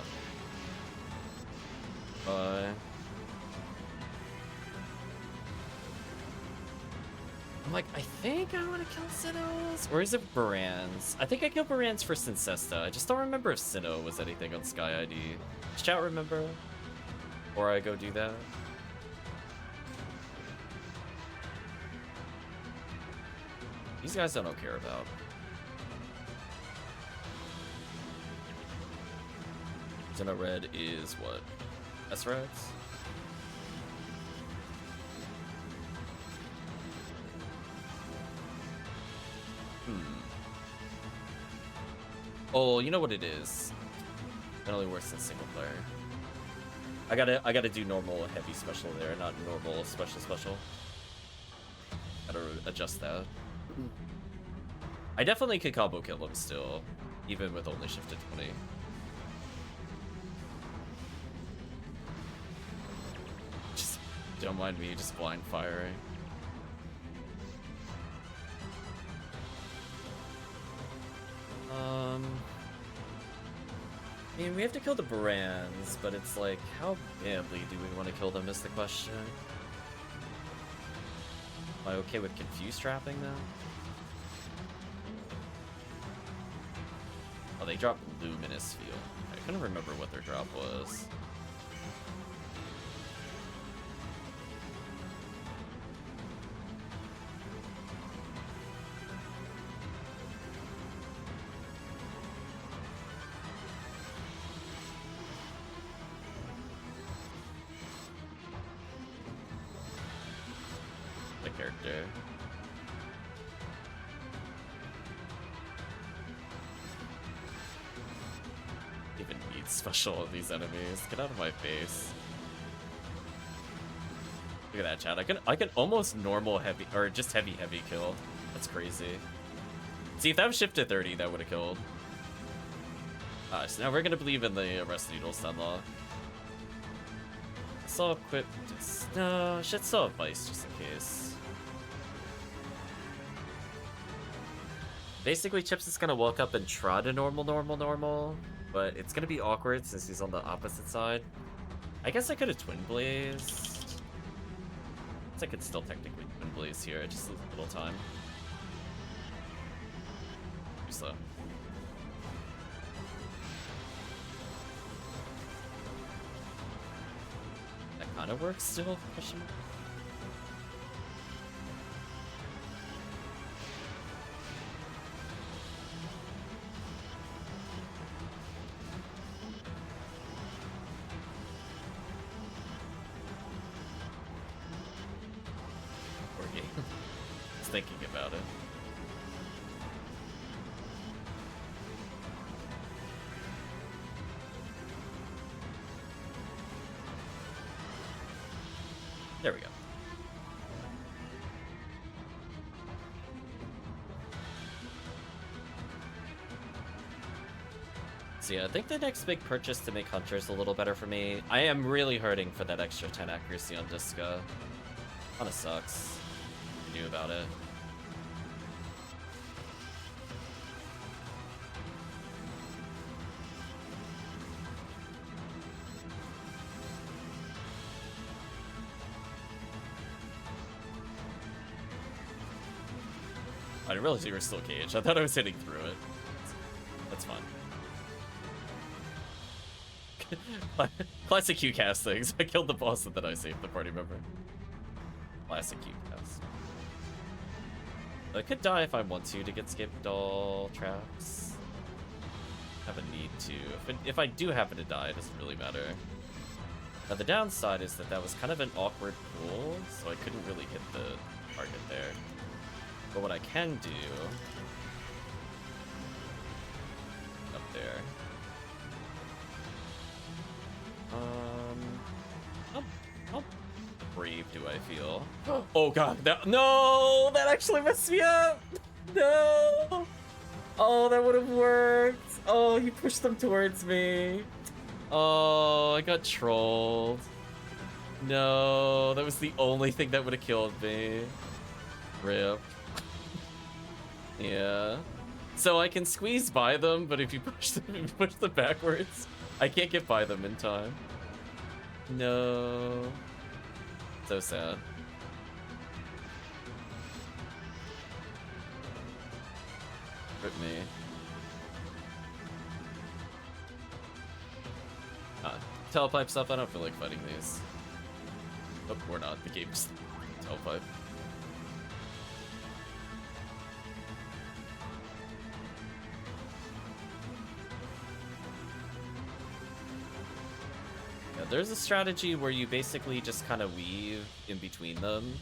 I'm like, I think I want to kill Sinnoh's, or is it Baran's? I think I killed Baran's for Cincesta. I just don't remember if Sinnoh was anything on Sky ID. Does chat remember? Or I go do that? These guys I don't care about. Sinnoh red is what? S-Reds? Oh, you know what it is? It only works in single player. I gotta do normal heavy special there, not normal special. Gotta adjust that. I definitely could combo kill him still, even with only shifted 20. Just don't mind me just blind firing. I mean, we have to kill the Barans, but it's like, how badly do we want to kill them is the question. Am I okay with confuse trapping them? Oh, they dropped Luminous Field. I couldn't remember what their drop was. Character. Even need special of these enemies. Get out of my face. Look at that, chat. I can almost normal heavy or just heavy kill. That's crazy. See, if that was shifted 30, that would have killed. So now we're gonna believe in the Arrest Needle stun lock. Saw equip. No, should still have Vice just in case. Basically, Chips is gonna walk up and try to normal, but it's gonna be awkward since he's on the opposite side. I guess I could have Twin Blaze. I could still technically Twin Blaze here, just a little time. Too slow. That kind of works still, question mark? Thinking about it. There we go. So yeah, I think the next big purchase to make Hunters a little better for me. I am really hurting for that extra 10 accuracy on Disca. Kinda sucks. What to do about it. I didn't realize you were still caged. I thought I was hitting through it. That's fine. Classic Q-cast things. I killed the boss and then I saved the party member. Classic Q-cast. I could die if I want to get skipped all traps. Have a need to. If I do happen to die, it doesn't really matter. Now the downside is that was kind of an awkward pool, so I couldn't really hit the target there. But what I can do... up there... how brave do I feel? Oh god, no! That actually messed me up! No! Oh, that would have worked! Oh, he pushed them towards me. Oh, I got trolled. No, that was the only thing that would have killed me. Rip. Yeah. So I can squeeze by them, but if you push them backwards, I can't get by them in time. No. So sad. Rip me. Telepipe stuff, I don't feel like fighting these. Oh, we're not. The game's telepipe. Yeah, there's a strategy where you basically just kind of weave in between them,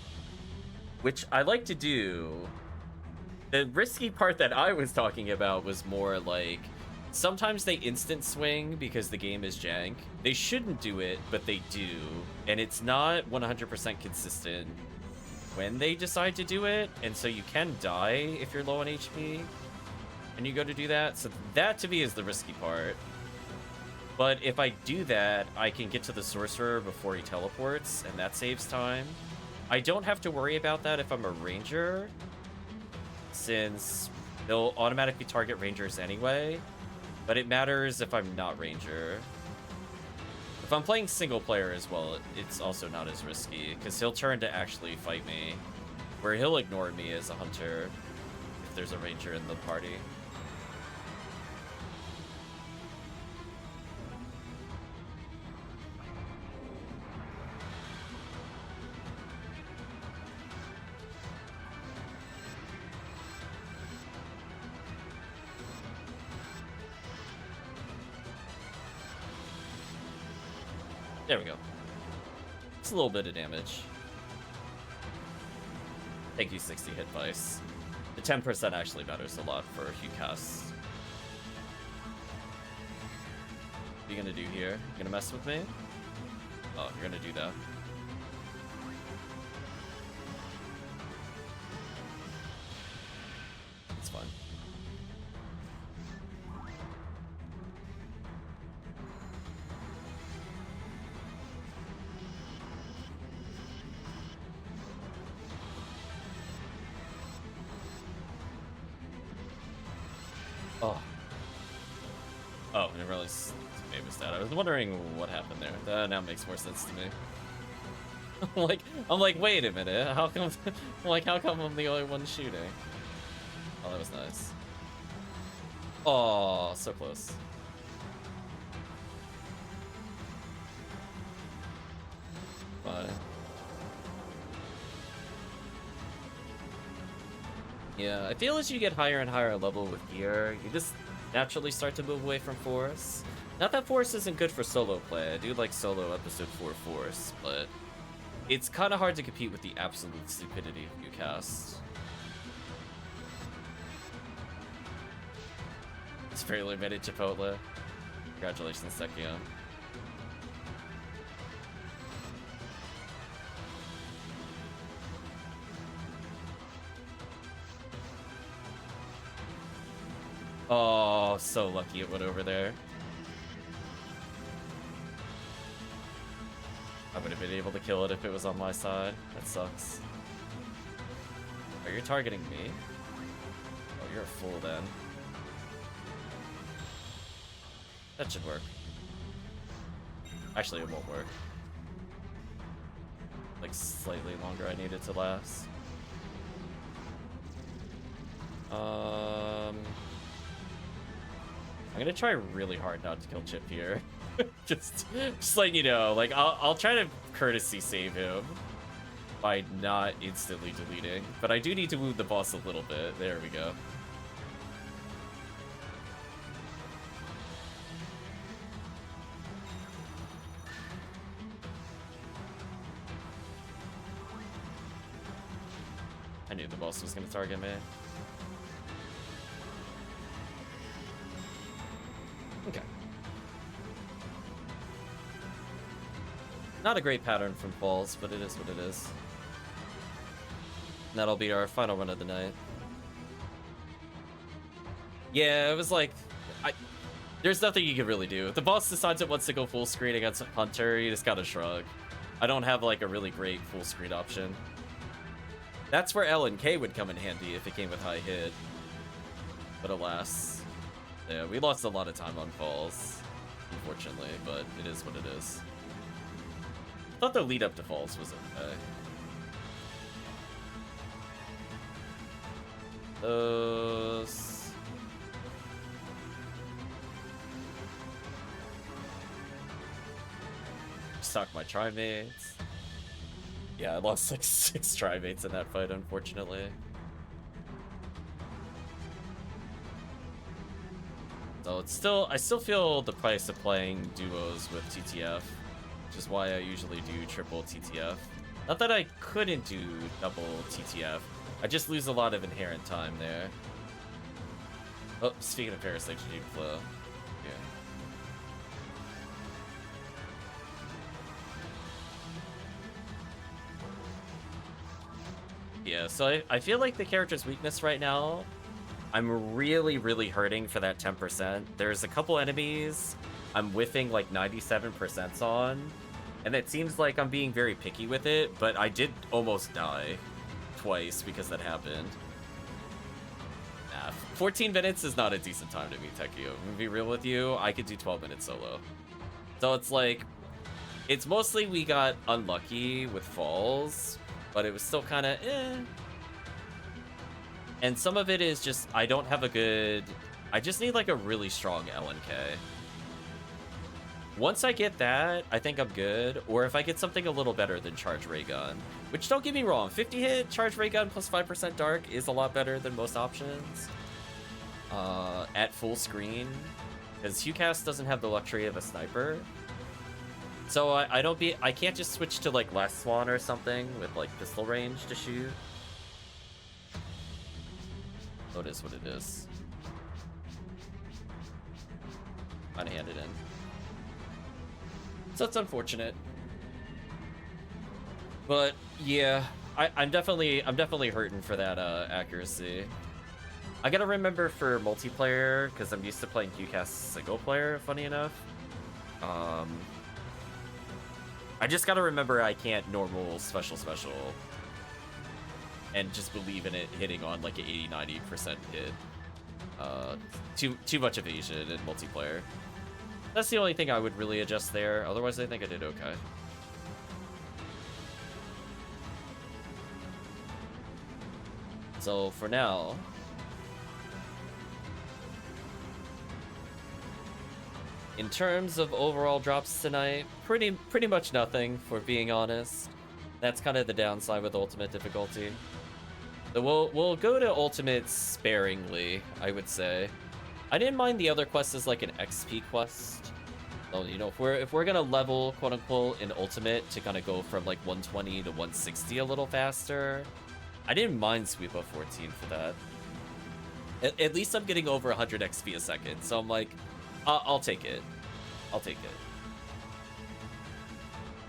which I like to do. The risky part that I was talking about was more like, sometimes they instant swing because the game is jank. They shouldn't do it, but they do. And it's not 100% consistent when they decide to do it. And so you can die if you're low on HP and you go to do that. So that to me is the risky part. But if I do that, I can get to the sorcerer before he teleports, and that saves time. I don't have to worry about that if I'm a ranger, since they'll automatically target rangers anyway. But it matters if I'm not ranger. If I'm playing single player as well, it's also not as risky, because he'll turn to actually fight me, where he'll ignore me as a hunter if there's a ranger in the party. There we go. It's a little bit of damage. Thank you, 60 hit vice. The 10% actually matters a lot for Hugh casts. What are you gonna do here? You gonna mess with me? Oh, you're gonna do that. It's fine. Oh. Oh, I didn't realize it was that. I was wondering what happened there. That now makes more sense to me. I'm like, wait a minute. How come? How come I'm the only one shooting? Oh, that was nice. Oh, so close. Bye. Yeah, I feel as you get higher and higher level with gear, you just naturally start to move away from Force. Not that Force isn't good for solo play. I do like solo episode 4 Force, but it's kind of hard to compete with the absolute stupidity of you cast. It's very limited, Chipotle. Congratulations, Tekkium. Oh, so lucky it went over there. I would have been able to kill it if it was on my side. That sucks. Oh, you're targeting me? Oh, you're a fool then. That should work. Actually, it won't work. Like, slightly longer I need it to last. I'm gonna try really hard not to kill Chip here. just letting you know, like, I'll try to courtesy save him by not instantly deleting, but I do need to wound the boss a little bit. There we go. I knew the boss was gonna target me. Okay. Not a great pattern from falls, but it is what it is. And that'll be our final run of the night. Yeah, it was like... there's nothing you can really do. If the boss decides it wants to go full screen against Hunter, you just gotta shrug. I don't have like a really great full screen option. That's where L and K would come in handy if it came with high hit. But alas... yeah, we lost a lot of time on falls, unfortunately, but it is what it is. I thought the lead up to falls was okay. Stock my trimates. Yeah, I lost like 6 trimates in that fight, unfortunately. So it's still, I still feel the price of playing duos with TTF, which is why I usually do triple TTF. Not that I couldn't do double TTF, I just lose a lot of inherent time there. Oh, speaking of Parasite Flow, yeah. Yeah, so I feel like the character's weakness right now, I'm really, really hurting for that 10%. There's a couple enemies I'm whiffing like 97% on, and it seems like I'm being very picky with it, but I did almost die twice because that happened. Nah, 14 minutes is not a decent time to beat Tekkium. I'm gonna be real with you, I could do 12 minutes solo. So it's like, it's mostly we got unlucky with falls, but it was still kind of eh. And some of it is just, I don't have a good... I just need like a really strong LNK. Once I get that, I think I'm good. Or if I get something a little better than Charge Ray Gun. Which, don't get me wrong, 50 hit Charge Ray Gun plus 5% Dark is a lot better than most options. At full screen. Because HuCast doesn't have the luxury of a sniper. So I can't just switch to like Last Swan or something with like pistol range to shoot. Oh, it is what it is. Trying to hand it in. So it's unfortunate. But yeah, I'm definitely hurting for that accuracy. I gotta remember for multiplayer, because I'm used to playing QCast single player, funny enough. I just gotta remember I can't normal special and just believe in it hitting on like an 80-90% hit. Too much evasion in multiplayer. That's the only thing I would really adjust there. Otherwise, I think I did okay. So for now, in terms of overall drops tonight, pretty much nothing, for being honest. That's kind of the downside with ultimate difficulty. So we'll go to ultimate sparingly, I would say. I didn't mind the other quest as like an XP quest. So, you know, if we're gonna level, quote unquote, in ultimate to kind of go from like 120 to 160 a little faster, I didn't mind Sweep of 14 for that. At least I'm getting over 100 XP a second, so I'm like, I'll take it. I'll take it.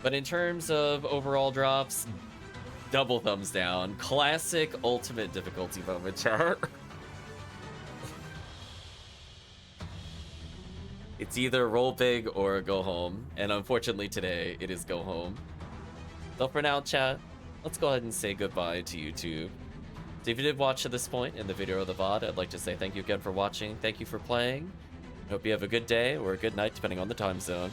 But in terms of overall drops, double thumbs down. Classic ultimate difficulty moment, chat. It's either roll big or go home, and unfortunately today, it is go home. So for now, chat, let's go ahead and say goodbye to YouTube. So if you did watch to this point in the video or the VOD, I'd like to say thank you again for watching, thank you for playing. I hope you have a good day or a good night, depending on the time zone.